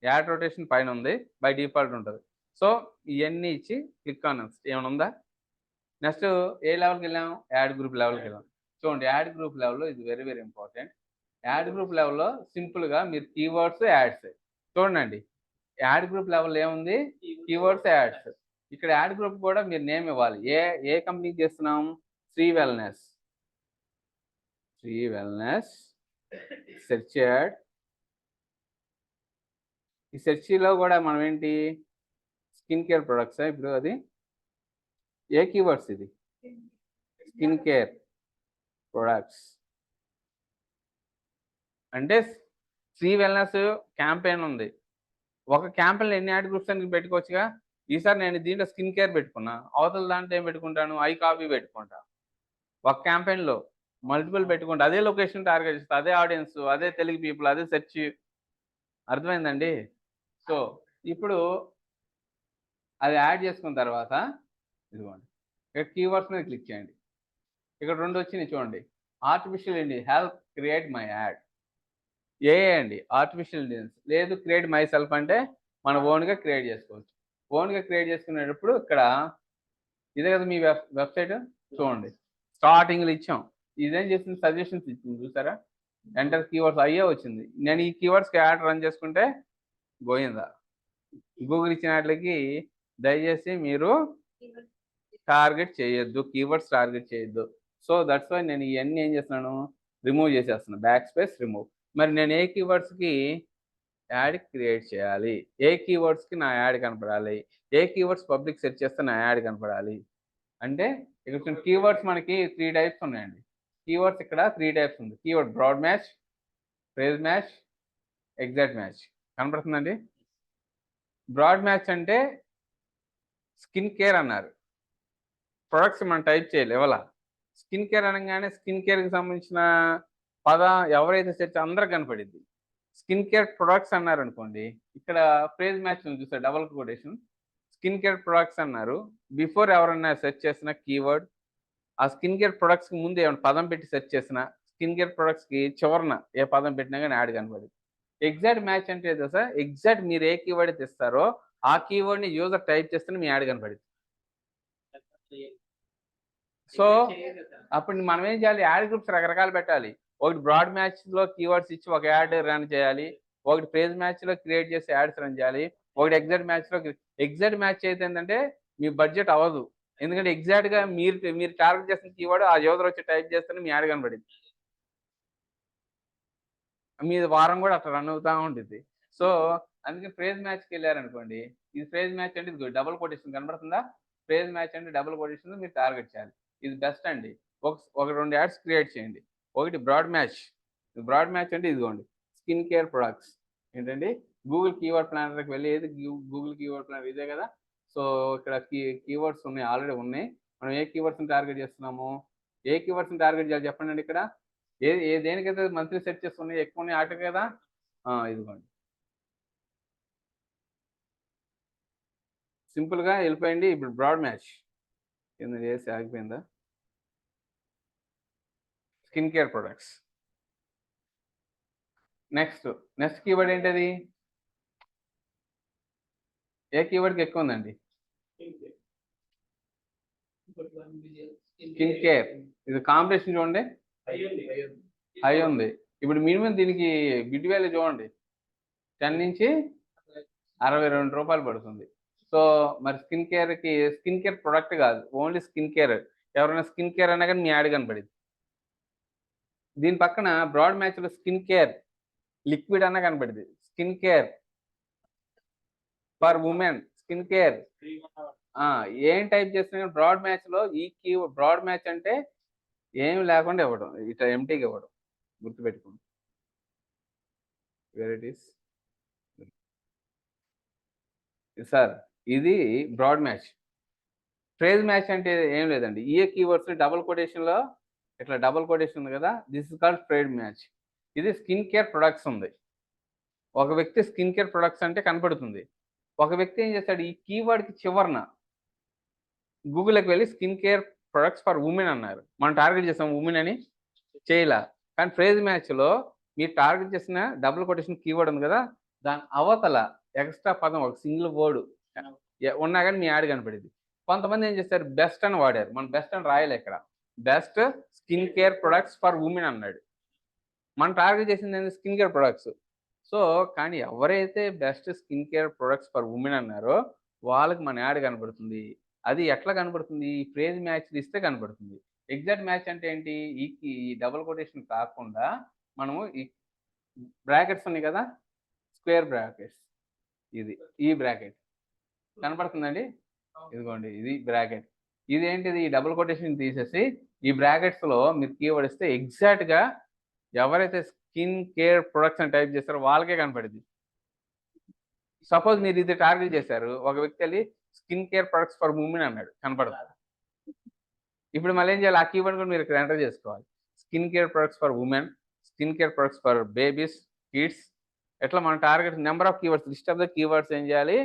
యాడ్ రొటేషన్ పైన ఉంది, బై డిఫాల్ట్ ఉంటుంది. సో ఇవన్నీ ఇచ్చి క్లిక్ ఆన్ నెక్స్ట్. ఏమైనా ఉందా? నెక్స్ట్ ఏ లెవెల్కి వెళ్ళాం? యాడ్ గ్రూప్ లెవెల్కి వెళ్ళాం. చూడండి, యాడ్ గ్రూప్ లెవెల్లో ఇది very very important. Ad group లెవెల్లో సింపుల్గా మీరు కీవర్డ్స్, యాడ్స్ చూడండి. యాడ్ గ్రూప్ లెవెల్ ఏముంది? Keywords, ads. ఇక్కడ యాడ్ గ్రూప్ కూడా మీరు నేమ్ ఇవ్వాలి. ఏ కంపెనీకి చేస్తున్నాం? Sri wellness search ad. ఈ సెర్చ్లో కూడా మనం ఏంటి, స్కిన్ కేర్ ప్రొడక్ట్స్. ఇప్పుడు అది ఏ కీవర్డ్స్? ఇది స్కిన్ కేర్. ప్రొడక్ట్స్ అంటే శ్రీ వెల్నెస్ క్యాంపెయిన్ ఉంది. ఒక క్యాంపెయిన్లో ఎన్ని యాడ్ గ్రూప్స్ అని పెట్టుకోవచ్చుగా. ఈసారి నేను దీంట్లో స్కిన్ కేర్ పెట్టుకున్నా, అవతల దాంట్లో ఏం పెట్టుకుంటాను, ఐ కాఫీ పెట్టుకుంటా. ఒక క్యాంపెయిన్లో మల్టిపుల్ పెట్టుకుంటా, అదే లొకేషన్ టార్గెట్ చేస్తా, అదే ఆడియన్స్, అదే తెలుగు పీపుల్, అదే సెర్చ్. అర్థమైందండి? సో ఇప్పుడు అది యాడ్ చేసుకున్న తర్వాత ఇదిగోండి ఇక్కడ కీవర్డ్స్ మీద క్లిక్ చేయండి. ఇక్కడ 2 వచ్చినాయి చూడండి. Artificial intelligence help create my add. అండి ఆర్టిఫిషియల్ ఇంటెలిజెన్స్ లేదు, క్రియేట్ మై సెల్ఫ్ అంటే మన ఓన్గా క్రియేట్ చేసుకోవచ్చు. ఓన్గా క్రియేట్ చేసుకునేటప్పుడు ఇక్కడ ఇదే కదా మీ వెబ్సైట్ చూడండి. స్టార్టింగ్లో ఇచ్చాం, ఇదేం చేసింది, సజెషన్స్ ఇచ్చింది చూసారా. ఎంటర్ కీవర్డ్స్ అయ్యే వచ్చింది. నేను ఈ కీవర్డ్స్కి యాడ్ రన్ చేసుకుంటే గోయిందా. గూగుల్ ఇచ్చిన వాటికి దయచేసి మీరు టార్గెట్ చేయొద్దు, కీవర్డ్స్ టార్గెట్ చేయొద్దు. సో దట్స్ వై నేను ఇవన్నీ ఏం చేస్తున్నాను, రిమూవ్ చేసేస్తున్నాను. Back space remove. మరి నేను ఏ కీవర్డ్స్కి యాడ్ క్రియేట్ చేయాలి, ఏ కీవర్డ్స్కి నా యాడ్ కనపడాలి, ఏ కీవర్డ్స్ పబ్లిక్ సెర్చ్ చేస్తే నా యాడ్ కనపడాలి అంటే ఇక్కడ కీవర్డ్స్ మనకి 3 టైప్స్ ఉన్నాయండి. కీవర్డ్స్ ఇక్కడ 3 టైప్స్ ఉంది. Keyword broad match, phrase match, exact match. కనపడుతుందండి? బ్రాడ్ మ్యాచ్ అంటే స్కిన్ కేర్ అన్నారు, ప్రొడక్ట్స్ మనం టైప్ చేయాలి ఇవాళ. స్కిన్ కేర్ అనగానే స్కిన్ కేర్కి సంబంధించిన పదం ఎవరైతే సెర్చ్ అందరికి కనపడిద్ది. స్కిన్ కేర్ ప్రొడక్ట్స్ అన్నారు అనుకోండి, ఇక్కడ ఫ్రేజ్ మ్యాచ్ చూసారు, double quotation. Skin care products అన్నారు, బిఫోర్ ఎవరైనా సెర్చ్ చేసిన కీవర్డ్, ఆ స్కిన్ కేర్ ప్రొడక్ట్స్కి ముందు ఏమైనా పదం పెట్టి సెర్చ్ చేసిన, స్కిన్ కేర్ ప్రొడక్ట్స్కి చివరన ఏ పదం పెట్టినా కానీ యాడ్ కనపడింది. ఎగ్జాక్ట్ మ్యాచ్ అంటే తెలుసా, ఎగ్జాక్ట్ మీరు ఏ కీవర్డ్ అయితే ఇస్తారో ఆ కీవర్డ్ని యూజర్ టైప్ చేస్తేనే మీ యాడ్ కనపడింది. సో అప్పుడు మనం ఏం చేయాలి, యాడ్ గ్రూప్స్ రకరకాలు పెట్టాలి. ఒకటి బ్రాడ్ మ్యాచ్లో కీవర్డ్స్ ఇచ్చి ఒక యాడ్ రన్ చేయాలి, ఒకటి ఫ్రేజ్ మ్యాచ్లో క్రియేట్ చేసి యాడ్స్ రన్ చేయాలి, ఒకటి ఎగ్జాక్ట్ మ్యాచ్లో. ఎగ్జాక్ట్ మ్యాచ్ అయితే ఏంటంటే మీ బడ్జెట్ అవ్వదు, ఎందుకంటే ఎగ్జాక్ట్గా మీరు టార్గెట్ చేసిన కీవర్డ్ ఆ యూజర్ వచ్చి టైప్ చేస్తేనే మీ యాడ్ కనపడింది. మీ వారం కూడా అట్లా రన్ అవుతూ ఉంటుంది. సో అందుకే ఫ్రేజ్ మ్యాచ్కి వెళ్ళారనుకోండి, ఇది ఫ్రేజ్ మ్యాచ్ అంటే ఇది డబుల్ కొటేషన్ కనబడుతుందా. ఫ్రేజ్ మ్యాచ్ అంటే డబుల్ కొటేషన్ మీరు టార్గెట్ చేయాలి. ఇది బెస్ట్ అండి. ఒక 2 యాడ్స్ క్రియేట్ చేయండి. ఒకటి బ్రాడ్ మ్యాచ్. బ్రాడ్ మ్యాచ్ అంటే ఇదిగోండి, స్కిన్ కేర్ ప్రొడక్ట్స్. ఏంటండి, గూగుల్ కీవర్డ్ ప్లానర్కి వెళ్ళి, ఏది గూగుల్ కీవర్డ్ ప్లానర్ ఇదే కదా. సో ఇక్కడ కీవర్డ్స్ ఉన్నాయి, ఆల్రెడీ ఉన్నాయి. మనం ఏ కీవర్డ్స్ని టార్గెట్ చేస్తున్నాము, ఏ కీవర్డ్స్ని టార్గెట్ చేయాలి చెప్పండి అండి. ఇక్కడ దేనికైతే మంత్లీ సెర్చ్ చేస్తున్నాయి ఎక్కువ ఉన్నాయి ఆటలు కదా. ఇదిగోండి, సింపుల్గా వెళ్ళిపోయింది. ఇప్పుడు బ్రాడ్ మ్యాచ్ కింద చేసి ఆగిపోయిందా. Skin care products. Next keyword ఏంటది, ఏ కీవర్డ్కి ఎక్కువ ఉందండి, స్కిన్ కేర్. ఇది కాంపిటీషన్ చూడండి, హై ఉంది. ఇప్పుడు మినిమం దీనికి బిడ్ వాల్యూ చూడండి, 10 నుంచి 62 రూపాయలు పడుతుంది. సో మరి స్కిన్ కేర్ ప్రొడక్ట్ కాదు, ఓన్లీ స్కిన్ కేర్. ఎవరైనా స్కిన్ కేర్ అన్నా కానీ మీ యాడ్ కనపడింది. దీని పక్కన బ్రాడ్ మ్యాచ్లో స్కిన్ కేర్ లిక్విడ్ అన్న కనపడింది, skin care for women, skin care. ఏం టైప్ చేస్తున్నా బ్రాడ్ మ్యాచ్లో ఈ కీవర్డ్. బ్రాడ్ మ్యాచ్ అంటే ఏమి లేకుండా ఇవ్వడం, ఇట్లా ఎంటీగా ఇవ్వడం, గుర్తుపెట్టుకోండి. వెరైటీస్ సార్, ఇది బ్రాడ్ మ్యాచ్. ఫ్రేజ్ మ్యాచ్ అంటే ఏం లేదండి, ఈ కీవర్డ్స్ డబుల్ కొటేషన్లో ఇట్లా డబుల్ కొటేషన్ ఉంది కదా, this is called phrase match. ఇది స్కిన్ కేర్ ప్రొడక్ట్స్ ఉంది. ఒక వ్యక్తి స్కిన్ కేర్ ప్రొడక్ట్స్ అంటే కనపడుతుంది. ఒక వ్యక్తి ఏం చేస్తాడు, ఈ కీవర్డ్కి చివరన గూగుల్కి వెళ్ళి skin care products for women అన్నారు. మనం టార్గెట్ చేస్తాం ఉమెన్ అని, చేయలా. కానీ ఫ్రేజ్ మ్యాచ్లో మీరు టార్గెట్ చేసిన డబుల్ కొటేషన్ కీవర్డ్ ఉంది కదా, దాని అవతల ఎక్స్ట్రా పదం ఒక సింగిల్ వర్డ్ ఉన్నా కానీ మీ యాడ్ కనపడింది. కొంతమంది ఏం చేస్తారు, బెస్ట్ అని వాడారు. మనం బెస్ట్ అని రాయాలి, ఇక్కడ best skin care products for women అన్నాడు. మనం టార్గెట్ చేసింది ఏంటి, స్కిన్ కేర్ ప్రొడక్ట్స్. సో కానీ ఎవరైతే best skin care products for women అన్నారో వాళ్ళకి మన యాడ్ కనబడుతుంది. అది ఎట్లా కనబడుతుంది, ఈ ఫ్రేజ్ మ్యాచ్ ఇస్తే కనబడుతుంది. ఎగ్జాక్ట్ మ్యాచ్ అంటే ఏంటి, ఈ డబుల్ కొటేషన్ కాకుండా మనము ఈ బ్రాకెట్స్ ఉన్నాయి కదా, స్క్వేర్ బ్రాకెట్స్, ఇది ఈ బ్రాకెట్ కనపడుతుందండి. ఇదిగోండి, ఇది బ్రాకెట్. ఇది ఏంటిది, ఈ డబుల్ కొటేషన్ తీసేసి ఈ బ్రాకెట్స్లో మీరు కీవర్డ్ ఇస్తే ఎగ్జాక్ట్గా ఎవరైతే స్కిన్ కేర్ ప్రొడక్ట్స్ అని టైప్ చేస్తారో వాళ్ళకే కనపడింది. సపోజ్ మీరు ఇది టార్గెట్ చేశారు, ఒక వ్యక్తి వెళ్ళి skin care products for women అన్నాడు, కనపడదు. ఇప్పుడు మళ్ళీ ఏం చేయాలి, ఆ కీవర్డ్ కూడా మీరు ఇక్కడ ఎంటర్ చేసుకోవాలి. Skin care products for women, skin care products for babies, kids, ఎట్లా మన target number of keywords, list of the keywords ఏం చేయాలి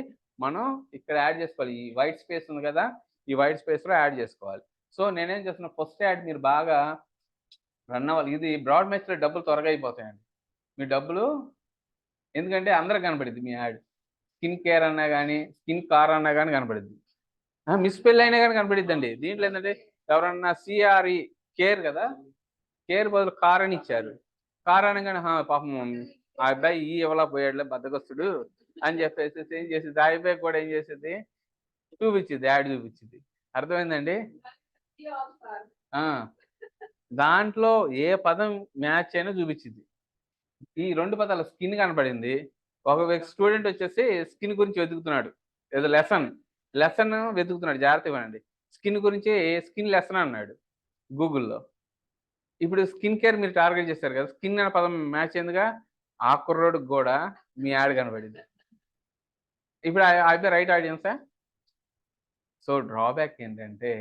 మనం ఇక్కడ యాడ్ చేసుకోవాలి. ఈ వైట్ స్పేస్ ఉంది కదా, ఈ వైట్ స్పేస్లో యాడ్ చేసుకోవాలి. సో నేనేం చేస్తున్నా, ఫస్ట్ యాడ్ మీరు బాగా రన్ అవ్వాలి. ఇది బ్రాడ్ మ్యాచ్లో డబ్బులు త్వరగా అయిపోతాయండి మీ డబ్బులు, ఎందుకంటే అందరికి కనపడింది మీ యాడ్. స్కిన్ కేర్ అన్నా కానీ, స్కిన్ కార్ అన్నా కానీ కనపడింది, మిస్పెల్ అయినా కానీ కనపడిద్దండి. దీంట్లో ఏంటంటే ఎవరన్నా సిఆర్ఈ కేర్ కదా, కేర్ బదులు కార్ అని ఇచ్చారు. కార్ అనగానే పాపం ఆ అబ్బాయి ఈ ఎవలా పోయాడులే బద్దగస్తుడు అని చెప్పేసి ఏం చేసేది, ఆ అబ్బాయి కూడా ఏం చేసేది చూపించింది, యాడ్ చూపించింది. అర్థమైందండి? దాంట్లో ఏ పదం మ్యాచ్ అయినా చూపించింది. ఈ 2 పదాలు స్కిన్ కనపడింది. ఒక స్టూడెంట్ వచ్చేసి స్కిన్ గురించి వెతుకుతున్నాడు, ఏదో లెసన్ వెతుకుతున్నాడు, జాగ్రత్తగా వినండి. స్కిన్ గురించి స్కిన్ లెసన్ అన్నాడు గూగుల్లో. ఇప్పుడు స్కిన్ కేర్ మీరు టార్గెట్ చేశారు కదా, స్కిన్ అనే పదం మ్యాచ్ అయిందిగా, ఆ కుర్రోడికి కూడా మీ యాడ్ కనబడింది. ఇప్పుడు అయితే రైట్ ఆడియన్సా? సో డ్రాబ్యాక్ ఏంటంటే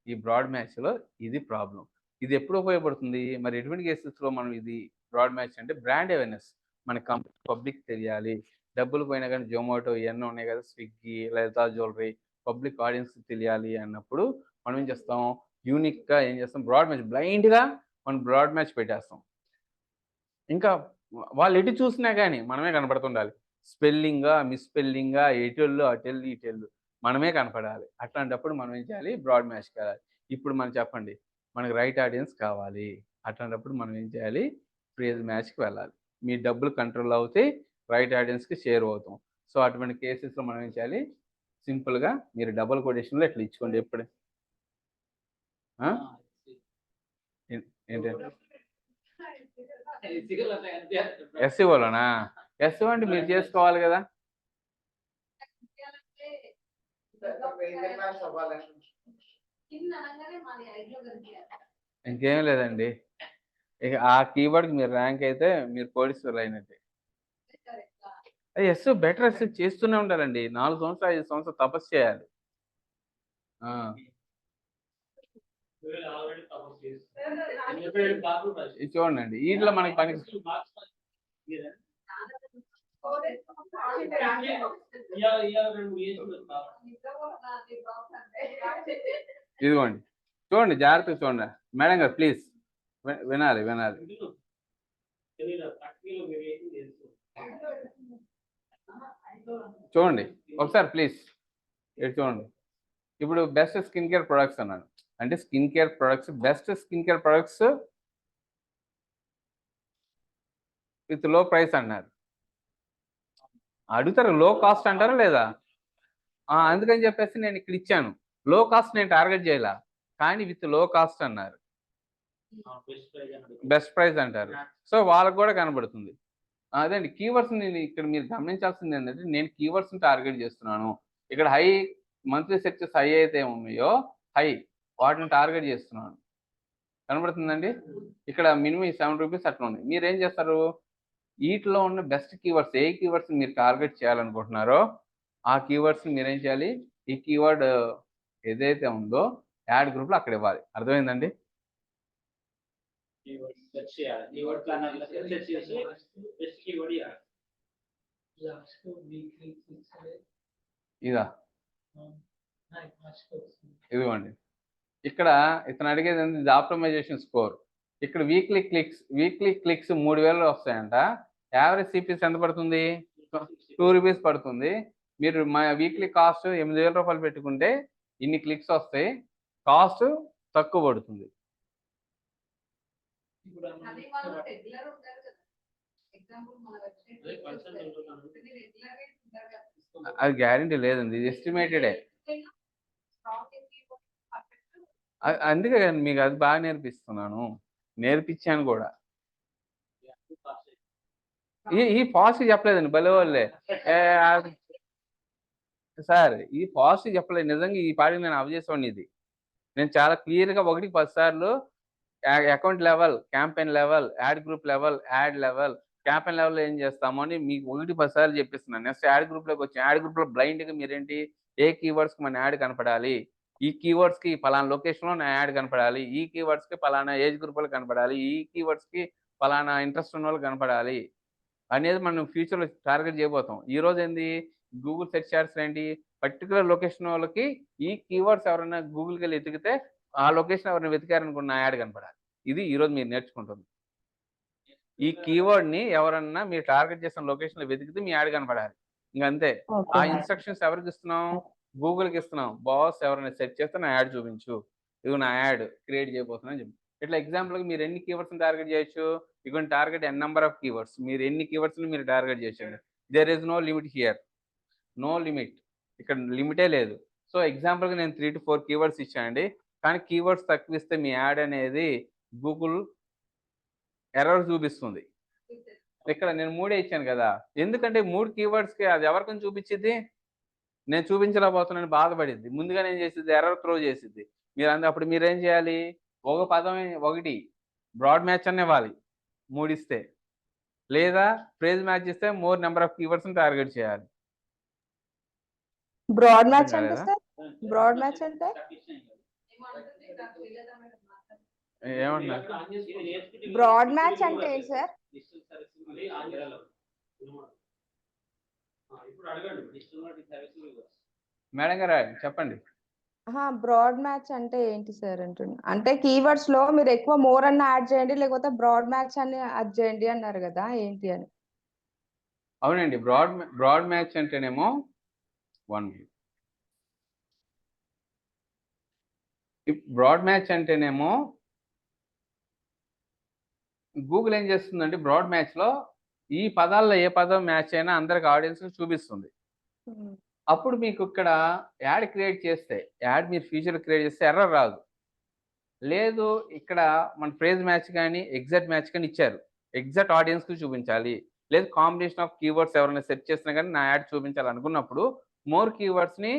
ఈ బ్రాడ్ మ్యాచ్లో ఇది ప్రాబ్లం. ఇది ఎప్పుడు ఉపయోగపడుతుంది మరి, ఎటువంటి కేసెస్లో మనం ఇది బ్రాడ్ మ్యాచ్ అంటే బ్రాండ్ అవేర్నెస్, మన కంపెనీ పబ్లిక్ తెలియాలి. డబ్బులు పోయినా కానీ జొమాటో ఇవన్నీ ఉన్నాయి కదా, Swiggy, Lalitha jewellery, public audience తెలియాలి అన్నప్పుడు మనం ఏం చేస్తాం, యూనిక్గా ఏం చేస్తాం, బ్రాడ్ మ్యాచ్, బ్లైండ్గా మనం బ్రాడ్ మ్యాచ్ పెట్టేస్తాం. ఇంకా వాళ్ళు ఎటు చూసినా కానీ మనమే కనపడుతుండాలి, స్పెల్లింగా మిస్పెల్లింగా, ఎటెళ్ళు అటెళ్ళు ఇటెళ్ళు మనమే కనపడాలి. అట్లాంటప్పుడు మనం ఏం చేయాలి, బ్రాడ్ మ్యాచ్కి వెళ్ళాలి. ఇప్పుడు మనం చెప్పండి, మనకు రైట్ ఆడియన్స్ కావాలి, అట్లాంటప్పుడు మనం ఏం చేయాలి, ఫ్రేజ్ మ్యాచ్కి వెళ్ళాలి. మీ డబ్బులు కంట్రోల్ అవుతాయి, రైట్ ఆడియన్స్కి షేర్ అవుతాం. సో అటువంటి కేసెస్లో మనం ఏం చేయాలి, సింపుల్గా మీరు డబుల్ కొటేషన్లో ఇట్లా ఇచ్చుకోండి. ఎప్పుడు ఏంటంటే ఎస్సీఓలోనా, ఎస్సీఓ అంటే మీరు చేసుకోవాలి కదా. ఇంకేం లేదండి, ఇక ఆ కీవర్డ్కి మీరు ర్యాంక్ అయితే మీరు కోటీశ్వరులు అయినట్టే. ఎస్ బెటర్ ఎస్ చేస్తూనే ఉండాలండి, 4 సంవత్సరాలు 5 సంవత్సరాలు తపస్సు చేయాలి. ఇది చూడండి, వీటిలో మనకి పని ఇదిగోండి, చూడండి జాగ్రత్తగా చూడండి మేడం గారు, ప్లీజ్ వినాలి. చూడండి ఒకసారి ప్లీజ్, ఇటు చూడండి. ఇప్పుడు బెస్ట్ స్కిన్ కేర్ ప్రొడక్ట్స్ అన్నాను, అంటే skin care products, best skin care products with లో ప్రైస్ అన్నారు. అడుగుతారు లో కాస్ట్ అంటారా లేదా, అందుకని చెప్పేసి నేను ఇక్కడ ఇచ్చాను. లో కాస్ట్ నేను టార్గెట్ చేయాల, కానీ విత్ లో కాస్ట్ అన్నారు, బెస్ట్ ప్రైస్ అంటారు. సో వాళ్ళకు కూడా కనబడుతుంది. అదండి కీవర్డ్స్. నేను ఇక్కడ మీరు గమనించాల్సింది ఏంటంటే, నేను కీవర్డ్స్ని టార్గెట్ చేస్తున్నాను. ఇక్కడ హై మంత్లీ సెర్చెస్ హై అయితే ఉన్నాయో హై, వాటిని టార్గెట్ చేస్తున్నాను, కనబడుతుందండి. ఇక్కడ మినిమం 7 రూపీస్ అట్లా ఉంది. మీరు ఏం చేస్తారు, వీటిలో ఉన్న బెస్ట్ కీవర్డ్స్, ఏ కీవర్డ్స్ మీరు టార్గెట్ చేయాలనుకుంటున్నారో ఆ కీవర్డ్స్ని మీరేం చేయాలి, ఈ కీవర్డ్ ఏదైతే ఉందో యాడ్ గ్రూప్లో అక్కడ ఇవ్వాలి. అర్థమైందండి? ఇదా, ఇదిగోండి, ఇక్కడ ఇతను అడిగేది ఏంటి, ఆప్టిమైజేషన్ స్కోర్. ఇక్కడ వీక్లీ క్లిక్స్ 3000 వస్తాయంట. యావరేజ్ సిపిఎస్ ఎంత పడుతుంది, 2 రూపీస్ పడుతుంది. మీరు మా వీక్లీ కాస్ట్ 8000 రూపాయలు పెట్టుకుంటే ఇన్ని క్లిక్స్ వస్తాయి, కాస్ట్ తక్కువ పడుతుంది. అది గ్యారంటీ లేదండి, ఇది ఎస్టిమేటెడే. అందుకే మీకు అది బాగా నేర్పించాను కూడా. ఈ పాజిటివ్ చెప్పలేదండి, భలే వాళ్ళే సార్, ఈ పాజిటివ్ చెప్పలేదు. నిజంగా ఈ పాటికి నేను అవ్ చేసేవాడిని. ఇది నేను చాలా క్లియర్గా 1-10 సార్లు account level, campaign level, ad group level, add level, campaign లెవెల్లో ఏం చేస్తాము అని మీకు 1-10 సార్లు చెప్పిస్తున్నాను. నెక్స్ట్ యాడ్ గ్రూప్లోకి వచ్చి యాడ్ గ్రూప్లో బ్లైండ్గా మీరేంటి ఏ కీవర్డ్స్కి మన యాడ్ కనపడాలి, ఈ కీవర్డ్స్కి పలానా లొకేషన్లో నా యాడ్ కనపడాలి, ఈ కీవర్డ్స్కి పలానా ఏజ్ గ్రూప్లో కనపడాలి, ఈ కీవర్డ్స్కి పలానా ఇంట్రెస్ట్ ఉన్న వాళ్ళు కనపడాలి అనేది మనం ఫ్యూచర్లో టార్గెట్ చేయబోతాం. ఈ రోజు ఏంది గూగుల్ సెర్చ్ యాడ్స్ ఏంటి పర్టికులర్ లొకేషన్ వాళ్ళకి ఈ కీవర్డ్స్ ఎవరైనా గూగుల్కి వెళ్ళి ఎతికితే ఆ లొకేషన్ ఎవరైనా వెతికారనుకున్న నా యాడ్ కనపడాలి. ఇది ఈరోజు మీరు నేర్చుకుంటుంది. ఈ కీవర్డ్ని ఎవరన్నా మీరు టార్గెట్ చేసిన లొకేషన్లో వెతికితే మీ యాడ్ కనపడాలి. ఇంకంతే. ఆ ఓకే ఇన్స్ట్రక్షన్స్ ఎవరికి ఇస్తున్నాం? గూగుల్కి ఇస్తున్నాం. బాస్ ఎవరైనా సెర్చ్ చేస్తే నా యాడ్ చూపించు, ఇది నా యాడ్ క్రియేట్ చేయబోతున్నా అని చెప్పి. ఇట్లా ఎగ్జాంపుల్కి మీరు ఎన్ని కీవర్డ్స్ని టార్గెట్ చేయొచ్చు? You can target n number of keywords. మీరు ఎన్ని కీవర్డ్స్ని మీరు టార్గెట్ చేయొచ్చు. There is no limit here, no limit. ఇక్కడ లిమిటే లేదు. సో ఎగ్జాంపుల్గా నేను 3 to 4 కీవర్డ్స్ ఇచ్చానండి. కానీ కీవర్డ్స్ తక్కువ ఇస్తే మీ యాడ్ అనేది గూగుల్ ఎర్రర్ చూపిస్తుంది. ఇక్కడ నేను 3 ఇచ్చాను కదా, ఎందుకంటే 3 కీవర్డ్స్కి అది ఎవరికని చూపించింది? నేను చూపించలేకపోతున్నాను బాధపడిద్ది. ముందుగానే ఏం చేసిద్ది? ఎర్రర్ త్రో చేసిద్ది. అప్పుడు మీరేం చేయాలి? ఒక పదం ఒకటి బ్రాడ్ మ్యాచ్ అని ఇవ్వాలి 3 ఇస్తే, లేదా ఫ్రేజ్ మ్యాచ్ ఇస్తే మోర్ నెంబర్ ఆఫ్ కీవర్డ్స్ని టార్గెట్ చేయాలి. బ్రాడ్ మ్యాచ్ అర్థం అంటే కాలేదా? సార్ బ్రాడ్ మ్యాచ్ అంటే ఏమంటున్నారు? బ్రాడ్ మ్యాచ్ అంటే ఏంటి సార్? మేడం గారు చెప్పండి. బ్రాడ్ మ్యాచ్ అంటే ఏంటి సార్ అంటున్నా. అంటే కీవర్డ్స్ లో మీరు ఎక్కువ మోర్ అన్న యాడ్ చేయండి లేకపోతే బ్రాడ్ మ్యాచ్ అని యాడ్ చేయండి అన్నారు కదా, ఏంటి అని. అవునండి, బ్రాడ్ మ్యాచ్ అంటేనేమో 1 minute. బ్రాడ్ మ్యాచ్ అంటేనేమో గూగుల్ ఏం చేస్తుందంటే బ్రాడ్ మ్యాచ్లో ఈ పదాల్లో ఏ పదం మ్యాచ్ అయినా అందరికి ఆడియన్స్ చూపిస్తుంది. అప్పుడు మీకు ఇక్కడ యాడ్ క్రియేట్ చేస్తే, యాడ్ మీరు ఫ్యూచర్ క్రియేట్ చేస్తే ఎర్రర్ రాదు. లేదు ఇక్కడ మన ఫ్రేజ్ మ్యాచ్ కానీ ఎగ్జాక్ట్ మ్యాచ్ కానీ ఇచ్చారు, ఎగ్జాక్ట్ ఆడియన్స్కి చూపించాలి, లేదు కాంబినేషన్ ఆఫ్ కీవర్డ్స్ ఎవరైనా సెర్చ్ చేసినా కానీ నా యాడ్ చూపించాలి అనుకున్నప్పుడు మోర్ కీవర్డ్స్ని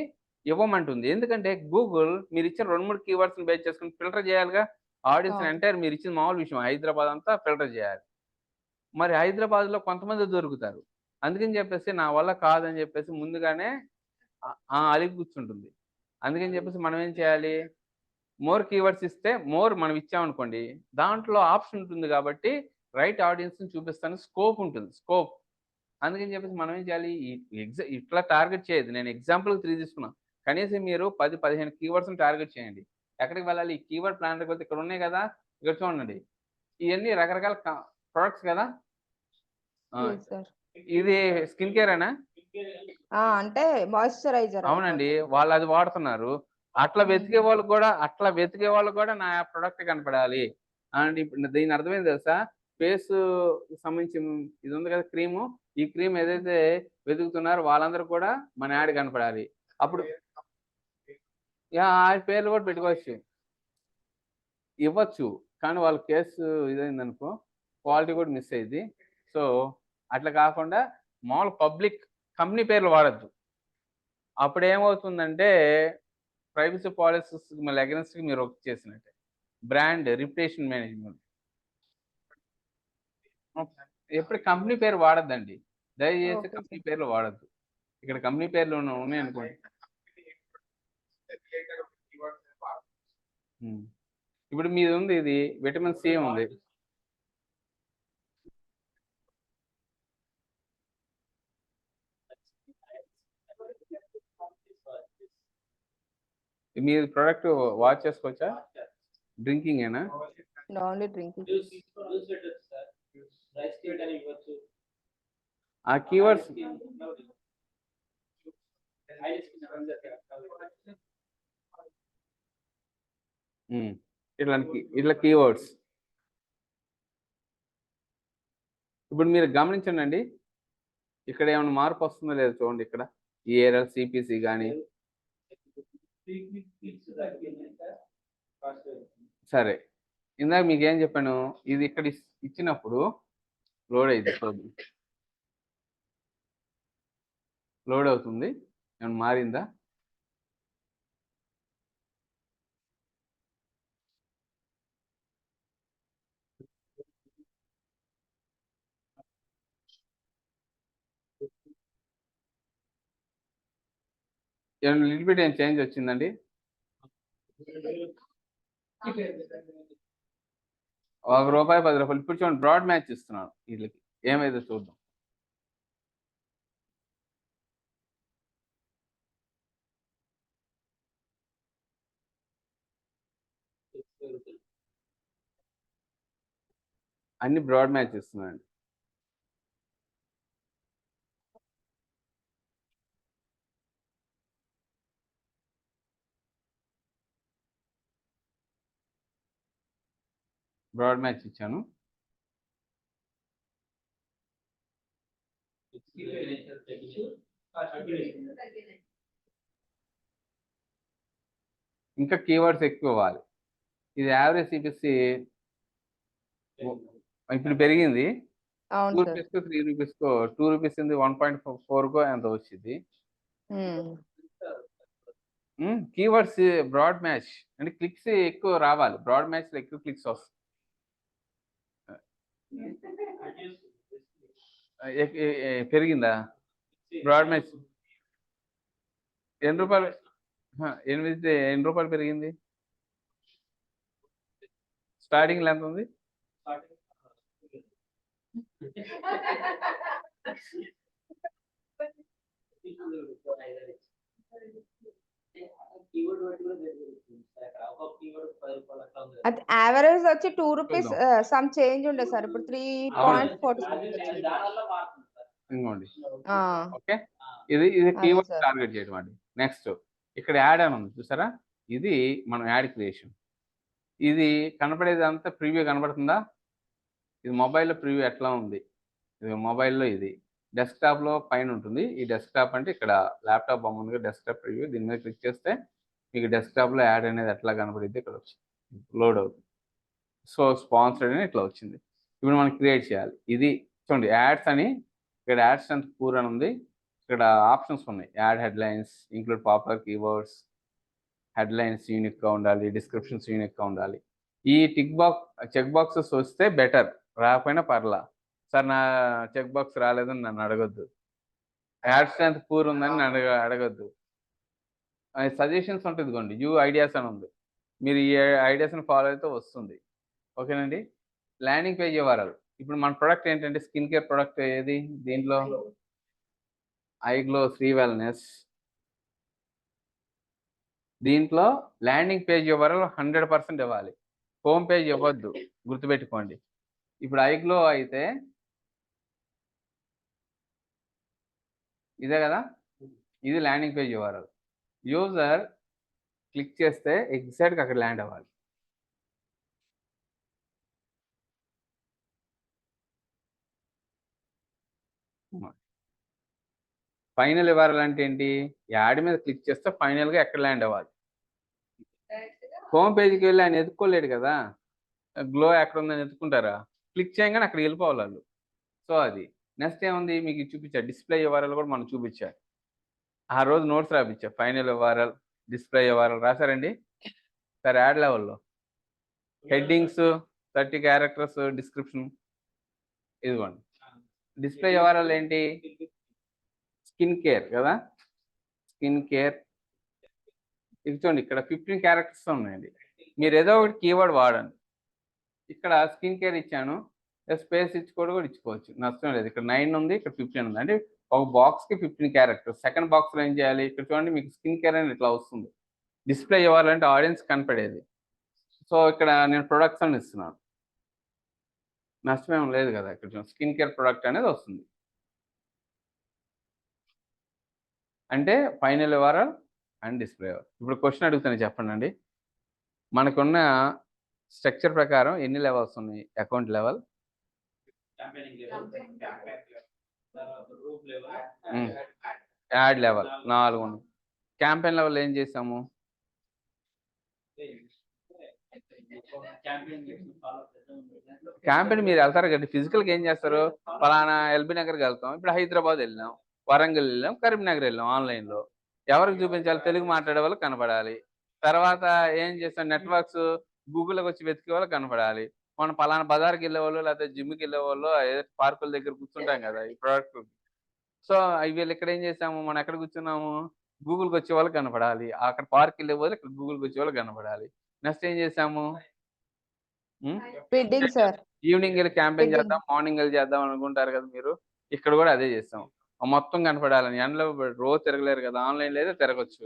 ఇవ్వమంటుంది. ఎందుకంటే గూగుల్ మీరు ఇచ్చిన 2-3 కీవర్డ్స్ని బేస్ చేసుకుని ఫిల్టర్ చేయాలిగా ఆడియన్స్ అవును. ఎంటైర్. మీరు ఇచ్చిన మామూలు విషయం హైదరాబాద్ అంతా ఫిల్టర్ చేయాలి. మరి హైదరాబాద్లో కొంతమంది దొరుకుతారు, అందుకని చెప్పేసి నా వల్ల కాదని చెప్పేసి ముందుగానే అలిగి కూర్చుంటుంది. అందుకని చెప్పేసి మనం ఏం చేయాలి? మోర్ కీవర్డ్స్ ఇస్తే మనం ఇచ్చామనుకోండి దాంట్లో ఆప్షన్ ఉంటుంది కాబట్టి రైట్ ఆడియన్స్ని చూపిస్తానికి స్కోప్ ఉంటుంది, స్కోప్. అందుకని చెప్పేసి మనం ఏం చేయాలి? ఇట్లా టార్గెట్ చేయదు. నేను ఎగ్జాంపుల్కి 3 తీసుకున్నాను. కనీసం మీరు 10-15 కీవర్డ్స్ని టార్గెట్ చేయండి. ఎక్కడికి వెళ్ళాలి? ఈ కీవర్డ్ ప్లానర్కి వెళ్తే ఇక్కడ ఉన్నాయి కదా, ఇక్కడ చూడండి ఇవన్నీ రకరకాల ప్రొడక్ట్స్ కదా. సార్ ఇది స్కిన్ కేర్ అనా? అంటే మాయిశ్చరైజర్. అవునండి, వాళ్ళు అది వాడుతున్నారు. అట్లా వెతికే వాళ్ళు కూడా నా ప్రొడక్ట్ కనపడాలి. అండ్ ఇప్పుడు దీని అర్థమైంది తెలుసా? ఫేస్ సంబంధించి ఇది ఉంది కదా క్రీము, ఈ క్రీమ్ ఏదైతే వెతుకుతున్నారో వాళ్ళందరూ కూడా మన యాడ్ కనపడాలి. అప్పుడు ఆ పేర్లు కూడా పెట్టుకోవచ్చు, ఇవ్వచ్చు. కానీ వాళ్ళ కేసు ఇదైందనుకో క్వాలిటీ కూడా మిస్ అయ్యింది. సో అట్లా కాకుండా మామూలు పబ్లిక్ కంపెనీ పేర్లు వాడద్దు. అప్పుడు ఏమవుతుందంటే ప్రైవసీ పాలసీస్ మళ్ళీ అగెన్స్ట్గా మీరు వర్క్ చేసినట్టే. బ్రాండ్ రిప్యుటేషన్ మేనేజ్మెంట్ ఎప్పుడు కంపెనీ పేరు వాడద్దండి, దయచేసి కంపెనీ పేర్లు వాడద్దు. ఇక్కడ కంపెనీ పేర్లు ఉన్నాయి అనుకోండి. ఇప్పుడు మీది ఉంది, ఇది విటమిన్ సి ఉంది. మీ ప్రోడక్ట్ వాచ్ చేసుకోవచ్చా? డ్రింకింగ్ ఏనా? Only drinking. ఆ కీవర్డ్స్ ఇట్లా కీవర్డ్స్. ఇప్పుడు మీరు గమనించండి, ఇక్కడ ఏమైనా మార్పు వస్తుందో లేదో చూడండి. ఇక్కడ ఈ ఏరియా సిపిసి కానీ సరే. ఇందాక మీకు ఏం చెప్పాను? ఇది ఇక్కడ ఇచ్చినప్పుడు లోడ్ అయింది, లోడ్ అవుతుంది. ఏమైనా మారిందా? ఏమైనా లిటిల్ బిట్ ఏం చేంజ్ వచ్చిందండి? ₹1 ₹10. ఇప్పుడు చూడండి బ్రాడ్ మ్యాచ్ ఇస్తున్నాను వీళ్ళకి, ఏమైందో చూద్దాం. అన్ని బ్రాడ్ మ్యాచ్ ఇస్తున్నాను. బ్రాడ్ మ్యాచ్ ఇచ్చాను. ఇంకా కీవర్డ్స్ ఎక్కువ ఇవ్వాలి. ఇది యావరేజ్ సిపిసి ఇప్పుడు పెరిగింది. అవును సార్. ₹2 ₹3 ₹2 ఉంది, 1.4 ఎంత వచ్చింది. కీవర్డ్స్ బ్రాడ్ మ్యాచ్ అంటే క్లిక్స్ ఎక్కువ రావాలి. బ్రాడ్ మ్యాచ్ లో ఎక్కువ క్లిక్స్ వస్తాయి. పెరిగిందా బ్రాడ్ మ్యాచ్? ఎన్ని రూపాయలు? ఎన్ని రూపాయలు పెరిగింది? స్టార్టింగ్ ఎంత ఉంది? అది యావరేజ్ వచ్చి ₹2 సమ్ చేంజ్ ఉండే సార్. ఇప్పుడు 3.46 ఇంకోండి. ఆ, ఓకే, ఇది అదే కీవర్డ్ సార్. టార్గెట్ చేయడం అండి. నెక్స్ట్ ఇక్కడ యాడ్ అని ఉంది చూసారా, ఇది మనం యాడ్ క్రియేషన్. ఇది కనపడేది అంతా ప్రివ్యూ కనబడుతుందా? ఇది మొబైల్లో ప్రివ్యూ ఎట్లా ఉంది? ఇది మొబైల్లో, ఇది డెస్క్టాప్లో పైన ఉంటుంది. ఈ డెస్క్టాప్ అంటే ఇక్కడ ల్యాప్టాప్ బొమ్మ ఉంది, డెస్క్టాప్ ప్రివ్యూ. దీని మీద క్లిక్ చేస్తే మీకు డెస్క్టాప్లో యాడ్ అనేది ఎట్లా కనపడిద్ది ఇక్కడ వచ్చింది, లోడ్ అవుతుంది. సో స్పాన్సర్డ్ అని ఇట్లా వచ్చింది. ఇప్పుడు మనం క్రియేట్ చేయాలి. ఇది చూడండి యాడ్స్ అని, ఇక్కడ యాడ్స్ అంత పూర్ అని ఉంది. ఇక్కడ ఆప్షన్స్ ఉన్నాయి. Add headlines, include popular keywords, headlines యూనిక్గా ఉండాలి, డిస్క్రిప్షన్స్ యూనిక్గా ఉండాలి. ఈ చెక్ బాక్సెస్ వస్తే బెటర్, రాకపోయినా పర్లా. సార్ నా చెక్ బాక్స్ రాలేదని నన్ను అడగొద్దు. యాడ్ స్ట్రెంత్ పూర్ ఉందని నన్ను అడగొద్దు. సజెషన్స్ ఉంటుంది ఇదిగోండి, యూ ఐడియాస్ అని ఉంది. మీరు ఈ ఐడియాస్ని ఫాలో అయితే వస్తుంది. ఓకేనండి. ల్యాండింగ్ పేజ్ ఇవ్వాలి. ఇప్పుడు మన ప్రొడక్ట్ ఏంటంటే స్కిన్ కేర్ ప్రొడక్ట్. ఏది దీంట్లో? ఐగ్లో 3 వెల్నెస్. దీంట్లో ల్యాండింగ్ పేజ్ ఇవ్వాలి, 100% ఇవ్వాలి. హోమ్ పేజ్ ఇవ్వద్దు, గుర్తుపెట్టుకోండి. ఇప్పుడు ఐగ్లో అయితే ఇదే కదా, ఇది ల్యాండింగ్ పేజ్ ఇవ్వాలి. యూజర్ క్లిక్ చేస్తే ఎగ్జాక్ట్గా అక్కడ ల్యాండ్ అవ్వాలి. ఫైనల్ ఇవ్వాలంటే ఏంటి? యాడ్ మీద క్లిక్ చేస్తే ఫైనల్గా ఎక్కడ ల్యాండ్ అవ్వాలి. హోమ్ పేజ్కి వెళ్ళి ఆయన ఎత్తుకోలేడు కదా, గ్లో ఎక్కడ ఉందని ఎత్తుకుంటారా? క్లిక్ చేయగానే అక్కడ వెళ్ళిపోవాలి వాళ్ళు. సో అది నెక్స్ట్ ఏముంది మీకు చూపించారు, డిస్ప్లే యూఆర్ఎల్ కూడా మనం చూపించారు. ఆ రోజు నోట్స్ రాపించా, ఫైనల్ యూఆర్ఎల్, డిస్ప్లే యూఆర్ఎల్ రాశారండి సార్. యాడ్ లెవెల్లో హెడ్డింగ్స్ 30 క్యారెక్టర్స్, డిస్క్రిప్షన్ ఇదిగోండి. డిస్ప్లే యూఆర్ఎల్ ఏంటి? స్కిన్ కేర్ కదా, స్కిన్ కేర్. ఇది చూడండి ఇక్కడ 15 క్యారెక్టర్స్ ఉన్నాయండి. మీరు ఏదో ఒకటి కీవర్డ్ వాడండి. ఇక్కడ స్కిన్ కేర్ ఇచ్చాను, స్పేస్ ఇచ్చుకోవడం కూడా ఇచ్చుకోవచ్చు, నష్టం లేదు. ఇక్కడ 9 ఉంది, ఇక్కడ 15 ఉంది. అంటే ఒక బాక్స్కి 15 క్యారెక్టర్స్. సెకండ్ బాక్స్లో ఏం చేయాలి? ఇక్కడ చూడండి మీకు స్కిన్ కేర్ అని ఇట్లా వస్తుంది. డిస్ప్లే ఇవ్వాలంటే ఆడియన్స్ కనపడేది. సో ఇక్కడ నేను ప్రొడక్ట్స్ అని ఇస్తున్నాను, నష్టమేం లేదు కదా. ఇక్కడ స్కిన్ కేర్ ప్రొడక్ట్ అనేది వస్తుంది. అంటే final URL and display URL. ఇప్పుడు క్వశ్చన్ అడుగుతాను, చెప్పండి అండి. మనకున్న స్ట్రక్చర్ ప్రకారం ఎన్ని లెవెల్స్ ఉన్నాయి? అకౌంట్ లెవెల్, యాడ్ లెవెల్ 4 ఉన్నాయి. క్యాంపెయిన్ లెవెల్ ఏం చేసాము? క్యాంపెయిన్ మీరు వెళ్తారు కదా, ఫిజికల్గా ఏం చేస్తారు? ఫలానా ఎల్బీ నగర్కి వెళ్తాం, ఇప్పుడు హైదరాబాద్ వెళ్ళాం, వరంగల్ వెళ్ళాం, కరీంనగర్ వెళ్ళాం. ఆన్లైన్లో ఎవరికి చూపించాలి? తెలుగు మాట్లాడే వాళ్ళకి కనపడాలి. తర్వాత ఏం చేస్తాం? నెట్వర్క్స్ గూగుల్లోకి వచ్చి వెతికే వాళ్ళకి కనపడాలి. మనం పలానా బజార్కి వెళ్ళేవాళ్ళు, లేకపోతే జిమ్కి వెళ్ళేవాళ్ళు, పార్కుల దగ్గర కూర్చుంటాం కదా ఈ ప్రోడక్ట్. సో వీళ్ళు ఇక్కడ ఏం చేసాము? మనం ఎక్కడ కూర్చున్నాము? గూగుల్కి వచ్చే వాళ్ళకి కనపడాలి. అక్కడ పార్క్ వెళ్ళే బదులు ఇక్కడ గూగుల్కి వచ్చే వాళ్ళకి కనపడాలి. నెక్స్ట్ ఏం చేసాము? Bidding sir. ఈవినింగ్ వెళ్ళి క్యాంపెయిన్ Bidding. చేద్దాం, మార్నింగ్ వెళ్ళి చేద్దాం అనుకుంటారు కదా మీరు. ఇక్కడ కూడా అదే చేస్తాం. మొత్తం కనపడాలని. ఎండలో రోజు తిరగలేరు కదా, ఆన్లైన్ అయితే తిరగచ్చు.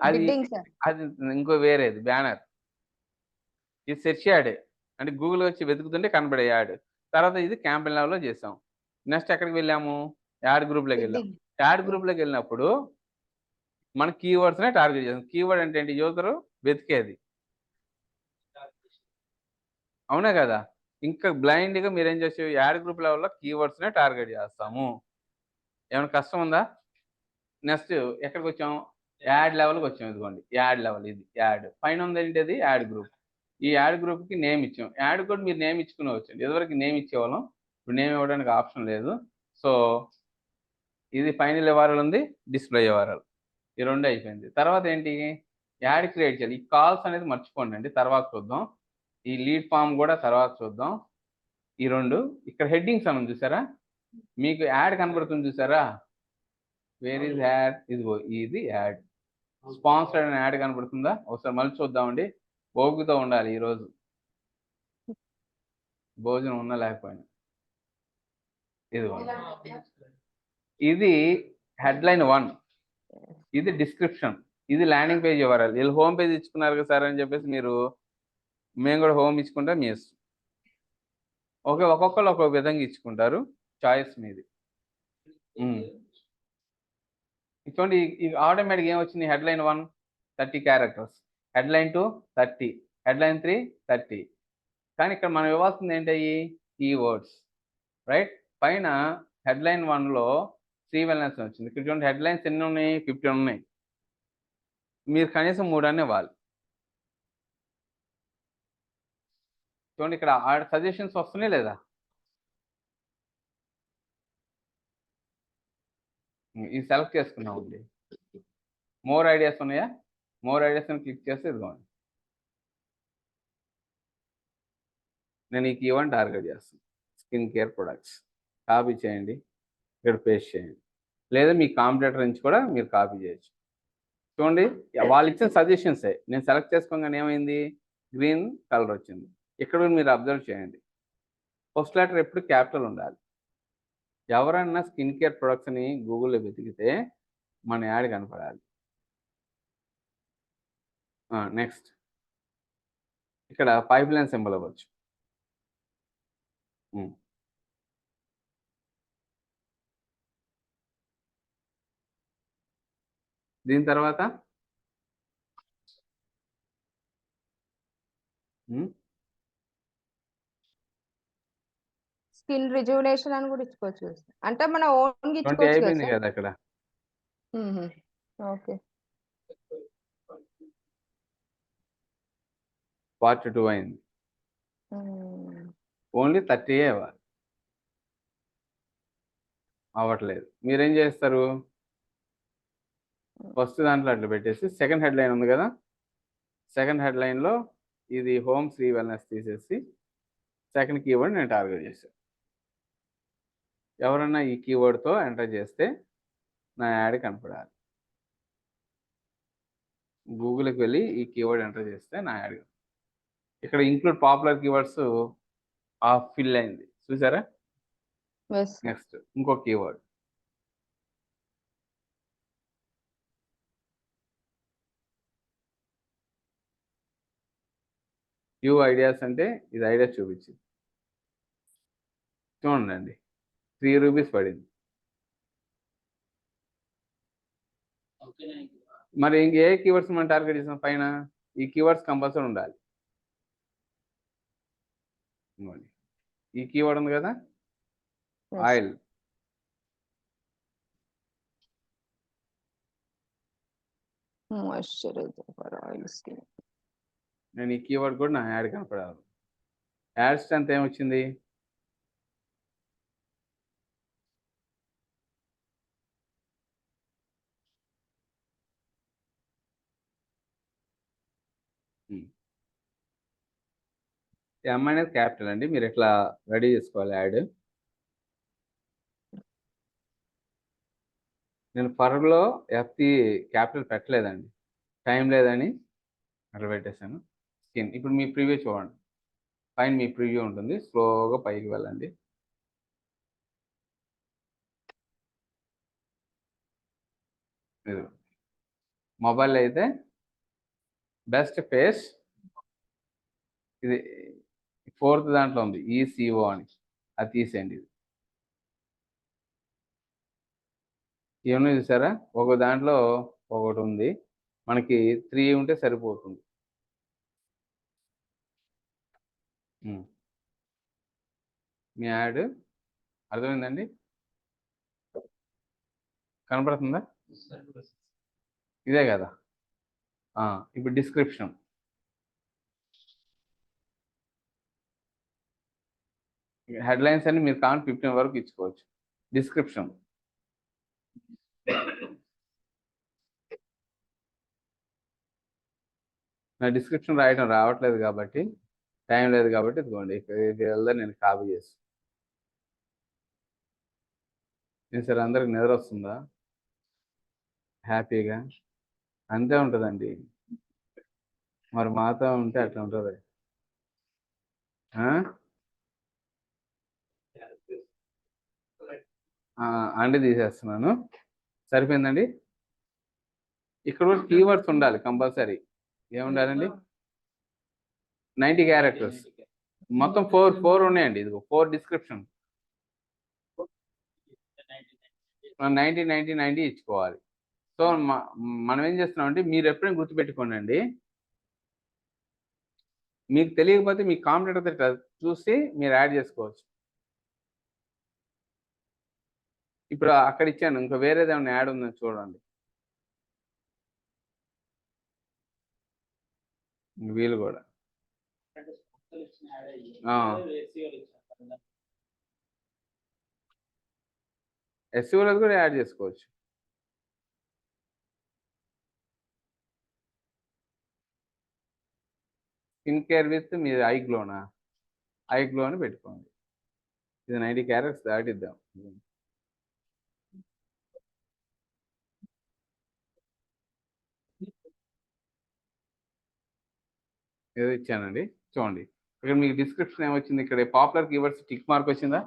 అది బిడ్డింగ్ సార్. అది ఇంకో వేరేది బ్యానర్. ఇది సెర్చ్ యాడే, అంటే గూగుల్ వచ్చి వెతుకుతుంటే కనపడే యాడ్. తర్వాత ఇది క్యాంపెయిన్ లెవెల్లో చేసాం. నెక్స్ట్ ఎక్కడికి వెళ్ళాము? యాడ్ గ్రూప్లోకి వెళ్ళాం. బిడ్డింగ్. యాడ్ గ్రూప్లోకి వెళ్ళినప్పుడు మన కీవర్డ్స్నే టార్గెట్ చేస్తాం. కీవర్డ్ అంటే ఏంటి? యూజరు వెతికేది, అవునా కదా? ఇంకా బ్లైండ్గా మీరేం చేసే యాడ్ గ్రూప్ లెవెల్లో కీవర్డ్స్నే టార్గెట్ చేస్తాము. ఏమైనా కష్టం ఉందా? నెక్స్ట్ ఎక్కడికి వచ్చాం? యాడ్ లెవెల్కి వచ్చాం. ఇదిగోండి యాడ్ లెవెల్, ఇది యాడ్. పైన ఉంది ఏంటిది? Add group. ఈ యాడ్ గ్రూప్కి నేమ్ ఇచ్చాం. యాడ్ కూడా మీరు నేమ్ ఇచ్చుకునేవచ్చు. ఇదివరకు నేమ్ ఇచ్చేవాళ్ళం, ఇప్పుడు నేమ్ ఇవ్వడానికి ఆప్షన్ లేదు. సో ఇది ఫైనల్ URL ఉంది, డిస్ప్లే URL, ఈ రెండు అయిపోయింది. తర్వాత ఏంటి? యాడ్ క్రియేట్ చేయాలి. ఈ కాల్స్ అనేది మర్చిపోండి అండి, తర్వాత చూద్దాం. ఈ లీడ్ ఫామ్ కూడా తర్వాత చూద్దాం. ఈ రెండు ఇక్కడ హెడ్డింగ్స్ అని చూసారా? మీకు యాడ్ కనబడుతుంది చూసారా? Where is add? ఇదిగో ఇది యాడ్. స్పాన్సర్డ్ అనే యాడ్ కనబడుతుందా? ఒకసారి మళ్ళీ చూద్దామండి. ఓపికతో ఉండాలి ఈరోజు, భోజనం ఉన్నా లేకపోయినా. ఇదిగో ఇది హెడ్లైన్ 1, ఇది డిస్క్రిప్షన్, ఇది ల్యాండింగ్ పేజ్ URL. వీళ్ళు హోమ్ పేజ్ ఇచ్చుకున్నారు కదా సార్ అని చెప్పేసి మీరు, మేము కూడా హోమ్ ఇచ్చుకుంటాం, మీ ఇష్టం. ఓకే, ఒక్కొక్కరు ఒక్కొక్క విధంగా ఇచ్చుకుంటారు, చాయిస్ మీది. చూడండి, ఈ ఆటోమేటిక్ ఏమొచ్చింది? Headline 1 30 characters, headline 2 30, headline 3 30. కానీ ఇక్కడ మనం ఇవ్వాల్సింది ఏంటయ్యి? Keywords, right? పైన హెడ్లైన్ 1లో శ్రీ వెల్నెస్ వచ్చింది. ఇక్కడ చూడండి హెడ్లైన్స్ ఎన్ని ఉన్నాయి? 15 ఉన్నాయి. మీరు కనీసం 3 అనే ఇవ్వాలి. చూడండి ఇక్కడ సజెషన్స్ వస్తున్నాయి లేదా? ఇది సెలెక్ట్ చేసుకున్నామండి. మోర్ ఐడియాస్ ఉన్నాయా? మోర్ ఐడియాస్ అని క్లిక్ చేస్తే ఇదిగోండి, నేను ఈ కీవర్డ్ టార్గెట్ చేస్తాను. స్కిన్ కేర్ ప్రొడక్ట్స్ కాపీ చేయండి, ఇక్కడ పేస్ట్ చేయండి, లేదా మీ కాంపిటేటర్ నుంచి కూడా మీరు కాపీ చేయొచ్చు. చూడండి వాళ్ళు ఇచ్చిన సజెషన్సే నేను సెలెక్ట్ చేసుకోగానే ఏమైంది? గ్రీన్ కలర్ వచ్చింది. ఇక్కడ మీరు అబ్జర్వ్ చేయండి, ఫస్ట్ లెటర్ ఎప్పుడు క్యాపిటల్ ఉండాలి. ఎవరన్నా స్కిన్ కేర్ ప్రొడక్ట్స్ని గూగుల్లో వెతికితే మన యాడ్ కనపడాలి. నెక్స్ట్ ఇక్కడ పైప్ లైన్ సింబల్ అవ్వచ్చు. దీని తర్వాత స్కిన్ రిజువనేషన్ అని కూడా ఇచ్చుకోవచ్చు. అంటే మన ఓన్ 20 ఇచ్చుకోవచ్చు అయిపోయింది కదా కదా అక్కడ. సార్. ఓకే. పార్ట్ 2 అయింది. ఓన్లీ 30 ఇవ్వాలి, అవ్వట్లేదు. మీరేం చేస్తారు? ఫస్ట్ దాంట్లో అట్లా పెట్టేసి సెకండ్ హెడ్లైన్ ఉంది కదా, సెకండ్ హెడ్లైన్లో ఇది హోమ్ శ్రీ వెల్నెస్ తీసేసి సెకండ్ కీవర్డ్ నేను టార్గెట్ చేశాను. ఎవరన్నా ఈ కీవర్డ్తో ఎంటర్ చేస్తే నా యాడ్ కనపడాలి. గూగుల్కి వెళ్ళి ఈ కీవర్డ్ ఎంటర్ చేస్తే నా యాడ్. ఇక్కడ ఇంక్లూడ్ పాపులర్ కీవర్డ్స్ ఫిల్ అయింది చూసారా? నెక్స్ట్ ఇంకో కీవర్డ్, ఫ్యూ ఐడియాస్ అంటే ఇది ఐడియా చూపించింది. చూడండి 3 రూపీస్ పడింది. మరి ఇంక ఏ కీవర్డ్స్ మనం టార్గెట్ చేసాం? పైన ఈ కీవర్డ్స్ కంపల్సరీ ఉండాలి. ఈ కీవర్డ్ ఉంది కదా, ఆయిల్. నేను ఈ కీవర్డ్ కూడా నా యాడ్ కనపడాలి. యాడ్ స్ట్రెంత్ ఏమొచ్చింది? M అనేది క్యాపిటల్ అండి. మీరు ఇట్లా రెడీ చేసుకోవాలి యాడ్. నేను ఫర్లో ఎఫ్టి క్యాపిటల్ పెట్టలేదండి, టైం లేదని అక్కడ పెట్టేశాను. స్కిన్. ఇప్పుడు మీ ప్రివ్యూ చూడండి, పైన మీ ప్రివ్యూ ఉంటుంది, స్లోగా పైకి వెళ్ళండి. మొబైల్ అయితే బెస్ట్ ఫేస్, ఇది 4th దాంట్లో ఉంది ఈసీఓ అని, అది తీసేయండి. ఇది ఏమన్నా చూసారా, ఒక దాంట్లో ఒకటి ఉంది, మనకి 3 ఉంటే సరిపోతుంది. మీ యాడ్ అర్థమైందండి, కనపడుతుందా? ఇదే కదా. ఇప్పుడు డిస్క్రిప్షన్, హెడ్లైన్స్ అన్ని మీరు కావాలి 15 వరకు ఇచ్చుకోవచ్చు. డిస్క్రిప్షన్, నా డిస్క్రిప్షన్ రాయడం రావట్లేదు కాబట్టి, టైం లేదు కాబట్టి, ఇదిగోండి ఇది వెళ్దా నేను కాపీ చేసి. సార్ అందరికి నిద్ర వస్తుందా? హ్యాపీగా అంతే ఉంటుందండి, మరి మాతో ఉంటే అట్లా ఉంటుంది. అండి తీసేస్తున్నాను, సరిపోయిందండి. ఇక్కడ కూడా కీవర్డ్స్ ఉండాలి కంపల్సరీ. ఏముండాలండి? 90 క్యారెక్టర్స్, మొత్తం 4 ఉన్నాయండి. ఇది 4 డిస్క్రిప్షన్, 90 ఇచ్చుకోవాలి. సో మనం ఏం చేస్తున్నాం అంటే, మీరు ఎప్పుడైనా గుర్తుపెట్టుకోండి, మీకు తెలియకపోతే మీ కాంపిటేటర్ దగ్గర చూసి మీరు యాడ్ చేసుకోవచ్చు. ఇప్పుడు అక్కడ ఇచ్చాను, ఇంకా వేరేది ఏమైనా యాడ్ ఉందని చూడండి. వీళ్ళు కూడా ఎస్సీఓలో కూడా యాడ్ చేసుకోవచ్చు. స్కిన్ కేర్ విత్ మీరు ఐ గ్లోనా, ఐ గ్లో అని పెట్టుకోండి. ఇది 90 క్యారెక్టర్స్ దాటిద్దాం. ఏదో ఇచ్చానండి, చూడండి. ఇక్కడ మీకు డిస్క్రిప్షన్ ఏమొచ్చింది, ఇక్కడ పాపులర్ కీవర్డ్స్ టిక్ మార్క్ వచ్చిందా?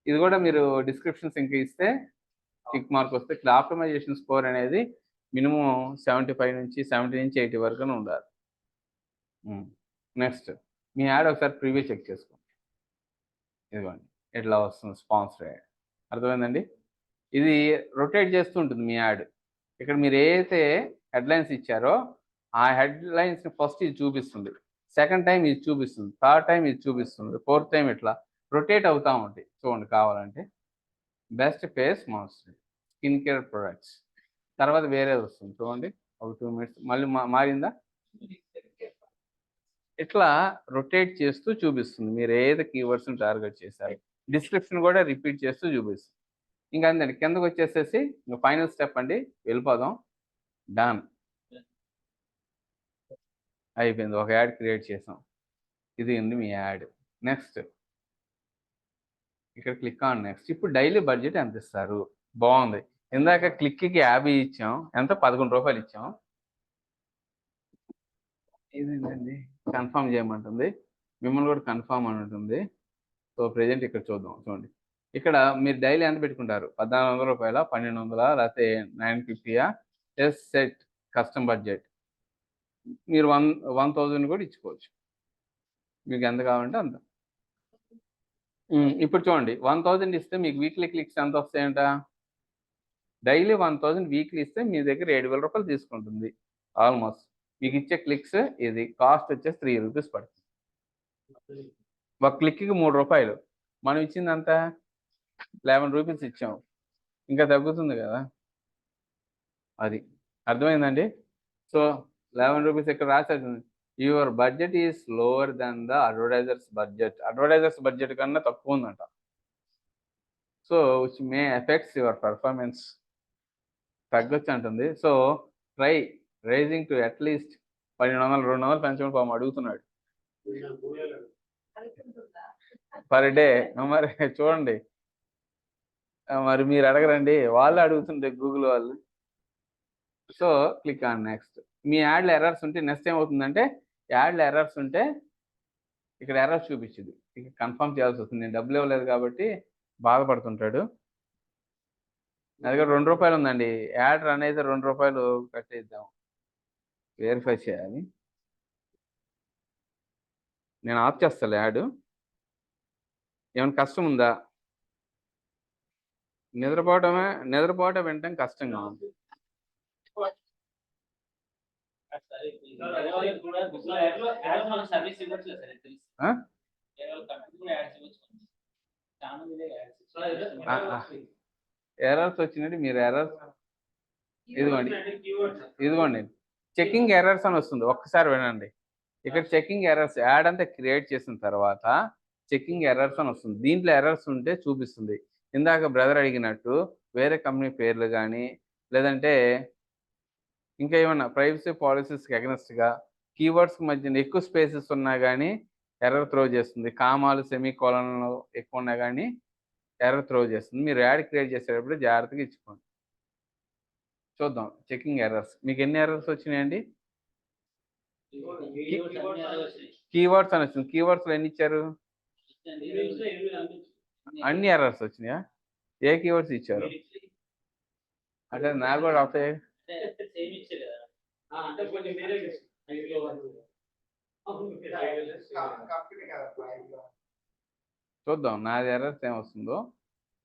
ఇది కూడా మీరు డిస్క్రిప్షన్స్ ఇంకా ఇస్తే టిక్ మార్క్ వస్తే, ఇక్కడ ఆప్టిమైజేషన్ స్కోర్ అనేది మినిమం 75 నుంచి 70 నుంచి 80 వరకు ఉండాలి. నెక్స్ట్ మీ యాడ్ ఒకసారి ప్రివ్యూ చెక్ చేసుకోండి. ఇదిగోండి ఎట్లా వస్తుంది స్పాన్సర్ యాడ్, అర్థమైందండి. ఇది రొటేట్ చేస్తూ ఉంటుంది మీ యాడ్. ఇక్కడ మీరు ఏదైతే హెడ్లైన్స్ ఇచ్చారో ఆ హెడ్లైన్స్ని ఫస్ట్ ఇది చూపిస్తుంది, సెకండ్ టైం ఇది చూపిస్తుంది, థర్డ్ టైం ఇది చూపిస్తుంది, ఫోర్త్ టైం ఇట్లా రొటేట్ అవుతూ ఉంటాయి. చూడండి కావాలంటే best face mask skin care products, తర్వాత వేరేది వస్తుంది చూడండి, ఒక 2 minutes మళ్ళీ మారిందా? ఇట్లా రొటేట్ చేస్తూ చూపిస్తుంది మీరు ఏదైతే కీవర్డ్స్ని టార్గెట్ చేశారు. డిస్క్రిప్షన్ కూడా రిపీట్ చేస్తూ చూపిస్తుంది. ఇంకా అంతే, కిందకు వచ్చేసేసి ఇంకా ఫైనల్ స్టెప్ అండి, వెళ్ళిపోదాం. డన్, అయిపోయింది, ఒక యాడ్ క్రియేట్ చేసాం. ఇది ఉంది మీ యాడ్. నెక్స్ట్ ఇక్కడ క్లిక్ ఆన్ నెక్స్ట్. ఇప్పుడు డైలీ బడ్జెట్ ఎంత ఇస్తారు? బాగుంది. ఇందాక క్లిక్కి 50 ఇచ్చాం, ఎంత? 11 రూపాయలు ఇచ్చాం. ఇదేంటండి, కన్ఫర్మ్ చేయమంటుంది, మిమ్మల్ని కూడా కన్ఫర్మ్ అని ఉంటుంది. సో ప్రెజెంట్ ఇక్కడ చూద్దాం. చూడండి ఇక్కడ మీరు డైలీ ఎంత పెట్టుకుంటారు? 1400 రూపాయల, 1200, లేకపోతే 950 ఎస్ సెట్ కస్టమ్ బడ్జెట్. మీరు 1000 కూడా ఇచ్చుకోవచ్చు, మీకు ఎంత కావాలంటే అంత. ఇప్పుడు చూడండి 1000 ఇస్తే మీకు వీక్లీ క్లిక్స్ ఎంత వస్తాయంట? డైలీ 1000 వీక్లీ ఇస్తే మీ దగ్గర 7000 రూపాయలు తీసుకుంటుంది ఆల్మోస్ట్. మీకు ఇచ్చే క్లిక్స్ ఇది కాస్ట్ వచ్చేసి 3 రూపీస్ పడుతుంది. ఒక క్లిక్కి 3 రూపాయలు, మనం ఇచ్చింది అంత 11 రూపీస్ ఇచ్చాం, ఇంకా తగ్గుతుంది కదా, అది అర్థమైందండి. సో 11 రూపీస్ ఇక్కడ రాసేది, your budget is lower than the advertisers budget. Advertisers budget కన్నా తక్కువ ఉందంట. So which may effects your performance, తగ్గొచ్చు అంటుంది. So try raising to at least 1200, 200 పెంచమని పాపం అడుగుతున్నాడు పర్ డే. మరి చూడండి మరి మీరు అడగరండి, వాళ్ళు అడుగుతుంటే గూగుల్ వాళ్ళు. So click on next. మీ యాడ్లో ఎర్రర్స్ ఉంటే నెక్స్ట్ ఏమవుతుందంటే, యాడ్లో ఎర్రర్స్ ఉంటే ఇక్కడ ఎర్రర్స్ చూపించింది, ఇక కన్ఫర్మ్ చేయాల్సి వస్తుంది. నేను డబ్బులు ఇవ్వలేదు కాబట్టి బాధపడుతుంటాడు. నా దగ్గర ₹2 ఉందండి, యాడ్ రన్ అయితే ₹2 కట్టేద్దాం. వెరిఫై చేయాలి. నేను ఆఫ్ చేస్తాను యాడ్. ఏమైనా కష్టం ఉందా? నిద్రపోవటం వినటం కష్టంగా ఉంది. ఆ? ఎర్రర్స్ వచ్చినట్టు మీరు ఎర్రర్స్ ఇదిగోండి చెకింగ్ ఎర్రర్స్ అని వస్తుంది, ఒక్కసారి వినండి. ఇక్కడ చెకింగ్ ఎర్రర్స్, యాడ్ అంతా క్రియేట్ చేసిన తర్వాత చెకింగ్ ఎర్రర్స్ అని వస్తుంది. దీంట్లో ఎర్రర్స్ ఉంటే చూపిస్తుంది. ఇందాక బ్రదర్ అడిగినట్టు వేరే కంపెనీ పేర్లు కానీ, లేదంటే ఇంకా ఏమన్నా ప్రైవసీ పాలసీస్కి అగెనెస్ట్గా కీవర్డ్స్ మధ్యన ఎక్కువ స్పేసెస్ ఉన్నా కానీ ఎర్రర్ త్రో చేస్తుంది. కామాలు సెమీకోలన్లు ఎక్కువ ఉన్నా కానీ ఎర్రర్ త్రో చేస్తుంది. మీరు యాడ్ క్రియేట్ చేసేటప్పుడు జాగ్రత్తగా ఇచ్చుకోండి. చూద్దాం చెకింగ్ ఎర్రర్స్. మీకు ఎన్ని ఎర్రర్స్ వచ్చినాయండి? కీవర్డ్స్ అని వచ్చింది. కీవర్డ్స్లో ఎన్ని ఇచ్చారు? అన్ని ఎర్రర్స్ వచ్చినాయా? ఏ కీవర్డ్స్ ఇచ్చారు? అంటే నాకు కూడా వస్తాయి. చూద్దాం నాది ఎర్రర్స్ ఏమొస్తుందో.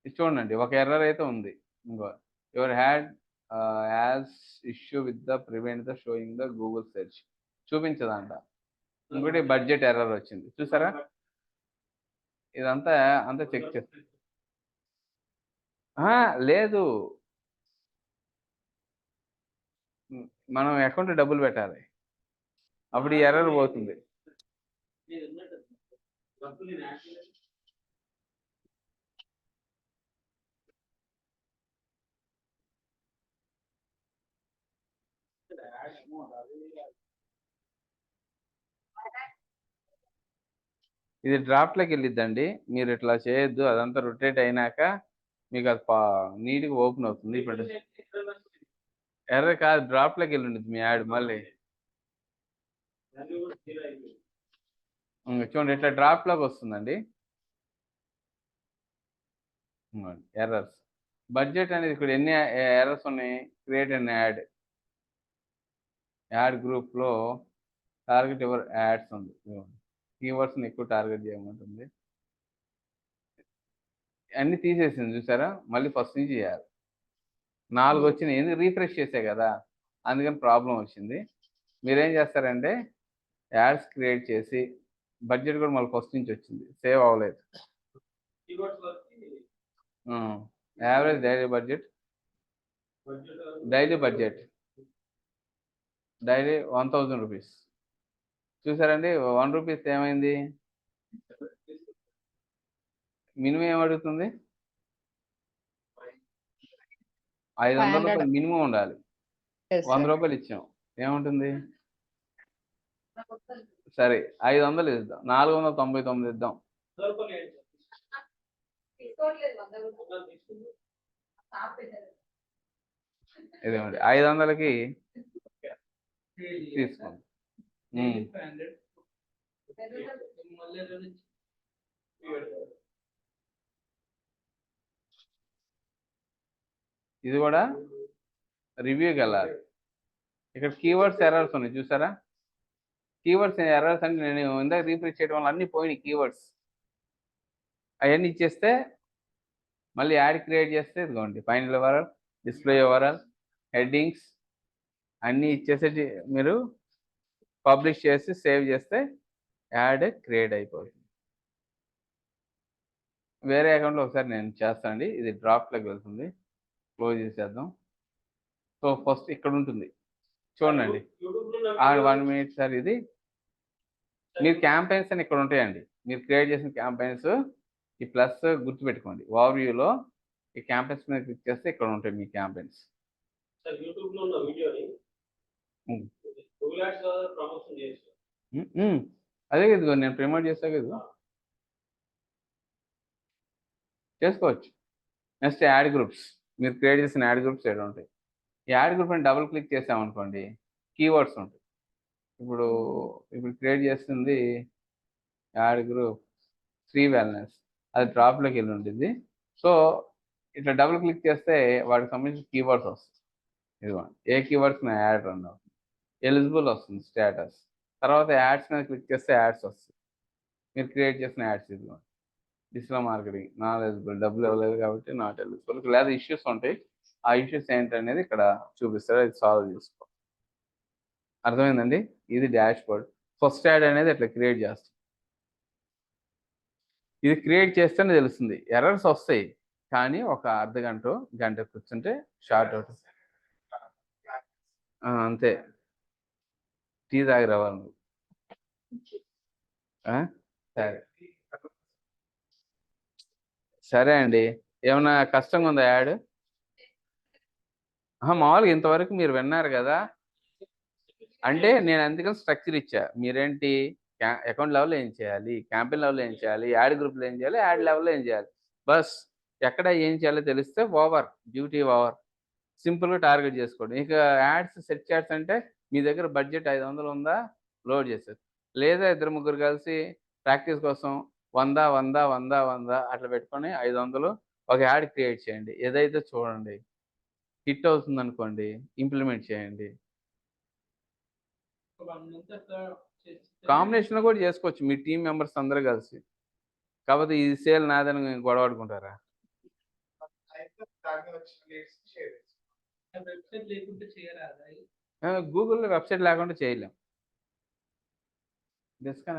ఇది చూడండి, ఒక ఎర్రర్ అయితే ఉంది. ఇంకో your had as issue with the prevent the showing the Google search చూపించదంట. ఇంకోటి బడ్జెట్ ఎర్రర్ వచ్చింది, చూసారా? ఇదంతా అంతా చెక్ చేస్తా. లేదు, మనం అకౌంట్ డబ్బులు పెట్టాలి, అప్పుడు ఈ ఎర్రర్ పోతుంది. ఇది డ్రాఫ్ట్లోకి వెళ్ళిద్దండి, మీరు ఇట్లా చేయొద్దు. అదంతా రొటేట్ అయినాక మీకు అది నీట్గా ఓపెన్ అవుతుంది. ఇప్పుడు ఎర్రర్ కాదు, డ్రాఫ్ట్లోకి వెళ్ళి ఉండదు మీ యాడ్. మళ్ళీ చూడండి, ఇట్లా డ్రాఫ్ట్లోకి వస్తుందండి. ఎర్రర్స్ బడ్జెట్ అనేది ఇక్కడ ఎన్ని ఎర్రర్స్ ఉన్నాయి? క్రియేట్ అండ్ యాడ్ గ్రూప్లో టార్గెట్ ఎవర్ యాడ్స్ ఉంది. కీవర్డ్స్ని ఎక్కువ టార్గెట్ చేయమంటుంది. అన్ని తీసేసింది చూసారా? మళ్ళీ ఫస్ట్ నుంచి చేయాలి. 4 వచ్చినాయి, ఎందుకు రీఫ్రెష్ చేసే కదా, అందుకని ప్రాబ్లం వచ్చింది. మీరేం చేస్తారంటే యాడ్స్ క్రియేట్ చేసి బడ్జెట్ కూడా మళ్ళీ ఫస్ట్ నుంచి వచ్చింది, సేవ్ అవ్వలేదు. Average daily budget daily 1000 rupees. చూసారండి, ₹1 ఏమైంది? మినిమం ఏమడుగుతుంది? 500 రూపాయలు మినిమం ఉండాలి. ₹100 ఇచ్చాం, ఏముంటుంది? సరే 500 ఇద్దాం, 499 ఇద్దాం. ఇదేమండి 500కి తీసుకోండి. ఇది కూడా రివ్యూకి వెళ్ళాలి. ఇక్కడ కీవర్డ్స్ ఎర్రర్స్ ఉన్నాయి చూసారా? కీవర్డ్స్ ఎర్రర్స్ అంటే నేను ఇందాక రీఫ్రెష్ చేయడం వల్ల అన్ని పోయినాయి కీవర్డ్స్. అవన్నీ ఇచ్చేస్తే మళ్ళీ యాడ్ క్రియేట్ చేస్తే ఇదిగోండి final overall, display overall, headings అన్నీ ఇచ్చేసి మీరు పబ్లిష్ చేసి సేవ్ చేస్తే యాడ్ క్రియేట్ అయిపోతుంది. వేరే అకౌంట్లో ఒకసారి నేను చేస్తానండి, ఇది డ్రాఫ్ట్లోకి వెళ్తుంది. క్లోజ్ చేసేద్దాం. సో ఫస్ట్ ఇక్కడ ఉంటుంది చూడండి, 1 మినిట్ సార్. ఇది మీరు క్యాంపెయిన్స్ అని ఇక్కడ ఉంటాయండి, మీరు క్రియేట్ చేసిన క్యాంపెయిన్స్. ఈ ప్లస్ గుర్తుపెట్టుకోండి, ఓవర్వ్యూలో ఈ క్యాంపెయిన్స్ మీద క్లిక్ చేస్తే ఇక్కడ ఉంటాయి మీ క్యాంపెయిన్స్. అదే ఇదిగో నేను ప్రమోట్ చేస్తా కదా, చేసుకోవచ్చు. Next add groups. మీరు క్రియేట్ చేసిన యాడ్ గ్రూప్స్ ఏడు ఉంటాయి. ఈ యాడ్ గ్రూప్ అని డబుల్ క్లిక్ చేసామనుకోండి కీవర్డ్స్ ఉంటాయి. ఇప్పుడు క్రియేట్ చేస్తుంది యాడ్ గ్రూప్ శ్రీ వెల్నెస్, అది డ్రాప్లోకి వెళ్ళి ఉంటుంది. సో ఇట్లా డబుల్ క్లిక్ చేస్తే వాటికి సంబంధించిన కీవర్డ్స్ వస్తాయి. ఇదిగోండి ఏ కీవర్డ్స్ నా యాడ్ రన్ అవుతుంది, ఎలిజిబుల్ వస్తుంది స్టేటస్. తర్వాత యాడ్స్ మీద క్లిక్ చేస్తే యాడ్స్ వస్తాయి. మీరు క్రియేట్ చేసిన యాడ్స్ ఇదిగోండి డిజిటల్ మార్కెటింగ్ నాట్ ఎలిజిబుల్, డబ్బులు ఇవ్వలేదు కాబట్టి నాట్ ఎలిజిబుల్, లేదా ఇష్యూస్ ఉంటాయి. ఆ ఇష్యూస్ ఏంటనేది ఇక్కడ చూపిస్తారు, అది సాల్వ్ చేసుకో. అర్థమైందండి? ఇది డాష్ బోర్డ్. ఫస్ట్ యాడ్ అనేది ఇట్లా క్రియేట్ చేస్తాం. ఇది క్రియేట్ చేస్తేనే తెలుస్తుంది. ఎర్రర్స్ వస్తాయి కానీ ఒక అర్ధ గంట కూర్చుంటే షార్ట్ అవుట్. అంతే. టీ తాగి రావాలి నువ్వు. సరే సరే అండి. ఏమన్నా కష్టంగా ఉందా యాడ్? మామూలుగా ఇంతవరకు మీరు విన్నారు కదా, అంటే నేను అందుకని స్ట్రక్చర్ ఇచ్చా. మీరేంటి అకౌంట్ లెవెల్లో ఏం చేయాలి, క్యాంపెయిన్ లెవెల్లో ఏం చేయాలి, యాడ్ గ్రూప్లో ఏం చేయాలి, యాడ్ లెవెల్లో ఏం చేయాలి, బస్ ఎక్కడ ఏం చేయాలో తెలిస్తే ఓవర్, డ్యూటీ ఓవర్. సింపుల్గా టార్గెట్ చేసుకోండి. ఇక యాడ్స్ సెట్ యాడ్స్ అంటే మీ దగ్గర బడ్జెట్ 500 ఉందా, లోడ్ చేసేది. లేదా ఇద్దరు ముగ్గురు కలిసి ప్రాక్టీస్ కోసం 100 100 100 100 అట్లా పెట్టుకొని 500 ఒక యాడ్ క్రియేట్ చేయండి. ఏదైతే చూడండి హిట్ అవుతుంది అనుకోండి, ఇంప్లిమెంట్ చేయండి. 1 month అట్లా చేస్తే కాంబినేషన్లో కూడా చేసుకోవచ్చు మీ టీం మెంబర్స్ అందరూ కలిసి. కాకపోతే ఈ సేల్ నాదని గొడవడుకుంటారా? వెబ్సైట్ లేకుంటే చేయరాదా? గూగుల్లో వెబ్సైట్ లేకుండా చేయలేం. డిస్కనెక్ట్